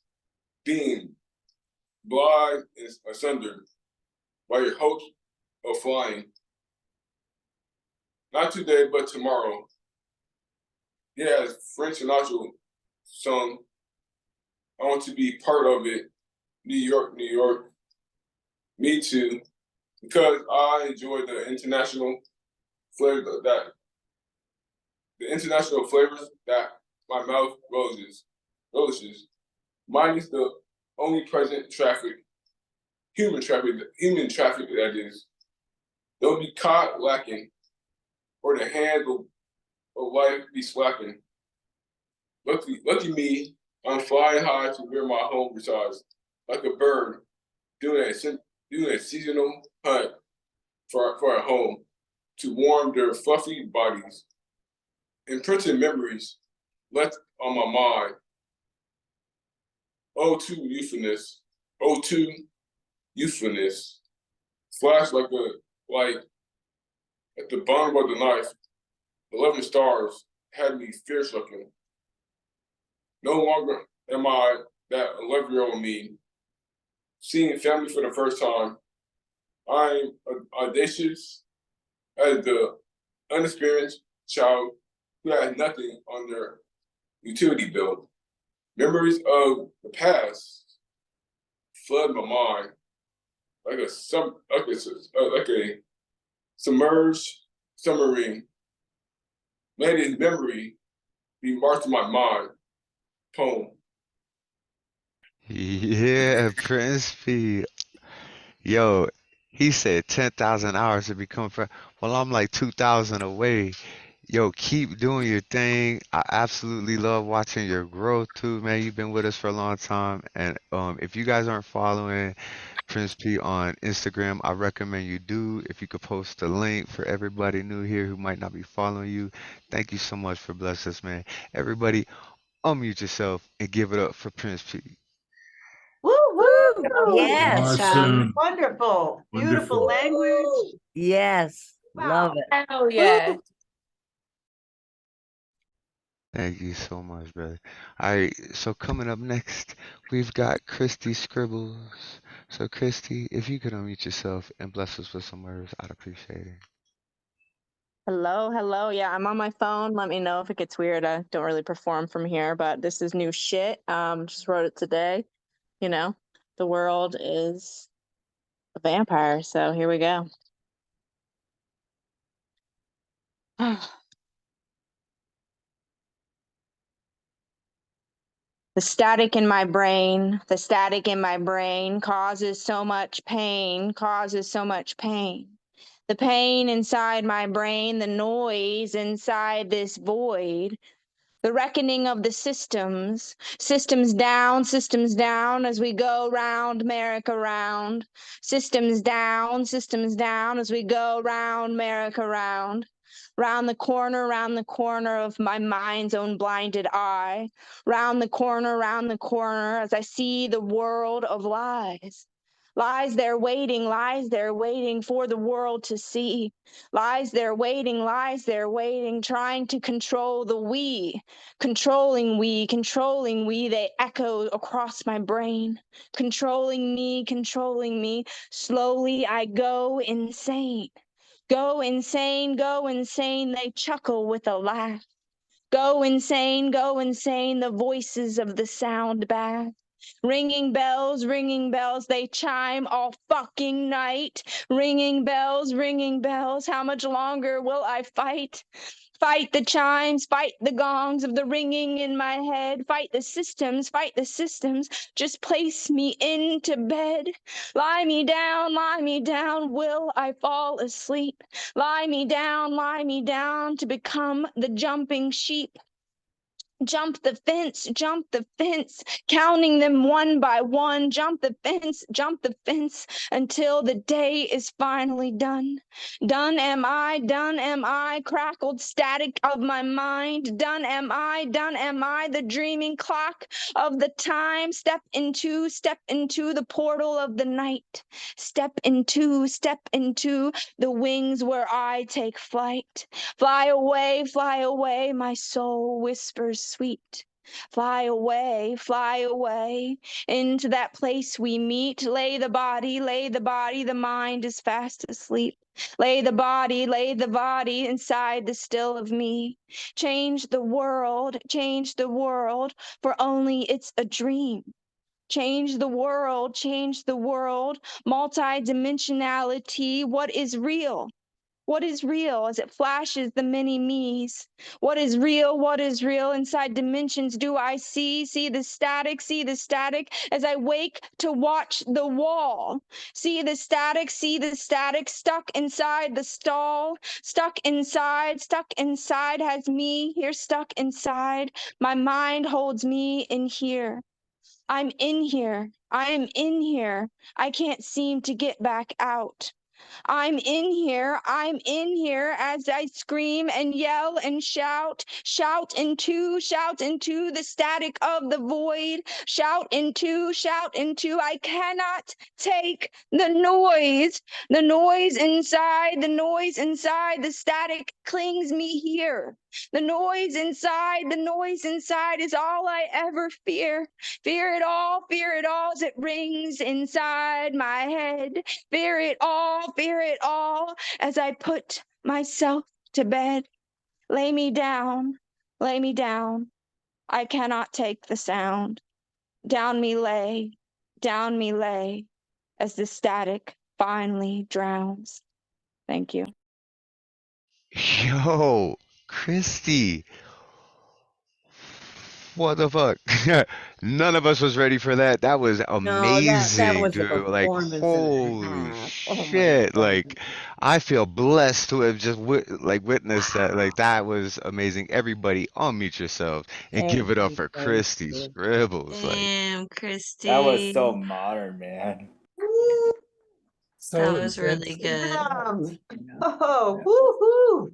being blind and asunder by your hopes of flying. Not today, but tomorrow. Yeah, as French and Sinatra sung, I want to be part of it. New York, New York. Me too. Because I enjoy the international flavors that my mouth relishes. Minus the only present human traffic that is. Don't be caught lacking, or the hand of life be slacking. Lucky me, I'm flying high to where my home resides, like a bird doing a seasonal hunt for a home to warm their fluffy bodies. Imprinted memories left on my mind. Oh, to youthfulness. Flash like a light at the bottom of the knife. 11 stars had me fear-stricken. No longer am I that 11-year-old me. Seeing family for the first time, I'm audacious as the unexperienced child who has nothing on their utility bill. Memories of the past flood my mind like a submerged submarine. Let his memory be marked in my mind. Poem. Yeah, Principe. Yo, he said 10,000 hours to become friend. Well, I'm like 2,000 away. Yo, keep doing your thing. I absolutely love watching your growth too, man. You've been with us for a long time. And if you guys aren't following Principe on Instagram, I recommend you do. If you could post a link for everybody new here who might not be following you. Thank you so much for blessing us, man. Everybody, unmute yourself and give it up for Principe. Woo woo! Yes. Awesome. Wonderful. Beautiful Wonderful. language. Yes. Love it. Hell yeah. Thank you so much, brother. All right, so coming up next, we've got Kristi Scribbles. So, Kristi, if you could unmute yourself and bless us with some words, I'd appreciate it. Hello, hello. Yeah, I'm on my phone. Let me know if it gets weird. I don't really perform from here, but this is new shit. Just wrote it today. You know, the world is a vampire, so here we go. The static in my brain, the static in my brain causes so much pain, causes so much pain. The pain inside my brain, the noise inside this void, the reckoning of the systems, systems down as we go round, merry-go-round, systems down as we go round, merry-go-round. Round the corner of my mind's own blinded eye. Round the corner as I see the world of lies. Lies there waiting for the world to see. Lies there waiting, trying to control the we. Controlling we, they echo across my brain. Controlling me, slowly I go insane. Go insane, they chuckle with a laugh. Go insane, the voices of the sound bath. Ringing bells, they chime all fucking night. Ringing bells, how much longer will I fight? Fight the chimes, fight the gongs of the ringing in my head. Fight the systems, just place me into bed. Lie me down, will I fall asleep? Lie me down to become the jumping sheep. Jump the fence, counting them one by one. Jump the fence, until the day is finally done. Done am I, crackled static of my mind. Done am I, the dreaming clock of the time. Step into the portal of the night. Step into the wings where I take flight. Fly away, my soul whispers sweet. Fly away, into that place we meet. Lay the body, the mind is fast asleep. Lay the body inside the still of me. Change the world, for only it's a dream. Change the world, multidimensionality. What is real? What is real as it flashes the many me's? What is real? Inside dimensions do I see the static as I wake to watch the wall. See the static, stuck inside the stall. Stuck inside has me here stuck inside. My mind holds me in here. I'm in here. I am in here. I can't seem to get back out. I'm in here as I scream and yell and shout into the static of the void, shout into, I cannot take the noise inside, the static clings me here. The noise inside is all I ever fear. Fear it all as it rings inside my head. Fear it all as I put myself to bed. Lay me down. I cannot take the sound. Down me lay, as the static finally drowns. Thank you. Yo, Kristi. What the fuck? None of us was ready for that. That was No, that amazing, was a dude. Like, performance and a holy half. Oh my shit. God. Like, I feel blessed to have just witnessed that. Like, that was amazing. Everybody, unmute yourselves and give Thank it up you, for thank Kristi you. Scribbles. Like, Damn, That was Kristi. so modern, man. So That was really intense. good. Oh, woohoo!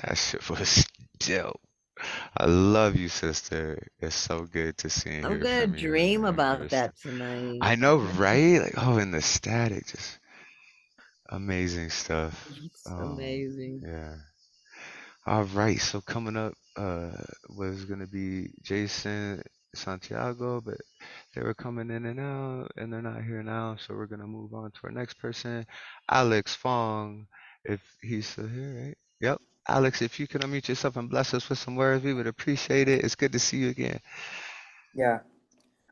that shit was dope. I love you, sister. It's so good to see and I'm hear gonna from you and dream remember about stuff. that tonight. I know, right? Like, oh, in the static, just amazing stuff. It's amazing. Yeah. All right. So coming up was gonna be Jason Santiago, but they were coming in and out, and they're not here now. So we're gonna move on to our next person, Alex Phuong, if he's still here, right? Yep. Alex, if you could unmute yourself and bless us with some words, we would appreciate it. It's good to see you again. Yeah.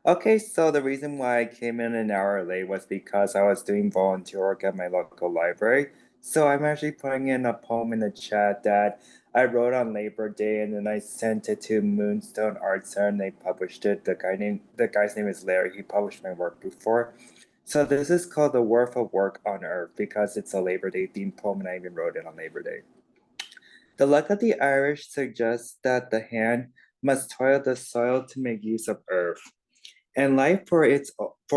Okay, so the reason why I came in an hour late was because I was doing volunteer work at my local library. So I'm actually putting in a poem in the chat that I wrote on Labor Day, and then I sent it to Moonstone Art Center and they published it. The guy's name is Larry. He published my work before. So this is called The Worth of Work on Earth because it's a Labor Day themed poem and I even wrote it on Labor Day. The luck of the Irish suggests that the hand must toil the soil to make use of earth. And life for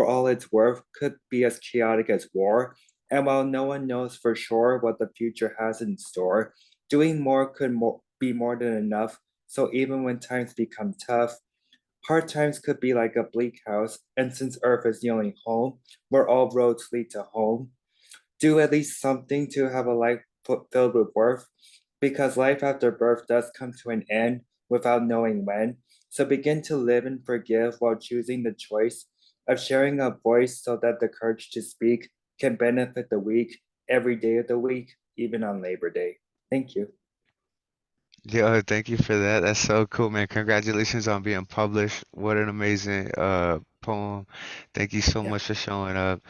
all its worth could be as chaotic as war. And while no one knows for sure what the future has in store, doing more could be more than enough. So even when times become tough, hard times could be like a bleak house. And since Earth is the only home where all roads lead to home, do at least something to have a life filled with worth. Because life after birth does come to an end without knowing when. So begin to live and forgive while choosing the choice of sharing a voice so that the courage to speak can benefit the weak every day of the week, even on Labor Day. Thank you. Yo, thank you for that. That's so cool, man. Congratulations on being published. What an amazing poem. Thank you so much for showing up.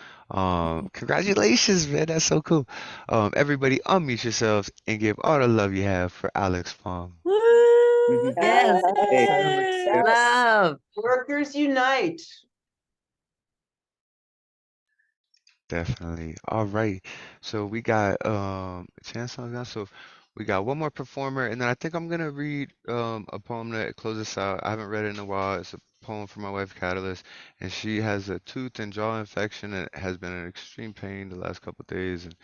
Congratulations, man. That's so cool. Everybody unmute yourselves and give all the love you have for Alex Phuong. Woo! Yes, Yes! Love. Workers unite. Definitely. All right. So we got chance songs now. So we got one more performer, and then I think I'm gonna read a poem that closes us out. I haven't read it in a while. It's a poem from my wife Catalyst, and she has a tooth and jaw infection and has been in extreme pain the last couple of days. And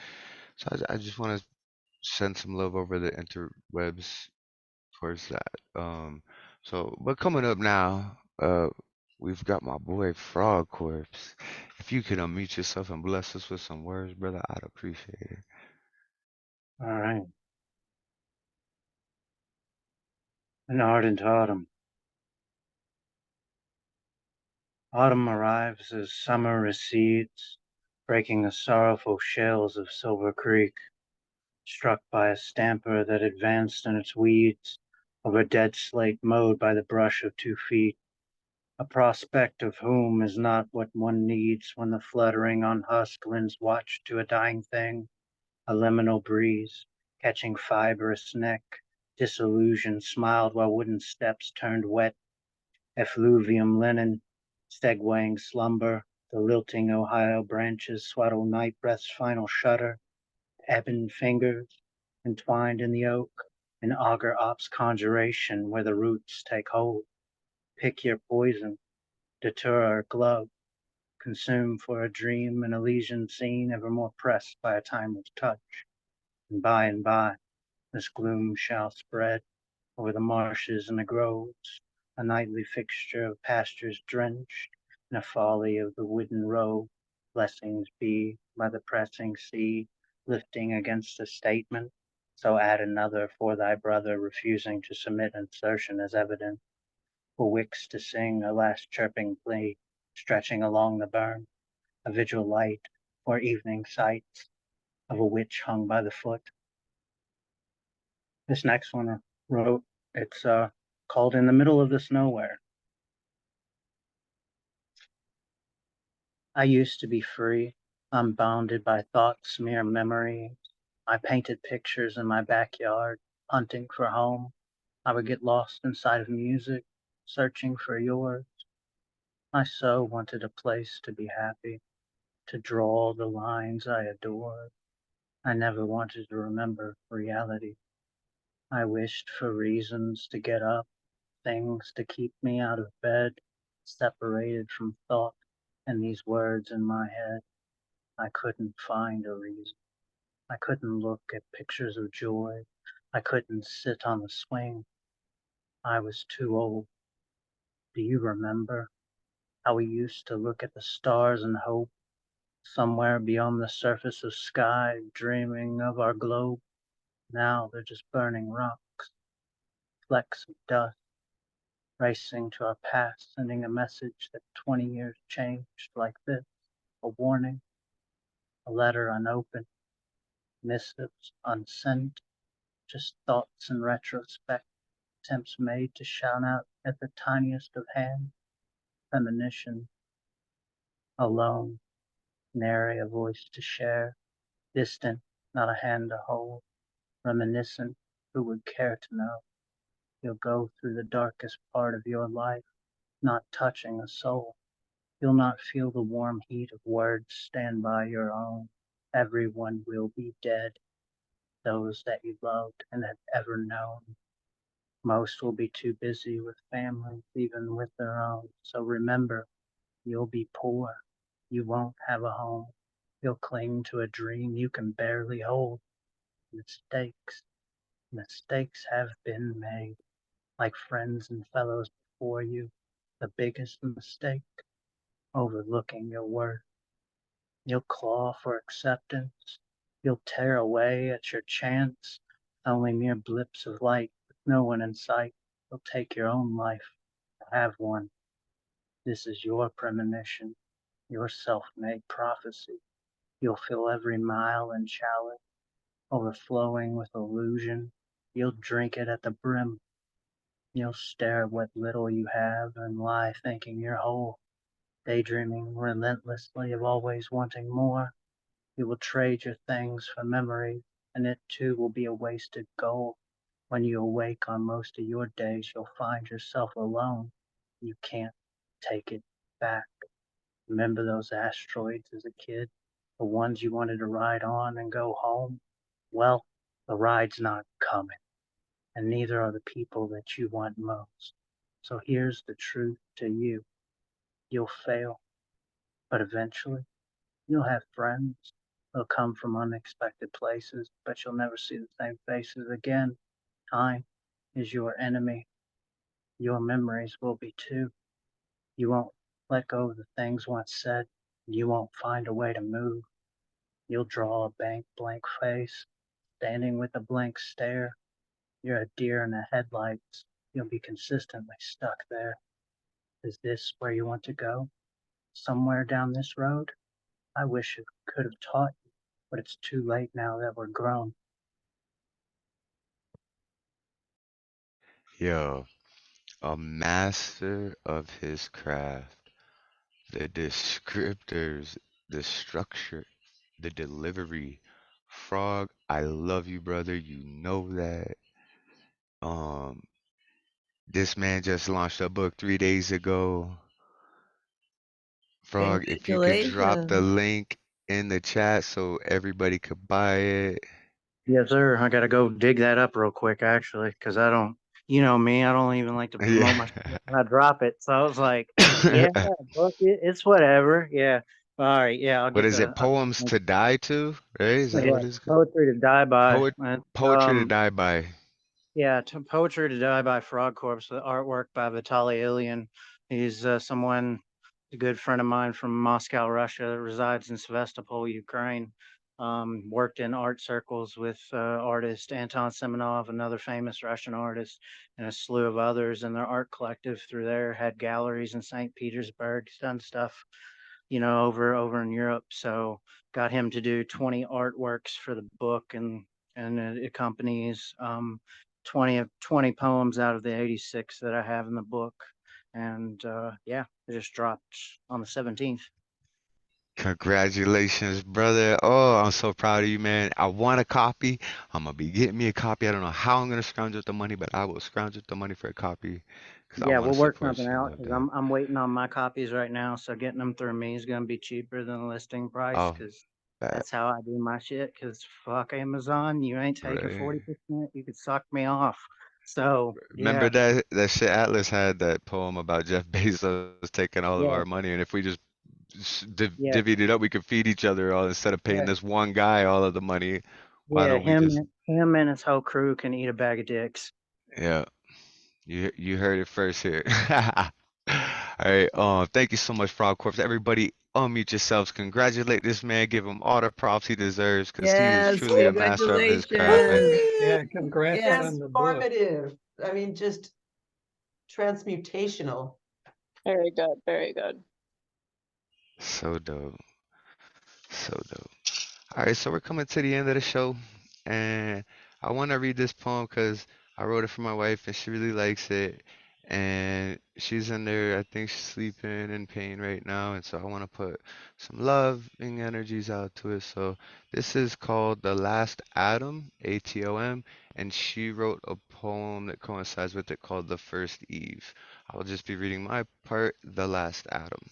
so I just want to send some love over the interwebs towards that. But coming up now, we've got my boy Frogg Corpse. If you could unmute yourself and bless us with some words, brother, I'd appreciate it. All right. An ardent autumn. Autumn arrives as summer recedes, breaking the sorrowful shells of Silver Creek, struck by a stamper that advanced in its weeds over dead slate mowed by the brush of 2 feet, a prospect of whom is not what one needs when the fluttering on husk lends watch to a dying thing, a liminal breeze, catching fibrous neck, disillusion smiled while wooden steps turned wet, effluvium linen, segueing slumber, the lilting Ohio branches swaddle night breath's final shudder, ebon fingers entwined in the oak, an auger ops conjuration where the roots take hold. Pick your poison, deter or glove, consume for a dream an Elysian scene ever more pressed by a timeless touch. And by, this gloom shall spread over the marshes and the groves, a nightly fixture of pastures drenched in a folly of the wooden row, blessings be by the pressing sea, lifting against a statement, so add another for thy brother refusing to submit insertion as evident, for wicks to sing a last chirping plea, stretching along the burn, a vigil light or evening sights of a witch hung by the foot. This next one I wrote, it's called In the Middle of This Nowhere. I used to be free, unbounded by thoughts, mere memories. I painted pictures in my backyard, hunting for home. I would get lost inside of music, searching for yours. I so wanted a place to be happy, to draw the lines I adored. I never wanted to remember reality. I wished for reasons to get up, things to keep me out of bed, separated from thought and these words in my head. I couldn't find a reason. I couldn't look at pictures of joy. I couldn't sit on the swing. I was too old. Do you remember how we used to look at the stars and hope somewhere beyond the surface of sky, dreaming of our globe? Now they're just burning rocks, flecks of dust, racing to our past, sending a message that 20 years changed like this, a warning, a letter unopened, missives unsent, just thoughts in retrospect, attempts made to shout out at the tiniest of hands, premonition, alone, nary a voice to share, distant, not a hand to hold, reminiscent, who would care to know? You'll go through the darkest part of your life, not touching a soul. You'll not feel the warm heat of words stand by your own. Everyone will be dead, those that you loved and have ever known. Most will be too busy with families, even with their own. So remember, you'll be poor. You won't have a home. You'll cling to a dream you can barely hold. Mistakes have been made, like friends and fellows before you. The biggest mistake, overlooking your worth. You'll claw for acceptance. You'll tear away at your chance, only mere blips of light with no one in sight. You'll take your own life to have one. This is your premonition, your self-made prophecy. You'll fill every mile and chalice, overflowing with illusion. You'll drink it at the brim. You'll stare at what little you have and lie thinking you're whole, daydreaming relentlessly of always wanting more. You will trade your things for memories, and it too will be a wasted gold. When you awake on most of your days, you'll find yourself alone. You can't take it back. Remember those asteroids as a kid? The ones you wanted to ride on and go home? Well, the ride's not coming, and neither are the people that you want most. So here's the truth to you. You'll fail, but eventually you'll have friends. They'll come from unexpected places, but you'll never see the same faces again. Time is your enemy. Your memories will be too. You won't let go of the things once said. You won't find a way to move. You'll draw a blank face, standing with a blank stare. You're a deer in the headlights. You'll be consistently stuck there. Is this where you want to go? Somewhere down this road? I wish it could have taught you, but it's too late now that we're grown. Yo, a master of his craft. The descriptors, the structure, the delivery. Frog, I love you, brother. You know that. Um, this man just launched a book 3 days ago. Frog, if you could drop the Congratulations. link in the chat so everybody could buy it. Yes, sir. I gotta go dig that up real quick, actually, because I don't, you know me, I don't even like to promote my shit when I drop it. So I was like, yeah, book it. It's whatever. Yeah. All right. Yeah, I'll What get is it? Poems to die to? Right? Is that yeah, what it's called? poetry to die by. Poetry to die by. Yeah, Poetry to Die by Frogg Corpse, the artwork by Vitaly Ilyin. He's someone, a good friend of mine from Moscow, Russia, resides in Sevastopol, Ukraine. Worked in art circles with artist Anton Semenov, another famous Russian artist, and a slew of others in their art collective through there. Had galleries in St. Petersburg, done stuff, over in Europe. So got him to do 20 artworks for the book, and it accompanies 20 poems out of the 86 that I have in the book. And yeah, it just dropped on the 17th. Congratulations, brother. Oh, I'm so proud of you, man. I want a copy. I'm gonna be getting me a copy. I don't know how I'm gonna scrounge up the money, but I will scrounge up the money for a copy because I Yeah, want we'll to work support something you out like because that. I'm waiting on my copies right now. So getting them through me is gonna be cheaper than the listing price Oh, because that that's how I do my shit. Because fuck Amazon, you ain't taking right. 40%. You could suck me off. So Remember yeah, that shit Atlas had that poem about Jeff Bezos taking all of our yeah, money, and if we just yeah, divvied it up, we could feed each other all instead of paying yeah, this one guy all of the money. Why yeah. don't we just? Him and his whole crew can eat a bag of dicks. Yeah, you heard it first here. All right. Thank you so much, Frog Corpse. Everybody, unmute yourselves. Congratulate this man. Give him all the props he deserves because he is Yes, truly a master of his craft, man. congratulations. Yeah, congrats Yes. on the book. Transformative. I mean, just transmutational. Very good, very good. So dope. So dope. All right, so we're coming to the end of the show, and I want to read this poem because I wrote it for my wife, and she really likes it. And she's in there, I think she's sleeping in pain right now, and so I want to put some loving energies out to it. So this is called The Last Atom, ATOM, and she wrote a poem that coincides with it called The First Eve. I'll just be reading my part, The Last Atom.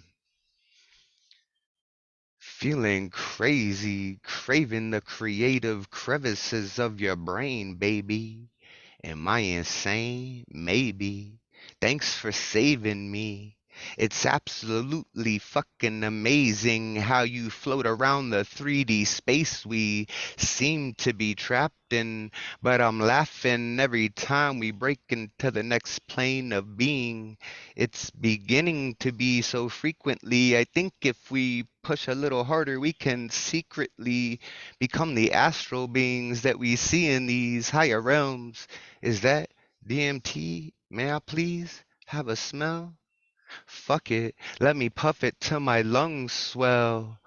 Feeling crazy, craving the creative crevices of your brain, baby. Am I insane? Maybe. Thanks for saving me. It's absolutely fucking amazing how you float around the 3D space we seem to be trapped in, but I'm laughing every time we break into the next plane of being. It's beginning to be so frequently. I think if we push a little harder, we can secretly become the astral beings that we see in these higher realms. Is that DMT? May I please have a smell? Fuck it, let me puff it till my lungs swell.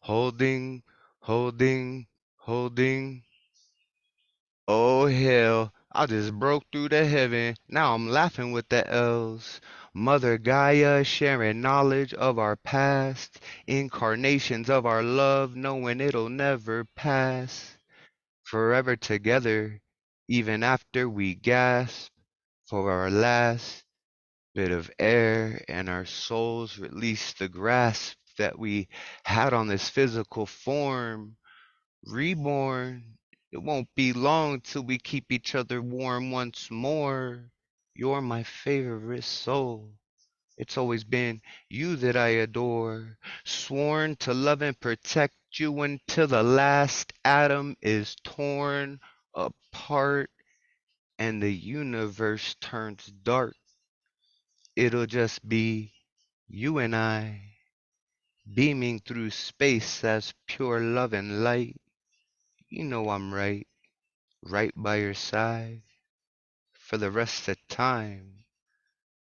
Holding, holding, holding. Oh hell, I just broke through the heaven. Now I'm laughing with the elves. Mother Gaia sharing knowledge of our past, incarnations of our love, knowing it'll never pass. Forever together, even after we gasp for our last bit of air and our souls release the grasp that we had on this physical form. Reborn, it won't be long till we keep each other warm once more. You're my favorite soul. It's always been you that I adore. Sworn to love and protect you until the last atom is torn apart and the universe turns dark. It'll just be you and I beaming through space as pure love and light. You know I'm right, right by your side for the rest of time.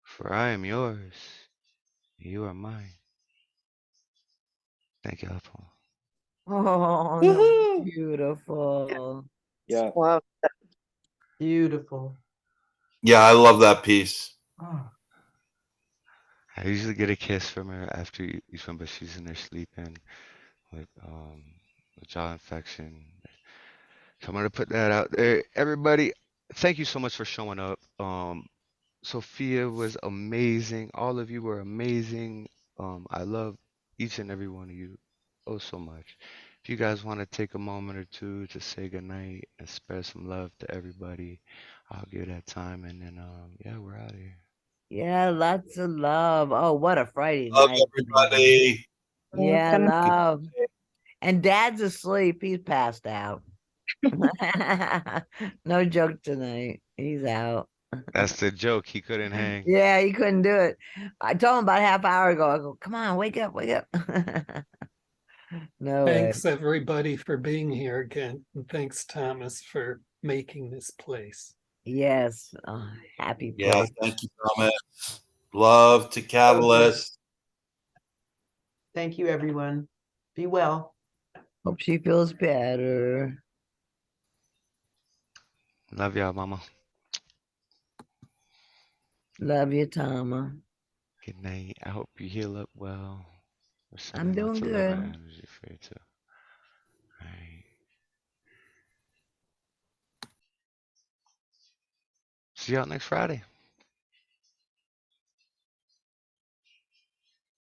For I am yours, you are mine. Thank you, Alphonse. Oh, that was Woohoo! beautiful. Yeah. Wow. Beautiful. Yeah, I love that piece. Oh. I usually get a kiss from her after each one, but she's in there sleeping with jaw infection. So I'm gonna put that out there. Everybody, thank you so much for showing up. Sophia was amazing. All of you were amazing. I love each and every one of you oh so much. If you guys want to take a moment or two to say goodnight and spread some love to everybody, I'll give that time and then yeah, we're out of here. Yeah, lots of love. Oh, what a Friday Love night, man. everybody. Yeah, Good night. love. And Dad's asleep. He's passed out. No joke tonight. He's out. That's the joke. He couldn't hang. Yeah, he couldn't do it. I told him about a half hour ago. I go, come on, wake up, wake up. No way. Thanks everybody for being here again. And thanks, Thomas, for making this place. Yes. Oh, happy Yeah, place. thank you, Thomas. Love to Catalyst. Thank you, everyone. Be well. Hope she feels better. Love y'all, mama. Love you, Tama. Good night. I hope you heal up well. I'm doing good. Energy for you too. All right. See y'all next Friday.